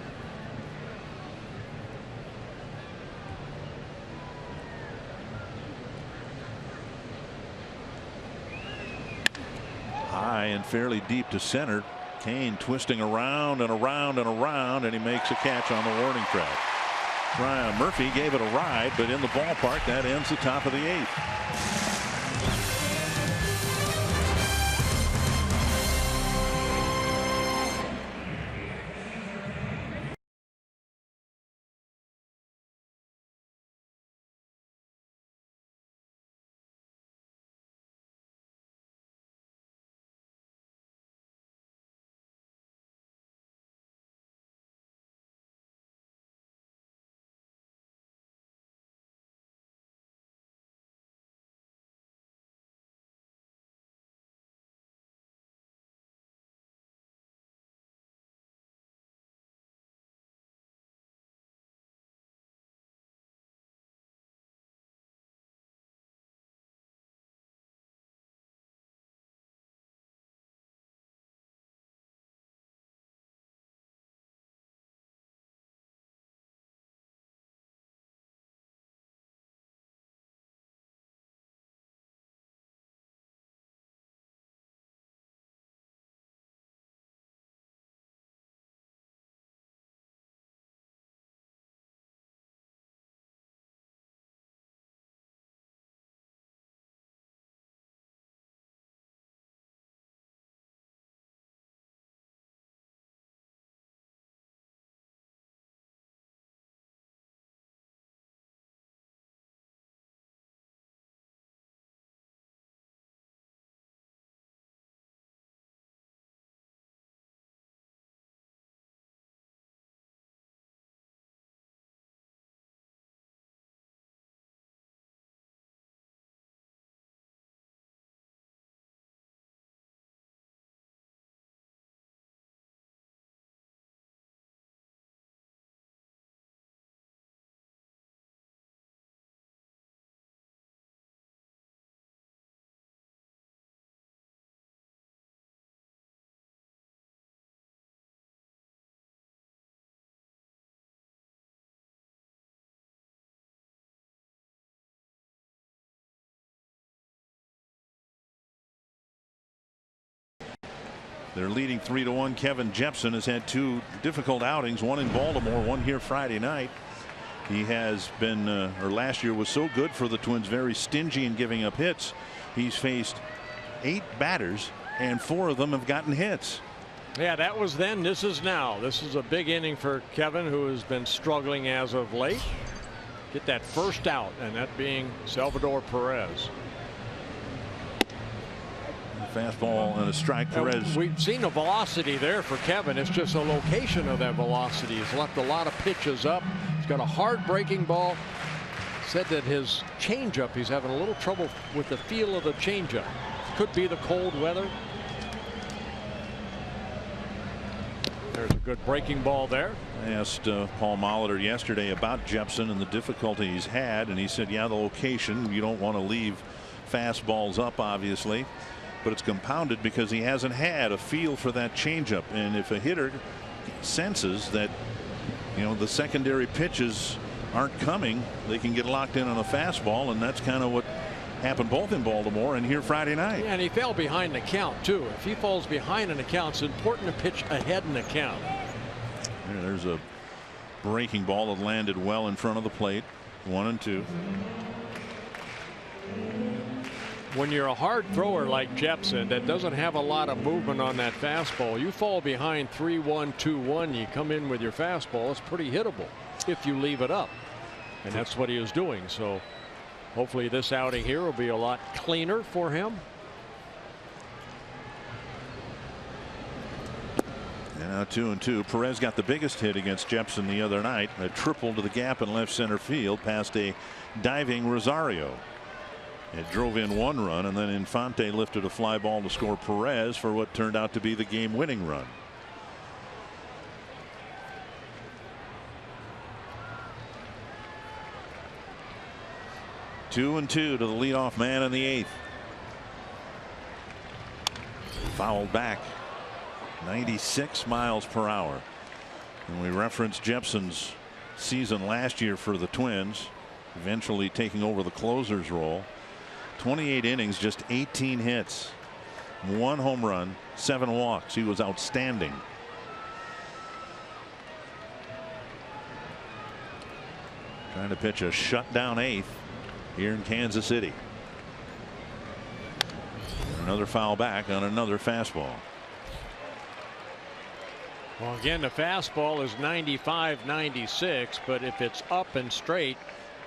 High and fairly deep to center. Kane twisting around and around and around, and he makes a catch on the warning track. Brian Murphy gave it a ride, but in the ballpark, that ends the top of the 8th. They're leading 3-1. Kevin Jepsen has had 2 difficult outings, one in Baltimore, one here Friday night. He has been, or last year was so good for the Twins, very stingy in giving up hits. He's faced 8 batters and 4 of them have gotten hits. Yeah, that was then. This is now. This is a big inning for Kevin, who has been struggling as of late. Get that first out, and that being Salvador Perez. Fastball and a strike. Perez. We've seen the velocity there for Kevin. It's just the location of that velocity. He's left a lot of pitches up. He's got a hard breaking ball. Said that his changeup, he's having a little trouble with the feel of the changeup. Could be the cold weather. There's a good breaking ball there. I asked Paul Molitor yesterday about Jepsen and the difficulty he's had, and he said, yeah, the location, you don't want to leave fastballs up, obviously, but it's compounded because he hasn't had a feel for that changeup. And if a hitter senses that, you know, the secondary pitches aren't coming, they can get locked in on a fastball, and that's kind of what happened both in Baltimore and here Friday night. Yeah, and he fell behind the count too. If he falls behind in the count, it's important to pitch ahead in the count. There's a breaking ball that landed well in front of the plate. 1-2. When you're a hard thrower like Jepsen that doesn't have a lot of movement on that fastball, you fall behind 3-1, 2-1, you come in with your fastball, it's pretty hittable if you leave it up, and that's what he was doing. So hopefully this outing here will be a lot cleaner for him. And now 2-2. Perez got the biggest hit against Jepsen the other night, a triple to the gap in left center field past a diving Rosario. It drove in 1 run, and then Infante lifted a fly ball to score Perez for what turned out to be the game winning run. Two and 2 to the leadoff man in the 8th. Fouled back 96 miles per hour. And we referenced Jepsen's season last year for the Twins, eventually taking over the closer's role. 28 innings, just 18 hits, 1 home run, 7 walks. He was outstanding. Trying to pitch a shutdown 8th here in Kansas City. Another foul back on another fastball. Well, again, the fastball is 95, 96, but if it's up and straight,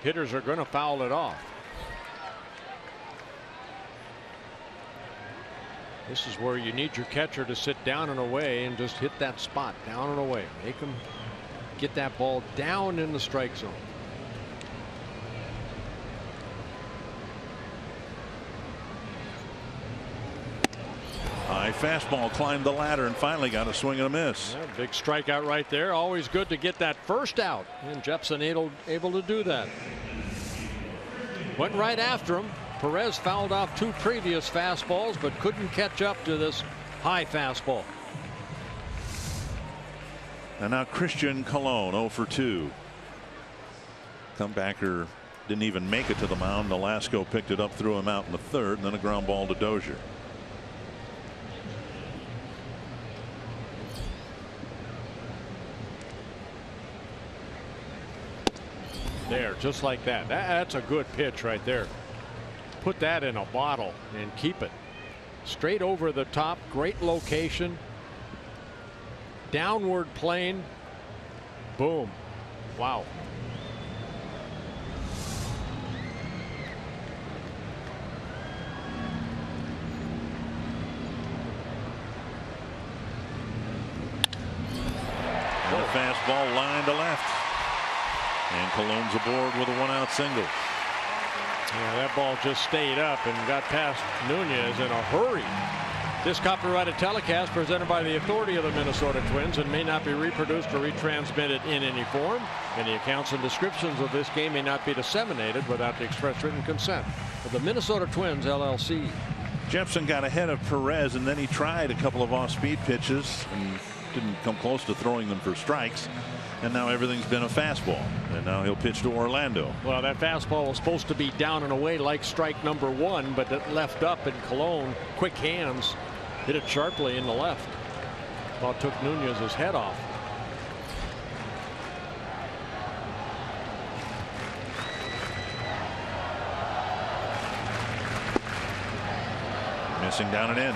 hitters are going to foul it off. This is where you need your catcher to sit down and away and just hit that spot down and away. Make him get that ball down in the strike zone. High fastball climbed the ladder and finally got a swing and a miss. Yeah, big strikeout right there. Always good to get that first out, and Jepsen able to do that. Went right after him. Perez fouled off 2 previous fastballs, but couldn't catch up to this high fastball. And now Christian Colon 0 for 2. Comebacker didn't even make it to the mound. Nolasco picked it up, threw him out in the 3rd, and then a ground ball to Dozier. There, just like that. That's a good pitch right there. Put that in a bottle and keep it. Straight over the top, great location. Downward plane. Boom. Wow. And a fastball line to left. And Colon's aboard with a 1-out single. Yeah, that ball just stayed up and got past Nunez in a hurry. This copyrighted telecast presented by the authority of the Minnesota Twins and may not be reproduced or retransmitted in any form. Any accounts and descriptions of this game may not be disseminated without the express written consent of the Minnesota Twins LLC. Jepsen got ahead of Perez, and then he tried a couple of off-speed pitches and didn't come close to throwing them for strikes. And now everything's been a fastball, and now he'll pitch to Orlando. Well, that fastball was supposed to be down and away like strike number 1, but it left up, and Colon, quick hands, hit it sharply in the left. Well, took Nunez's head off. Missing down and in.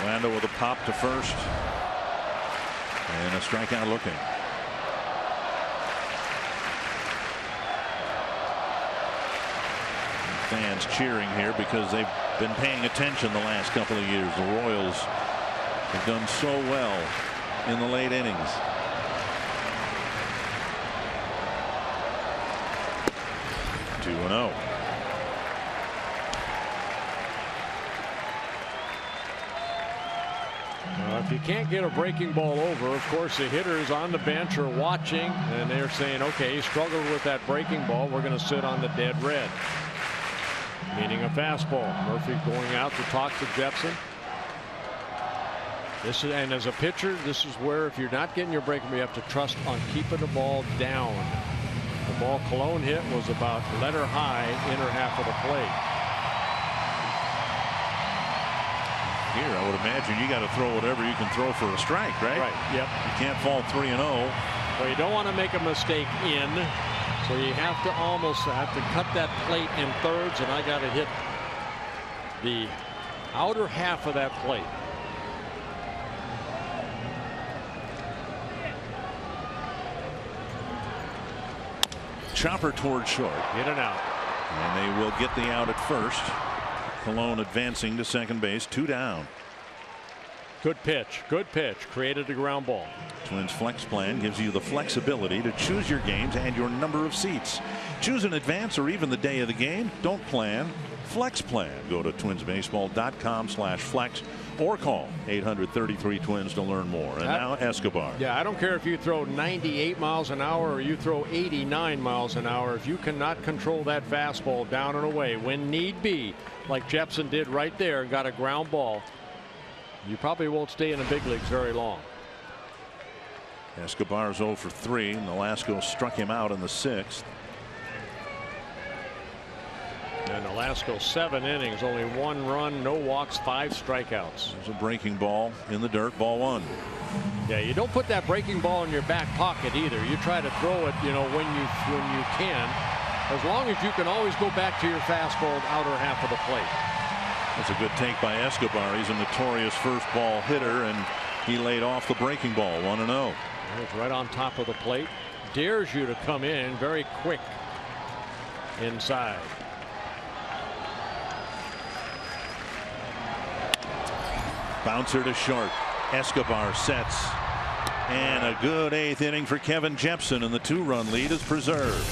Orlando with a pop to first. And a strikeout looking. Fans cheering here because they've been paying attention the last couple of years. The Royals have done so well in the late innings. Two and 0. If you can't get a breaking ball over, of course the hitters on the bench are watching and they're saying, okay, he struggled with that breaking ball, we're going to sit on the dead red, meaning a fastball. Murphy going out to talk to Jepson. And as a pitcher, this is where if you're not getting your breaking ball, you have to trust on keeping the ball down. The ball Cologne hit was about letter high, inner half of the plate. Here, I would imagine you got to throw whatever you can throw for a strike, right? Right. Yep. You can't fall 3-0. Well, you don't want to make a mistake in, so you have to almost have to cut that plate in thirds, and I got to hit the outer half of that plate. Chopper towards short. In and out. And they will get the out at first. Cologne advancing to second base, 2 down. Good pitch. Good pitch. Created a ground ball. Twins flex plan gives you the flexibility to choose your games and your number of seats. Choose in advance or even the day of the game. Don't plan. Flex plan. Go to twinsbaseball.com/flex or call 800-33-TWINS to learn more. And now Escobar. Yeah, I don't care if you throw 98 miles an hour or you throw 89 miles an hour. If you cannot control that fastball down and away when need be, like Jepson did right there and got a ground ball, you probably won't stay in the big leagues very long. Escobar's 0 for 3, and Nolasco struck him out in the 6th. And Nolasco 7 innings, only 1 run, no walks, 5 strikeouts. There's a breaking ball in the dirt, ball 1. Yeah, you don't put that breaking ball in your back pocket either. You try to throw it, when you can, as long as you can always go back to your fastball outer half of the plate. That's a good take by Escobar. He's a notorious first ball hitter, and he laid off the breaking ball. 1-0. It's right on top of the plate. Dares you to come in very quick inside. Bouncer to short. Escobar sets. And a good 8th inning for Kevin Jepson, and the 2-run lead is preserved.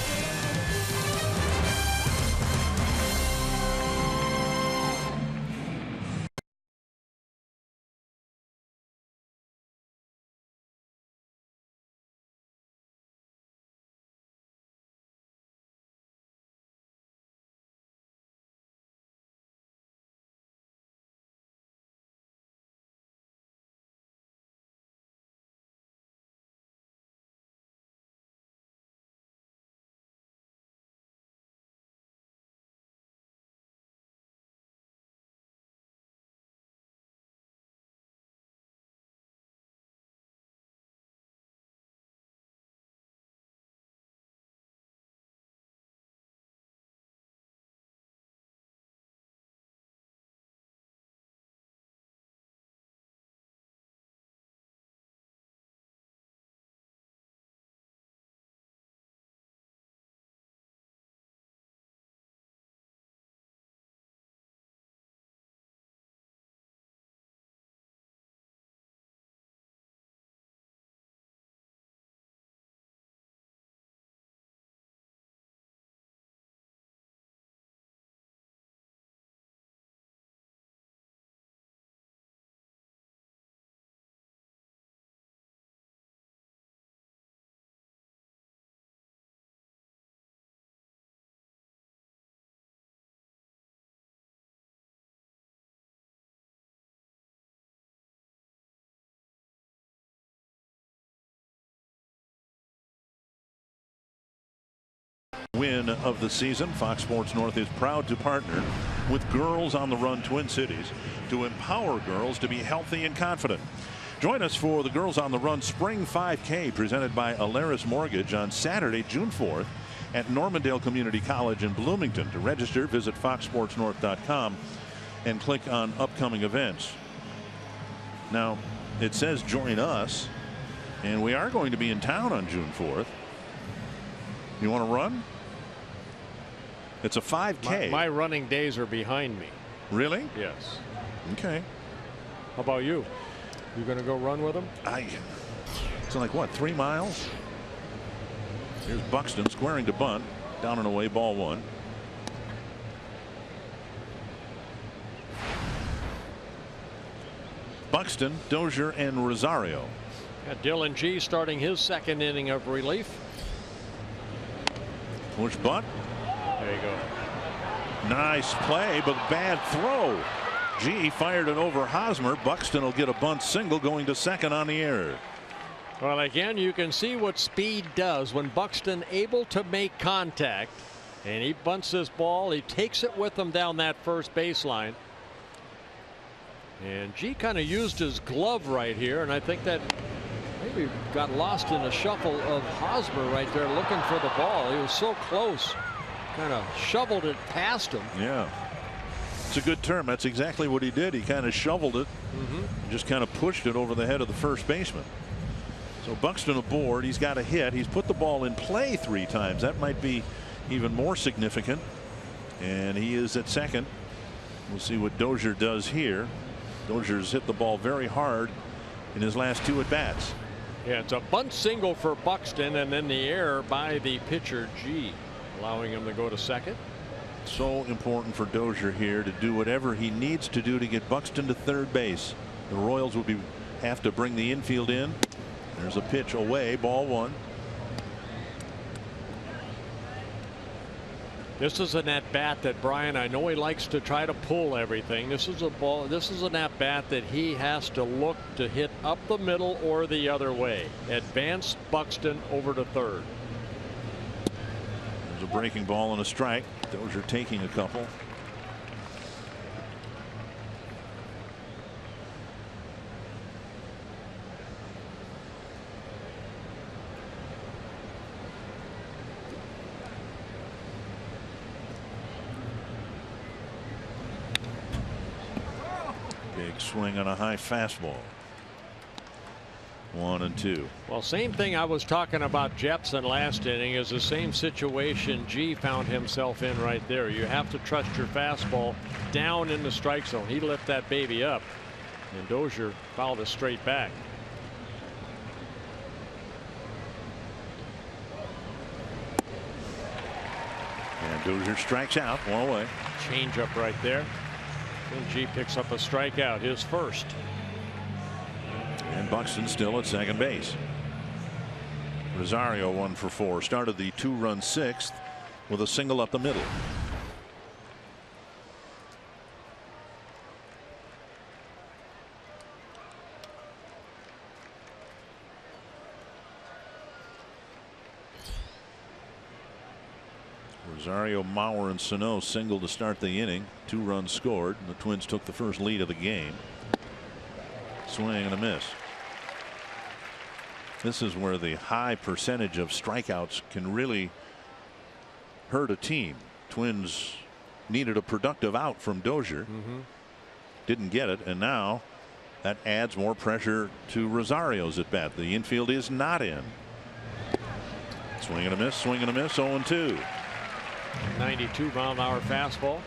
Win of the season. Fox Sports North is proud to partner with Girls on the Run Twin Cities to empower girls to be healthy and confident. Join us for the Girls on the Run Spring 5K presented by Alaris Mortgage on Saturday, June 4th at Normandale Community College in Bloomington. To register, visit foxsportsnorth.com and click on upcoming events. Now, it says join us, and we are going to be in town on June 4th. You want to run? It's a 5K. My running days are behind me. Really? Yes. Okay. How about you? You going to go run with them? It's like what, 3 miles? Here's Buxton squaring to bunt. Down and away, ball 1. Buxton, Dozier, and Rosario. Dylan G starting his second inning of relief. Push bunt. There you go. Nice play, but bad throw. G fired it over Hosmer. Buxton will get a bunt single going to second on the error. Well, again, you can see what speed does when Buxton able to make contact, and he bunts this ball. He takes it with him down that first baseline. And G kind of used his glove right here, and I think that maybe got lost in the shuffle of Hosmer right there looking for the ball. He was so close. Kind of shoveled it past him. Yeah. It's a good term. That's exactly what he did. He kind of shoveled it. Just kind of pushed it over the head of the first baseman. So Buxton aboard. He's got a hit. He's put the ball in play 3 times. That might be even more significant. And he is at second. We'll see what Dozier does here. Dozier's hit the ball very hard in his last 2 at bats. Yeah, it's a bunt single for Buxton, and then the error by the pitcher G, allowing him to go to second. So important for Dozier here to do whatever he needs to do to get Buxton to third base. The Royals will have to bring the infield in. There's a pitch away, ball 1. This is an at bat that Brian, I know he likes to try to pull everything. This is a ball. This is an at bat that he has to look to hit up the middle or the other way. Advance Buxton over to third. There's a breaking ball and a strike. Dozier taking a couple. Big swing on a high fastball. 1 and 2. Well, same thing I was talking about Jepson last inning is the same situation G found himself in right there. You have to trust your fastball down in the strike zone. He lit that baby up, and Dozier fouled it straight back. And Dozier strikes out, 1 away. Change up right there. And G picks up a strikeout, his first. And Buxton still at second base. Rosario 1 for 4. Started the 2-run 6th with a single up the middle. Rosario, Mauer, and Sano single to start the inning. 2 runs scored. And the Twins took the first lead of the game. Swing and a miss. This is where the high percentage of strikeouts can really hurt a team. Twins needed a productive out from Dozier. Didn't get it, and now that adds more pressure to Rosario's at bat. The infield is not in. Swing and a miss, swing and a miss, 0-2. 92-mile-an-hour fastball.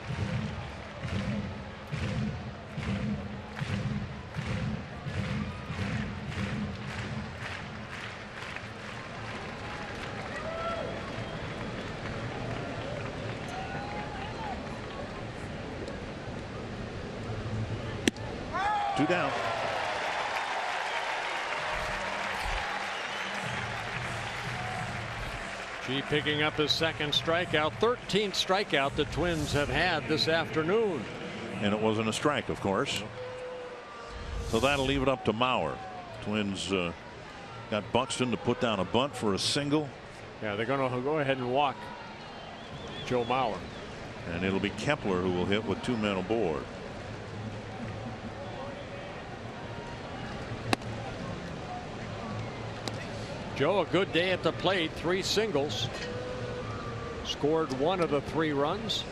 Two down. G picking up his second strikeout, 13th strikeout the Twins have had this afternoon. And it wasn't a strike, of course. So that'll leave it up to Mauer. Twins got Buxton to put down a bunt for a single. Yeah, they're going to go ahead and walk Joe Mauer. And it'll be Kepler who will hit with 2 men aboard. Joe, a good day at the plate. 3 singles. Scored 1 of the 3 runs.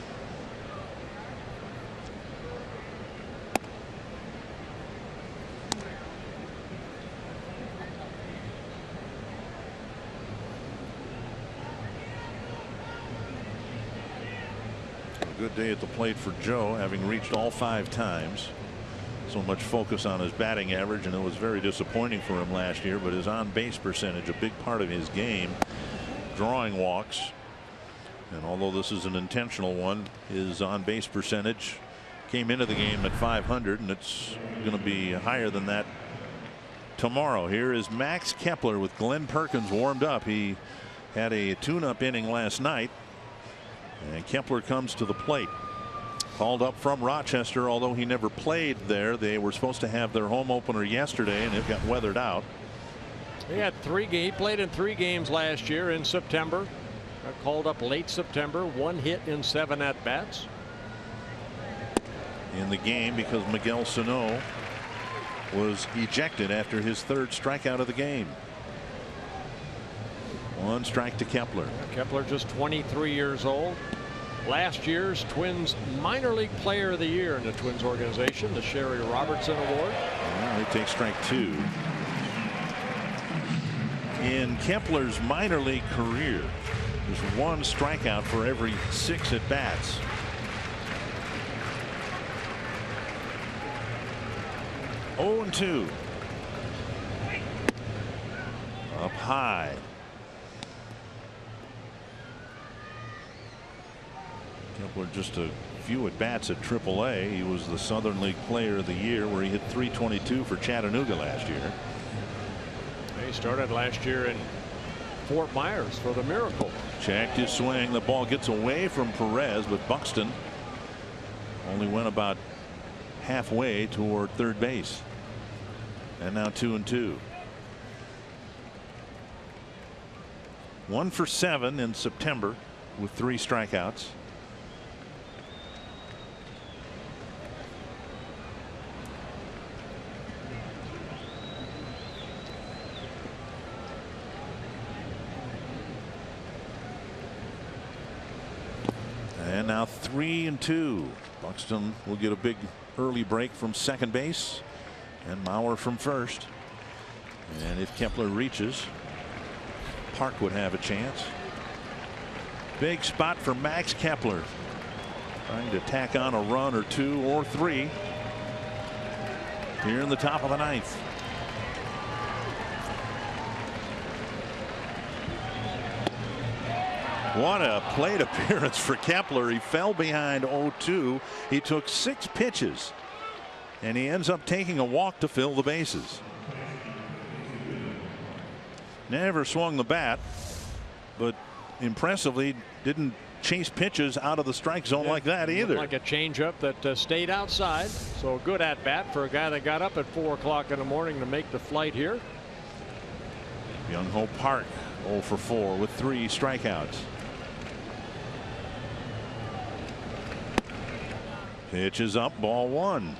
Good day at the plate for Joe, having reached all 5 times. So much focus on his batting average, and it was very disappointing for him last year, but his on base percentage, a big part of his game, drawing walks. And although this is an intentional one, his on base percentage came into the game at 500, and it's going to be higher than that tomorrow. Here is Max Kepler with Glenn Perkins warmed up. He had a tune-up inning last night. And Kepler comes to the plate. Called up from Rochester, although he never played there. They were supposed to have their home opener yesterday, and it got weathered out. He played in 3 games last year in September. Got called up late September. 1 hit in 7 at-bats. In the game because Miguel Sano was ejected after his 3rd strikeout of the game. 1 strike to Kepler. Kepler just 23 years old. Last year's Twins minor league player of the year in the Twins organization, the Sherry Robertson Award. Well, he takes strike 2. In Kepler's minor league career, there's 1 strikeout for every 6 at bats. Oh, 2. Up high. Kepler just a few at bats at AAA. He was the Southern League Player of the Year, where he hit .322 for Chattanooga last year. He started last year in Fort Myers for the Miracle. Checked his swing. The ball gets away from Perez, but Buxton only went about halfway toward third base. And now 2-2. 1 for 7 in September with 3 strikeouts. And now 3-2. Buxton will get a big early break from second base, and Mauer from first. And if Kepler reaches, Park would have a chance. Big spot for Max Kepler, trying to tack on a run or 2 or 3 here in the top of the 9th. What a plate appearance for Kepler. He fell behind 0-2. He took 6 pitches, and he ends up taking a walk to fill the bases. Never swung the bat, but impressively didn't chase pitches out of the strike zone like that either. Like a changeup that stayed outside. So a good at bat for a guy that got up at 4 o'clock in the morning to make the flight here. Young Ho Park 0 for 4 with 3 strikeouts. Pitch is up, ball 1.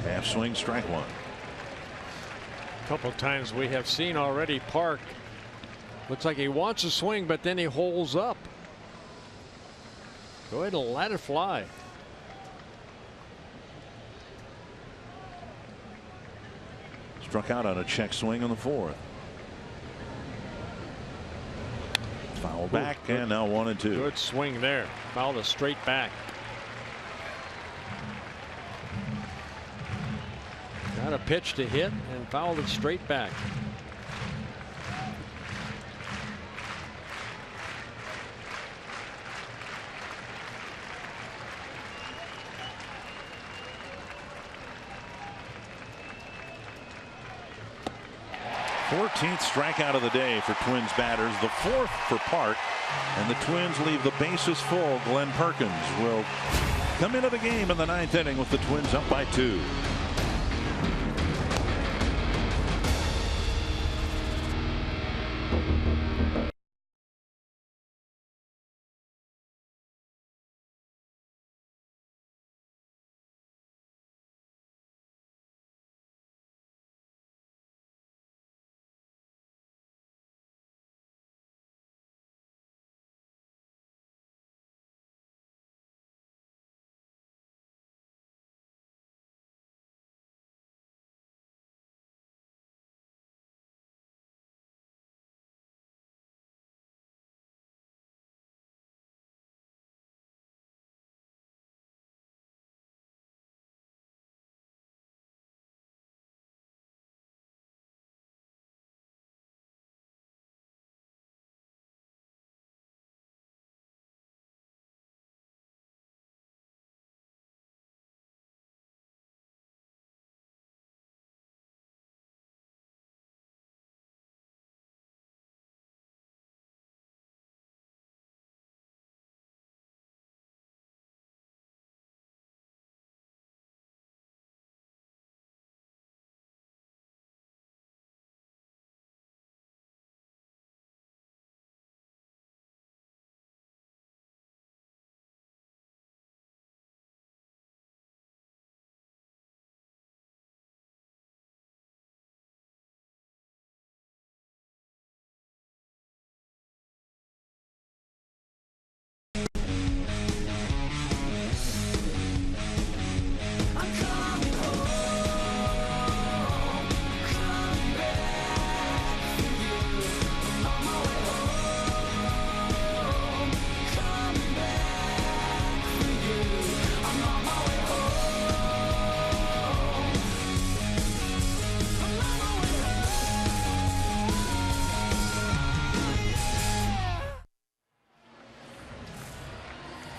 Half swing, strike 1. A couple times we have seen already Park. Looks like he wants to swing, but then he holds up. Go ahead and let it fly. Struck out on a check swing on the 4th. Foul back, and now 1-2. Good swing there. Fouled it straight back. Got a pitch to hit and fouled it straight back. 14th strikeout of the day for Twins batters, the 4th for Park, and the Twins leave the bases full. Glenn Perkins will come into the game in the 9th inning with the Twins up by 2.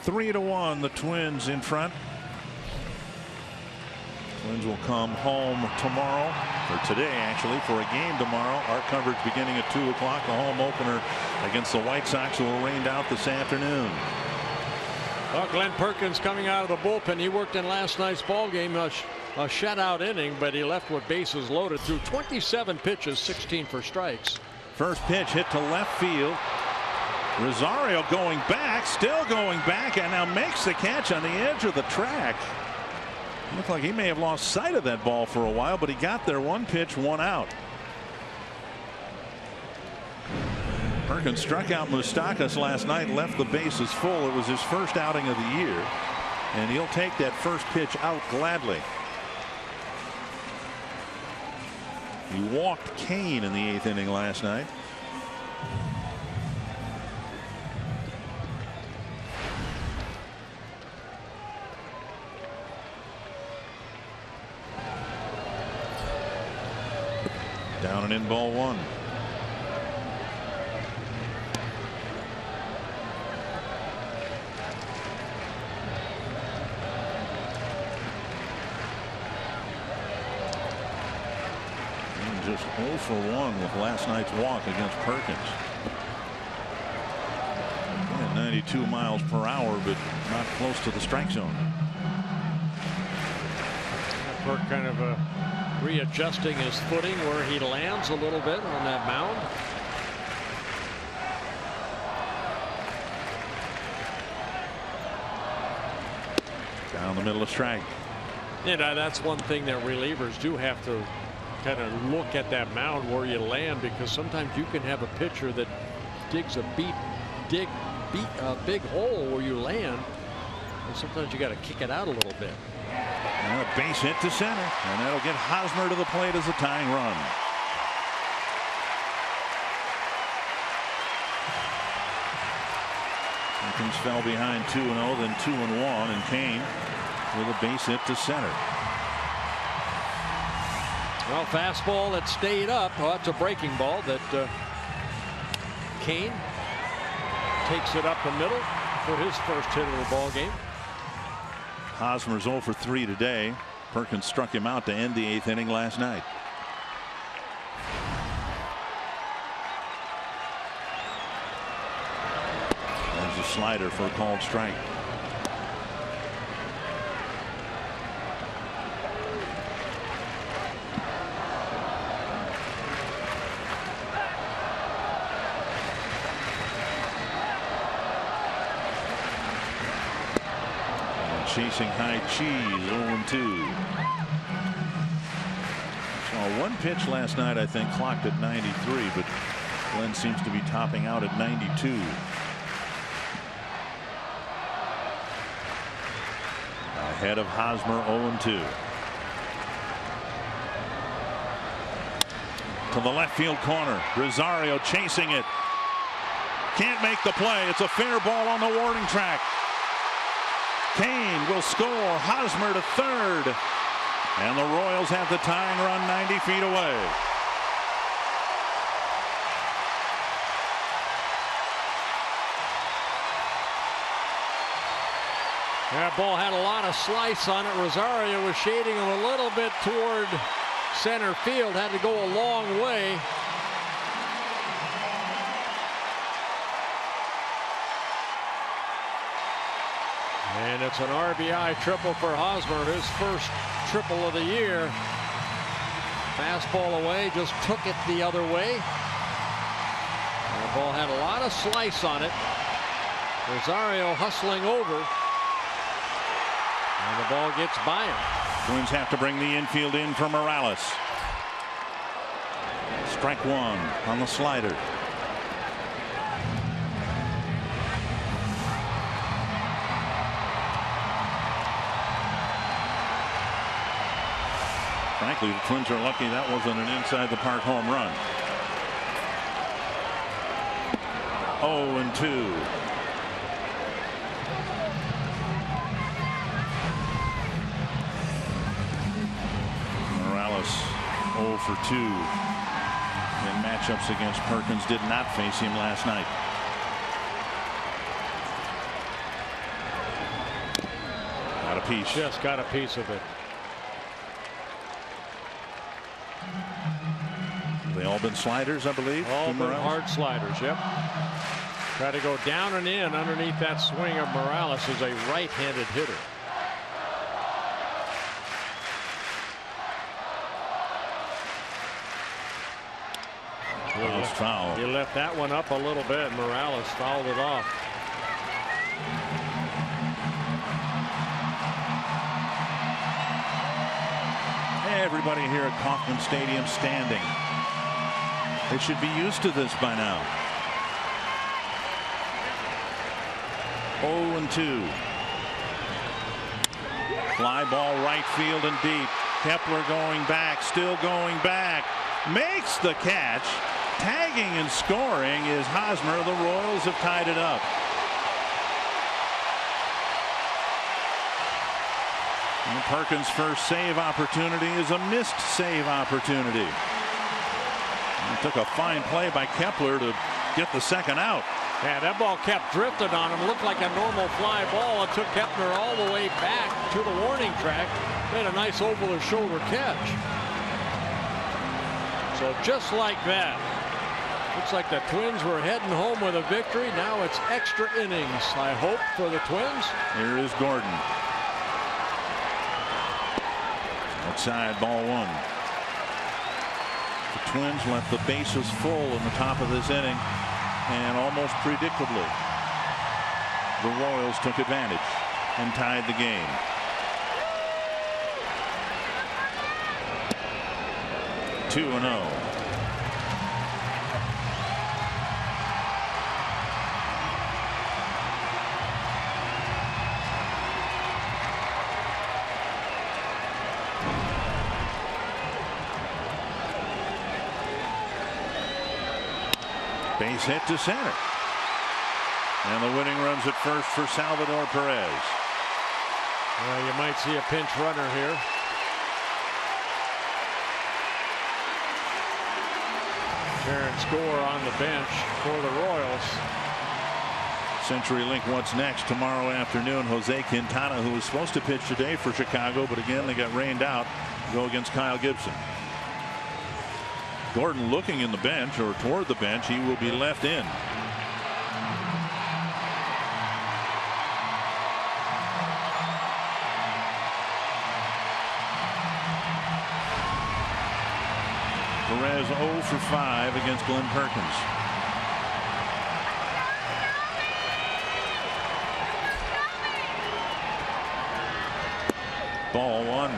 Three to 1, the Twins in front. Twins will come home tomorrow, or today actually, for a game tomorrow. Our coverage beginning at 2 o'clock. The home opener against the White Sox, who will rain out this afternoon. Well, Glenn Perkins coming out of the bullpen. He worked in last night's ball game, a shutout inning, but he left with bases loaded through 27 pitches, 16 for strikes. First pitch hit to left field. Rosario going back, still going back, and now makes the catch on the edge of the track. Looked like he may have lost sight of that ball for a while, but he got there. 1 pitch, 1 out. Perkins struck out Moustakas last night, left the bases full. It was his first outing of the year, and he'll take that first pitch out gladly. He walked Kane in the 8th inning last night. Down and in, ball 1. And just 0 for 1 with last night's walk against Perkins. And 92 miles per hour, but not close to the strike zone. Perk kind of readjusting his footing where he lands a little bit on that mound. Down the middle of strike. You know, that's one thing that relievers do have to kind of look at that mound where you land, because sometimes you can have a pitcher that digs a big hole where you land, and sometimes you got to kick it out a little bit. And a base hit to center, and that'll get Hosmer to the plate as a tying run. Perkins fell behind 2-0, then 2-1, and Kane with a base hit to center. Well, fastball that stayed up. Oh, that's a breaking ball that Kane takes it up the middle for his first hit of the ball game. Hosmer's 0 for 3 today. Perkins struck him out to end the 8th inning last night. slider for a called strike. Chasing high cheese, 0-2. Saw one pitch last night, I think, clocked at 93, but Glenn seems to be topping out at 92. Ahead of Hosmer, 0-2. To the left field corner. Rosario chasing it. Can't make the play. It's a fair ball on the warning track. Kane will score. Hosmer to third. And the Royals have the tying run 90 feet away. That ball had a lot of slice on it. Rosario was shading him a little bit toward center field. Had to go a long way. And it's an RBI triple for Hosmer, his first triple of the year. Fastball away, just took it the other way. And the ball had a lot of slice on it. Rosario hustling over. And the ball gets by him. Twins have to bring the infield in for Morales. Strike one on the slider. Frankly, the Twins are lucky that wasn't an inside the park home run. 0-2. Morales 0 for 2 in matchups against Perkins. Did not face him last night. Got a piece. Just got a piece of it. They all been sliders, I believe. All been hard sliders, yep. Try to go down and in underneath that swing of Morales, who's a right-handed hitter. That was foul. He left that one up a little bit. Morales fouled it off. Everybody here at Kauffman Stadium standing. They should be used to this by now. 0-2. Fly ball right field and deep. Kepler going back, still going back. Makes the catch. Tagging and scoring is Hosmer. The Royals have tied it up. And Perkins' first save opportunity is a missed save opportunity. It took a fine play by Kepler to get the second out. Yeah, that ball kept drifting on him. Looked like a normal fly ball. It took Kepler all the way back to the warning track. Made a nice over the shoulder catch. So just like that. Looks like the Twins were heading home with a victory. Now it's extra innings, I hope, for the Twins. Here is Gordon. Outside, ball one. The Twins left the bases full in the top of this inning, and almost predictably, the Royals took advantage and tied the game. Two and 0. Base hit to center. And the winning runs at first for Salvador Perez. Well, you might see a pinch runner here. Terrence Gore on the bench for the Royals. CenturyLink what's next tomorrow afternoon. Jose Quintana, who was supposed to pitch today for Chicago, but again they got rained out, go against Kyle Gibson. Gordon looking in the bench or toward the bench. He will be left in. Perez 0 for 5 against Glenn Perkins. Ball 1.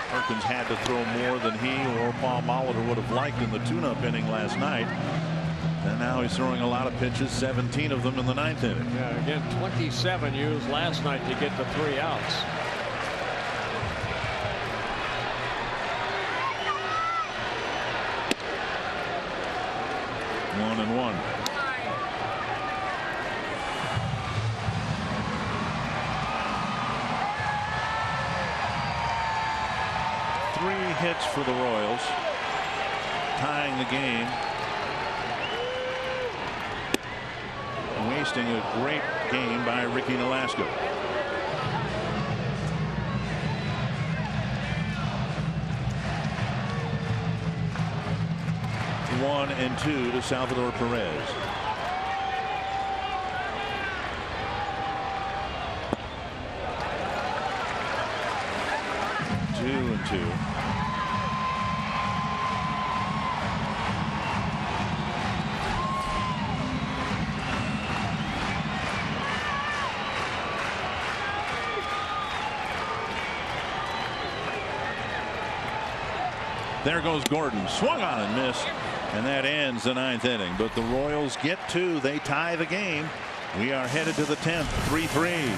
Perkins had to throw more than he or Paul Molitor would have liked in the tune-up inning last night. And now he's throwing a lot of pitches, 17 of them in the 9th inning. Yeah, again, 27 used last night to get the 3 outs. One and one. Hits for the Royals, tying the game, wasting a great game by Ricky Nolasco. 1-2 to Salvador Perez. Two and two. There goes Gordon, swung on and missed, and that ends the 9th inning. But the Royals get 2. They tie the game. We are headed to the 10th, 3-3.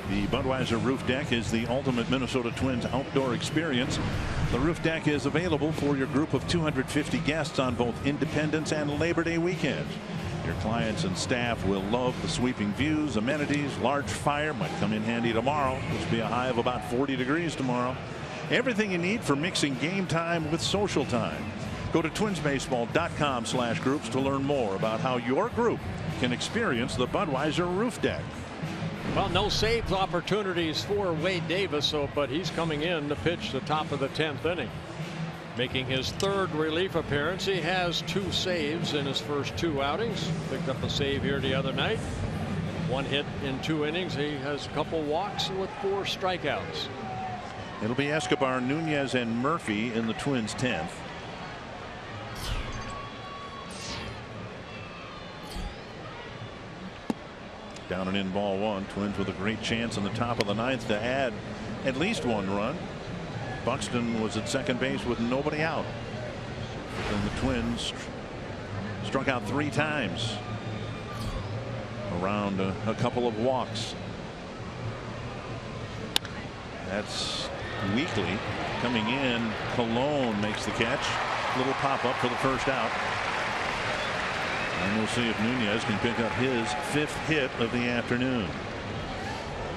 The Budweiser Roof Deck is the ultimate Minnesota Twins outdoor experience. The roof deck is available for your group of 250 guests on both Independence and Labor Day weekend. Your clients and staff will love the sweeping views, amenities, large fire might come in handy tomorrow, which will be a high of about 40 degrees tomorrow. Everything you need for mixing game time with social time. Go to twinsbaseball.com/groups to learn more about how your group can experience the Budweiser Roof Deck. Well, no saves opportunities for Wade Davis, but he's coming in to pitch the top of the 10th inning. Making his 3rd relief appearance. He has 2 saves in his first 2 outings. Picked up a save here the other night. 1 hit in 2 innings. He has a couple walks with 4 strikeouts. It'll be Escobar, Nunez, and Murphy in the Twins' 10th. Down and in, ball 1. Twins with a great chance in the top of the 9th to add at least 1 run. Buxton was at second base with nobody out. And the Twins struck out 3 times. Around a couple of walks. That's Weekly coming in. Colon makes the catch. Little pop up for the first out. And we'll see if Nunez can pick up his 5th hit of the afternoon.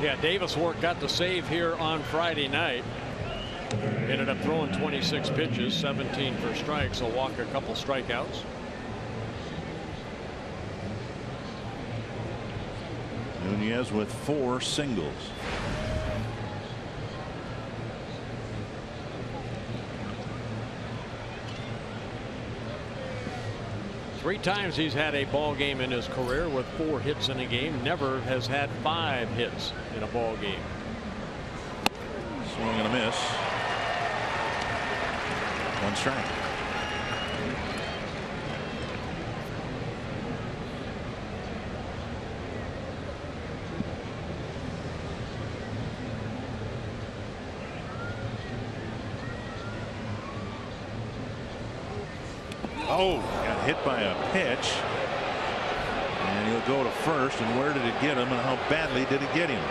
Yeah, Davis got the save here on Friday night. Ended up throwing 26 pitches, 17 for strikes, a walk, a couple strikeouts. Nunez with 4 singles. Three times he's had a ball game in his career with 4 hits in a game. Never has had 5 hits in a ball game. Swing and a miss. 1 strike. Oh, got hit by a pitch. And he'll go to first. And where did it get him, and how badly did it get him?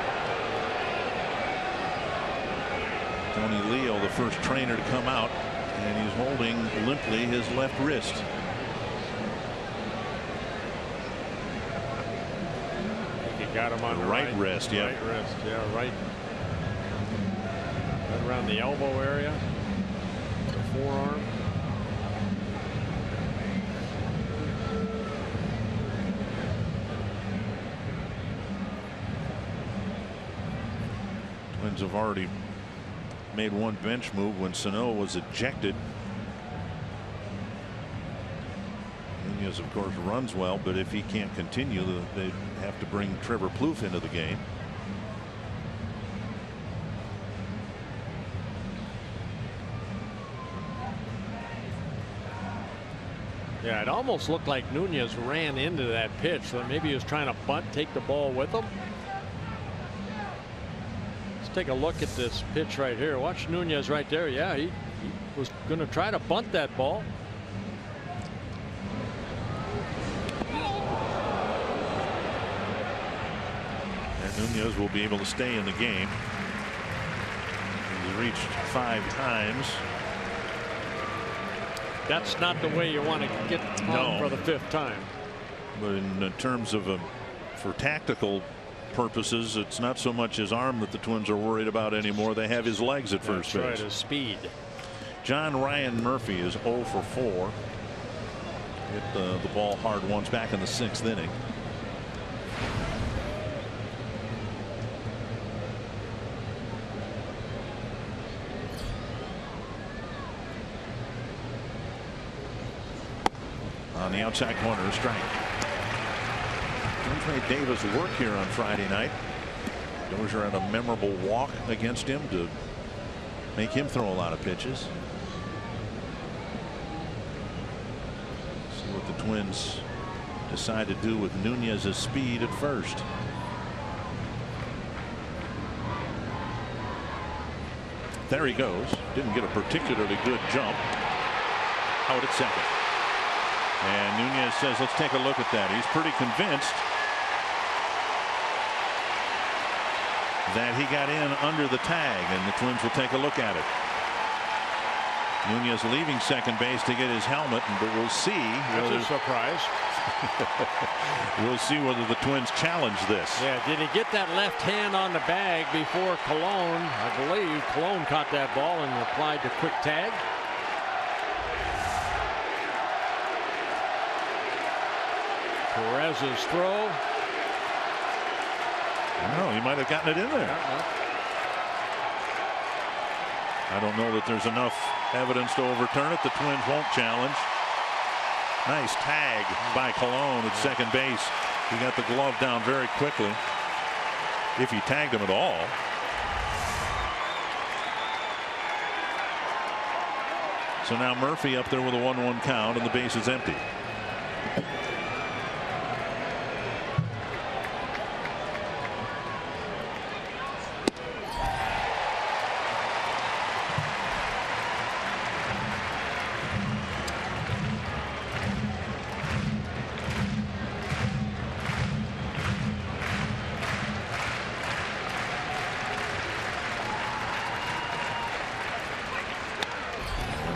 Tony Leo, the first trainer to come out, and he's holding limply his left wrist. I think he got him on the right wrist. Yeah. Right wrist. Yeah. Right around the elbow area. The forearm. Twins have already made 1 bench move when Sano was ejected. Nunez, of course, runs well, but if he can't continue, they have to bring Trevor Plouffe into the game. Yeah, it almost looked like Nunez ran into that pitch, so maybe he was trying to bunt, take the ball with him. Take a look at this pitch right here. Watch Nunez right there. Yeah, he was going to try to bunt that ball. And Nunez will be able to stay in the game. He's reached 5 times. That's not the way you want to get on for the 5th time. But in terms of for tactical purposes, it's not so much his arm that the Twins are worried about anymore. They have his legs at first base. That's right, his speed. John Ryan Murphy is 0 for 4. Hit the ball hard once back in the 6th inning. On the outside corner, a strike. Twins made Davis work here on Friday night. Dozier had a memorable walk against him to make him throw a lot of pitches. See what the Twins decide to do with Nunez's speed at first. There he goes. Didn't get a particularly good jump. Out at second. And Nunez says, let's take a look at that. He's pretty convinced that he got in under the tag, and the Twins will take a look at it. Nunez leaving second base to get his helmet, but we'll see. That's a surprise. We'll see whether the Twins challenge this. Yeah, did he get that left hand on the bag before Cologne? I believe Cologne caught that ball and applied the quick tag. Perez's throw. No, he might have gotten it in there. I don't know that there's enough evidence to overturn it. The Twins won't challenge. Nice tag by Cologne at second base. He got the glove down very quickly, if he tagged him at all. So now Murphy up there with a 1-1 count, and the base is empty.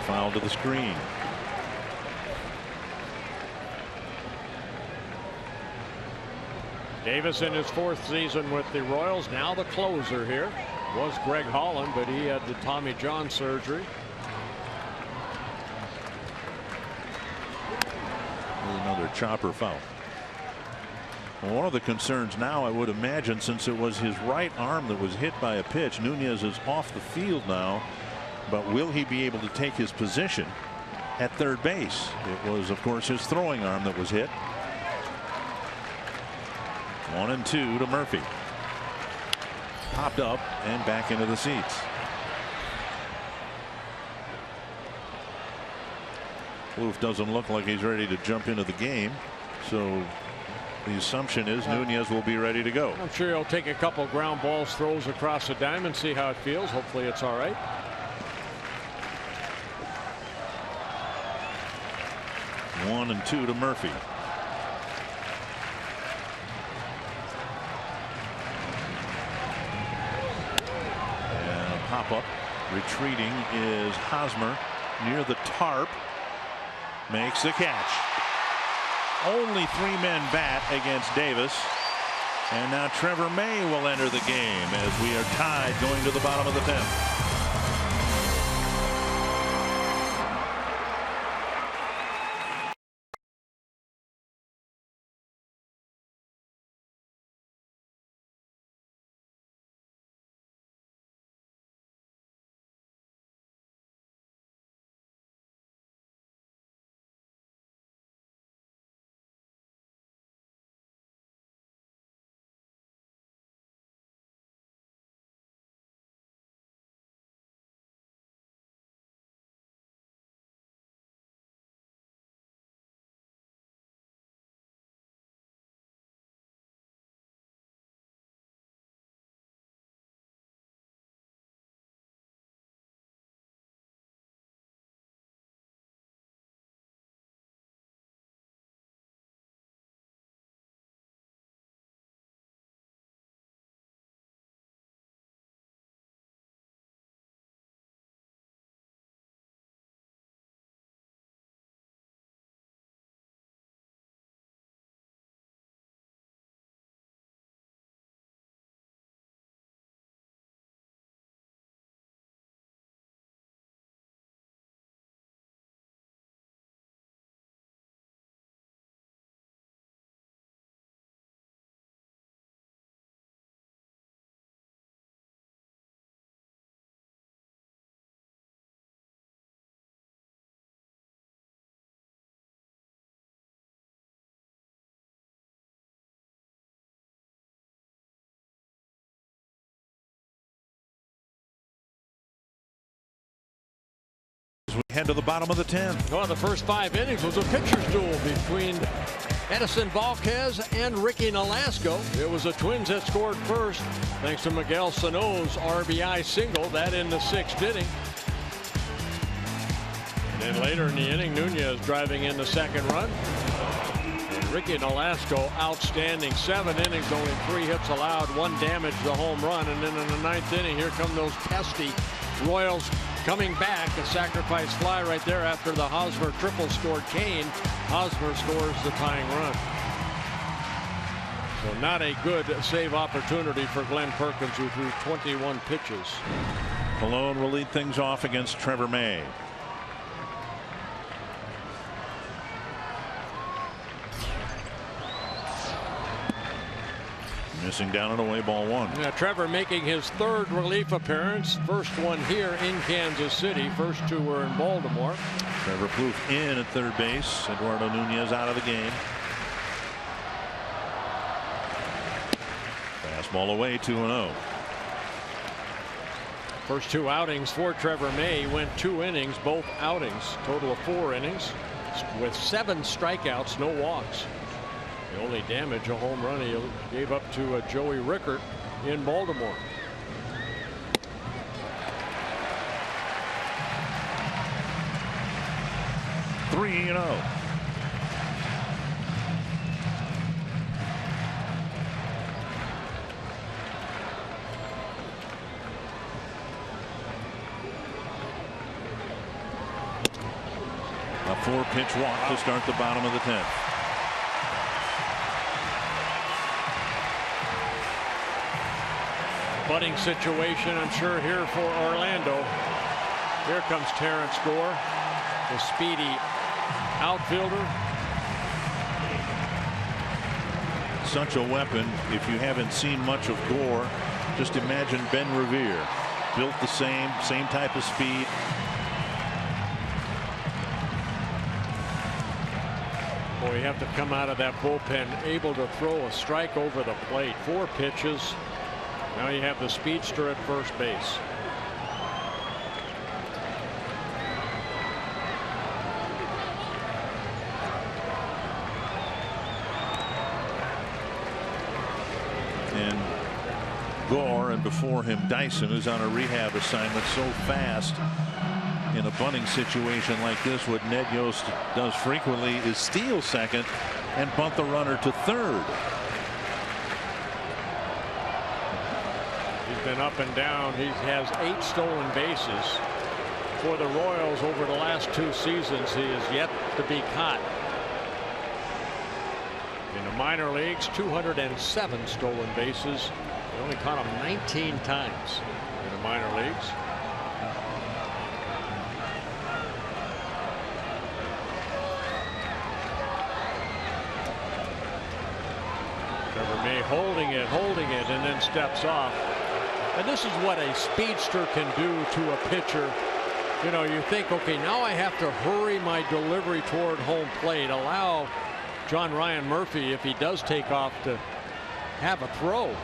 Foul to the screen. Davis in his 4th season with the Royals. Now the closer here was Greg Holland, but he had the Tommy John surgery. Another chopper foul. One of the concerns now, I would imagine, since it was his right arm that was hit by a pitch, Nunez is off the field now, but will he be able to take his position at third base? It was, of course, his throwing arm that was hit. 1-2 to Murphy. Popped up and back into the seats. Plouffe doesn't look like he's ready to jump into the game, so the assumption is Nunez will be ready to go. I'm sure he'll take a couple ground balls throws across the diamond, see how it feels. Hopefully it's all right. One and two to Murphy. And a pop up. Retreating is Hosmer near the tarp. Makes the catch. Only 3 men bat against Davis. And now Trevor May will enter the game as we are tied going to the bottom of the 10th. We head to the bottom of the 10th. Well, the first 5 innings was a pitcher's duel between Edison Valquez and Ricky Nolasco. It was the Twins that scored first, thanks to Miguel Sano's RBI single, that in the 6th inning. And then later in the inning, Nunez driving in the 2nd run. And Ricky Nolasco, outstanding. 7 innings, only 3 hits allowed, 1 damage, the home run. And then in the 9th inning, here come those pesky Royals coming back. A sacrifice fly right there after the Hosmer triple scored Kane. Hosmer scores the tying run. So not a good save opportunity for Glenn Perkins, who threw 21 pitches. Colon will lead things off against Trevor May. Missing down and away, ball 1. Yeah, Trevor making his 3rd relief appearance. First one here in Kansas City. First 2 were in Baltimore. Trevor Plouffe in at third base. Eduardo Nunez out of the game. Fastball away, 2-0. First 2 outings for Trevor May. Went 2 innings, both outings. Total of 4 innings with 7 strikeouts, no walks. The only damage, a home run he gave up to Joey Rickert in Baltimore. Three and 0. A 4-pitch walk to start the bottom of the 10th. Butting situation, I'm sure, here for Orlando. Here comes Terrence Gore, the speedy outfielder. such a weapon. If you haven't seen much of Gore, just imagine Ben Revere. Built the same type of speed. Boy, you have to come out of that bullpen able to throw a strike over the plate. 4 pitches. Now you have the speedster at first base. And Gore, and before him Dyson, who's on a rehab assignment. So fast in a bunting situation like this, what Ned Yost does frequently is steal second and bunt the runner to third. He's been up and down. He has 8 stolen bases for the Royals over the last 2 seasons. He is yet to be caught. In the minor leagues, 207 stolen bases. They only caught him 19 times in the minor leagues. Trevor May holding it, and then steps off. And this is what a speedster can do to a pitcher. You know, you think, okay, now I have to hurry my delivery toward home plate, allow John Ryan Murphy, if he does take off, to have a throw.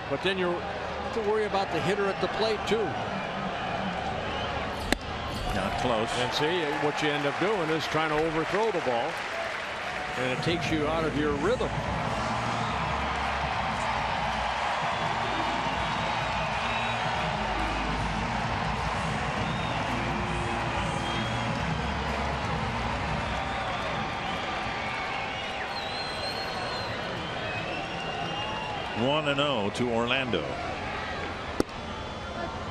But then you have to worry about the hitter at the plate too. Not close. And see, what you end up doing is trying to overthrow the ball, and it takes you out of your rhythm. One and 0 to Orlando.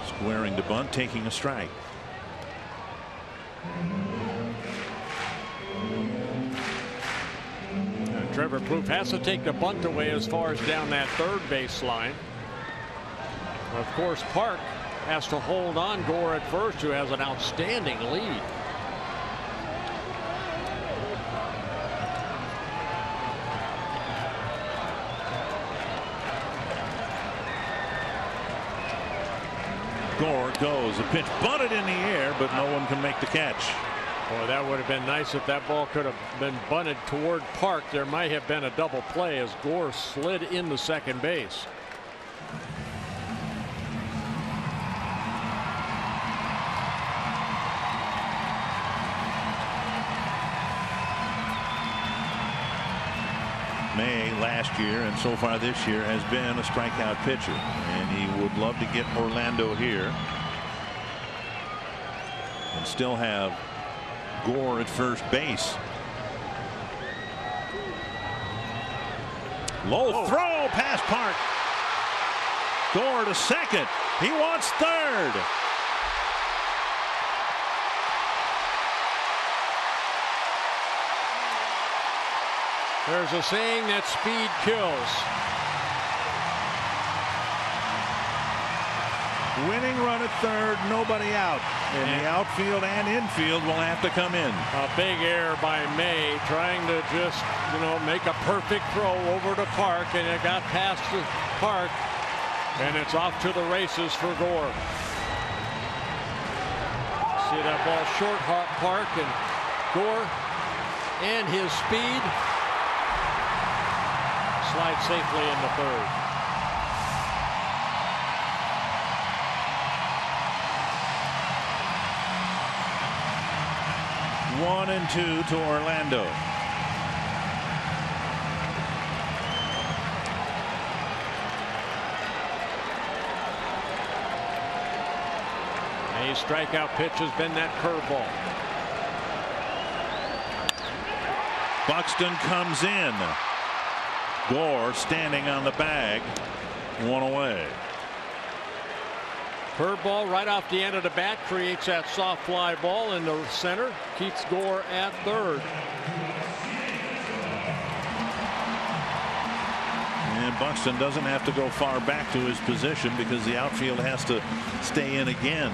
Squaring to bunt, taking a strike. Trevor Plouffe has to take the bunt away as far as down that third base line. Of course, Park has to hold on Gore at first, who has an outstanding lead. Gore goes, a pitch bunted in the air, but no one can make the catch. Boy, that would have been nice if that ball could have been bunted toward Park. There might have been a double play as Gore slid into second base. May last year and so far this year has been a strikeout pitcher, and he would love to get Orlando here and still have Gore at first base. Low throw past Park. Gore to second. He wants third. There's a saying that speed kills. Winning run at third, nobody out. And the outfield and infield will have to come in. A big error by May, trying to just, make a perfect throw over to Park, and it got past the Park, and it's off to the races for Gore. See that ball short, Park, and Gore, and his speed slide safely into third. One and 2 to Orlando. A strikeout pitch has been that curveball. Buxton comes in. Gore standing on the bag. One away. Curveball right off the end of the bat creates that soft fly ball in the center. Keeps Gore at third. And Buxton doesn't have to go far back to his position because the outfield has to stay in again.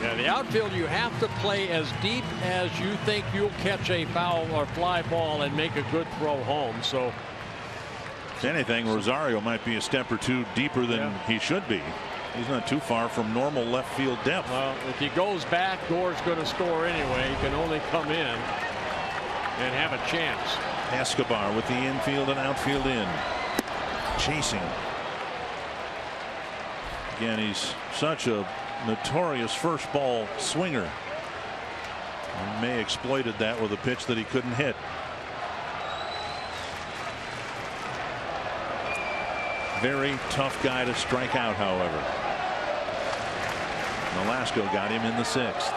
Yeah, the outfield, you have to play as deep as you think you'll catch a foul or fly ball and make a good throw home. So, if anything, Rosario might be a step or two deeper than he should be. He's not too far from normal left field depth. Well, if he goes back, Gore's going to score anyway. He can only come in and have a chance. Escobar with the infield and outfield in. Chasing. Again, he's such a notorious first ball swinger. And May exploited that with a pitch that he couldn't hit. Very tough guy to strike out, however. Nolasco got him in the 6th.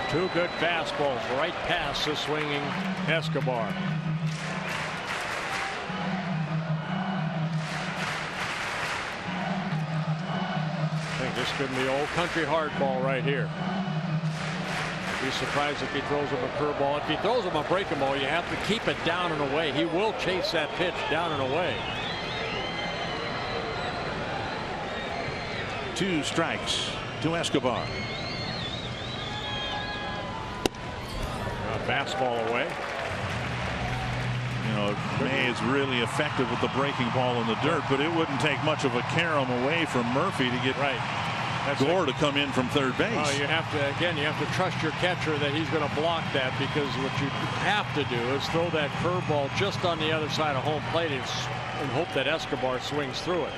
Two good fastballs right past the swinging Escobar. I think this could be old country hardball right here. I'd be surprised if he throws him a curveball. If he throws him a breaking ball, you have to keep it down and away. He will chase that pitch down and away. 2 strikes to Escobar. Fastball away. You know, May is really effective with the breaking ball in the dirt, but it wouldn't take much of a carom away from Murphy to get Gore to come in from third base. Well, you have to, again, you have to trust your catcher that he's going to block that, because what you have to do is throw that curveball just on the other side of home plate and hope that Escobar swings through it.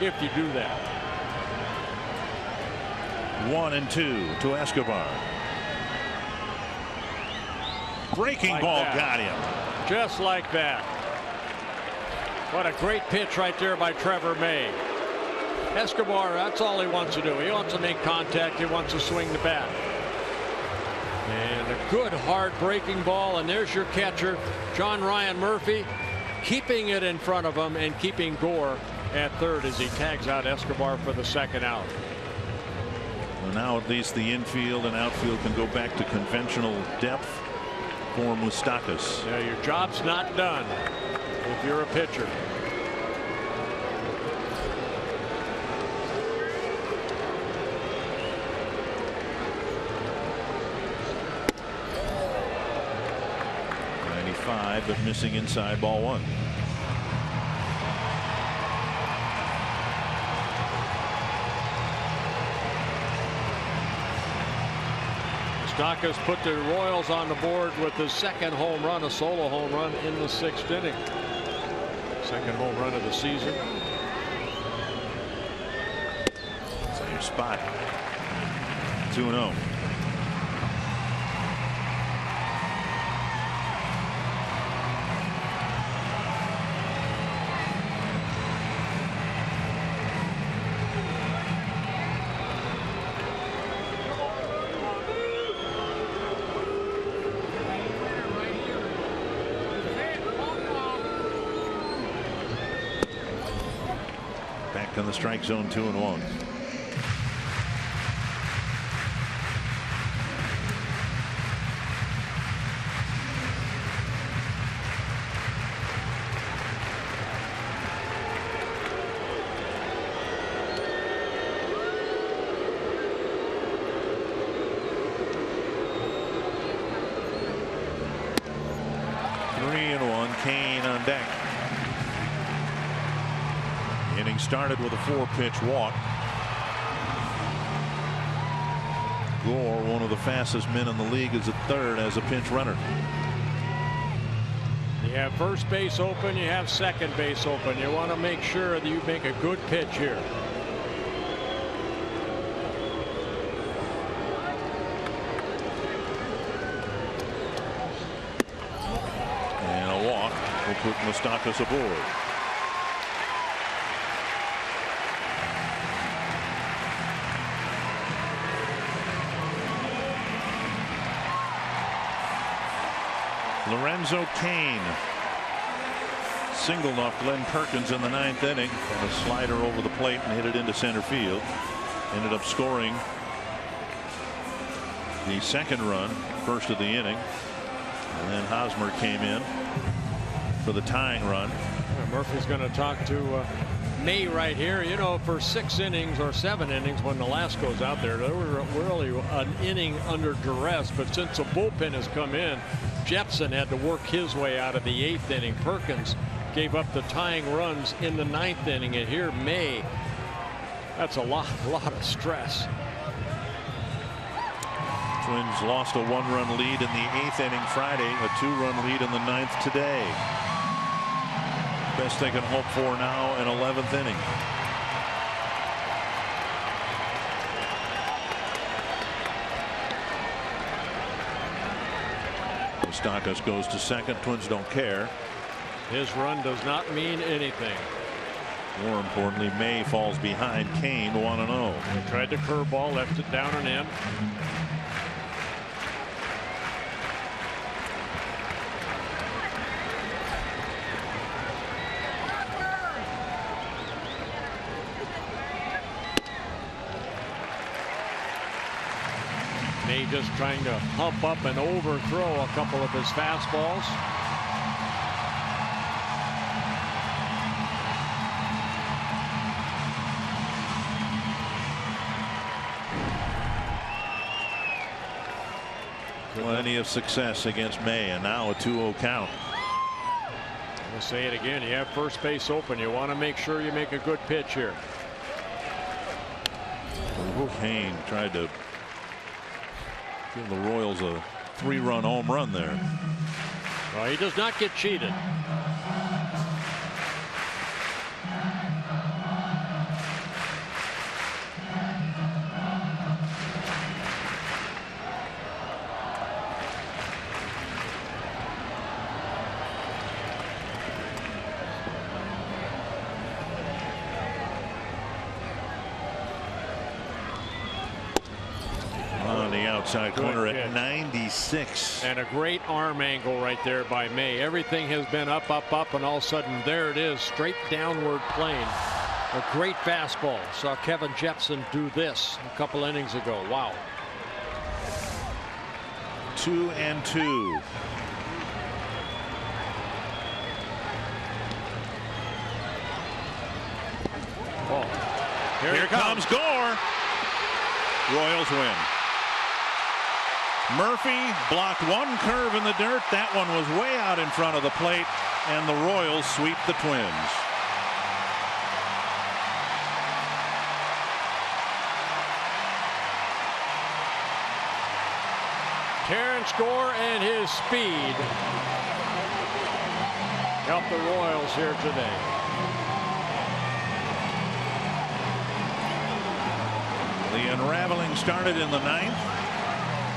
If you do that. 1-2 to Escobar. Breaking like ball that. got him. Just like that. What a great pitch right there by Trevor May. Escobar, that's all he wants to do. He wants to make contact. He wants to swing the bat. And a good hard breaking ball. And there's your catcher, John Ryan Murphy, keeping it in front of him and keeping Gore at third as he tags out Escobar for the 2nd out. Well, now at least the infield and outfield can go back to conventional depth for Moustakas. Yeah, your job's not done if you're a pitcher. But missing inside, ball 1. Moustakas put the Royals on the board with his 2nd home run, a solo home run in the 6th inning. 2nd home run of the season. Same spot. 2-0. In the strike zone, 2-1. Kane on deck. Inning started with a 4-pitch walk. Gore, one of the fastest men in the league, is at third as a pinch runner. You have first base open, you have second base open. You want to make sure that you make a good pitch here. And a walk will put Moustakas aboard. Lorenzo Cain singled off Glenn Perkins in the 9th inning, and a slider over the plate and hit it into center field. Ended up scoring the second run, first of the inning, and then Hosmer came in for the tying run. Murphy's going to talk to May right here. You know, for 6 innings or 7 innings when Nolasco's out there was really an inning under duress. But since the bullpen has come in, Jepson had to work his way out of the 8th inning. Perkins gave up the tying runs in the 9th inning. And here, May, that's a lot of stress. Twins lost a 1-run lead in the 8th inning Friday, a 2-run lead in the 9th today. Best they can hope for now, an 11th inning. Moustakas goes to second. Twins don't care. His run does not mean anything. More importantly, May falls behind Kane 1-0. He tried the curveball, left it down and in. May just trying to hump up and overthrow a couple of his fastballs. Plenty of success against May, and now a 2-0 count. I'll say it again. You have first base open. You want to make sure you make a good pitch here. Kane tried to give the Royals a 3-run home run there. Well, he does not get cheated. Outside corner at 96. And a great arm angle right there by May. Everything has been up, and all of a sudden there it is, straight downward plane. A great fastball. Saw Kevin Jepson do this a couple innings ago. Wow. 2-2. Oh, here comes Gore. Royals win. Murphy blocked one curve in the dirt. That one was way out in front of the plate, and the Royals sweep the Twins. Terrence Gore and his speed helped the Royals here today. The unraveling started in the 9th.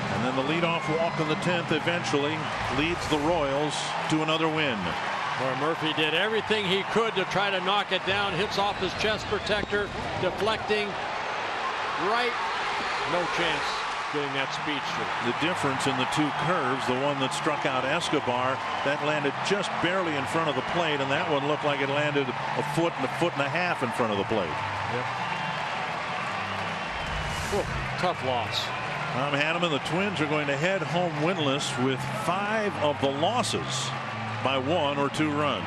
And then the leadoff walk in the 10th eventually leads the Royals to another win. Where Murphy did everything he could to try to knock it down. Hits off his chest protector, deflecting right. No chance getting that speed through. The difference in the 2 curves, the one that struck out Escobar, that landed just barely in front of the plate, and that one looked like it landed a foot and a half in front of the plate. Yep. Whoa, tough loss. Tom Hanneman, the Twins are going to head home winless with 5 of the losses by 1 or 2 runs.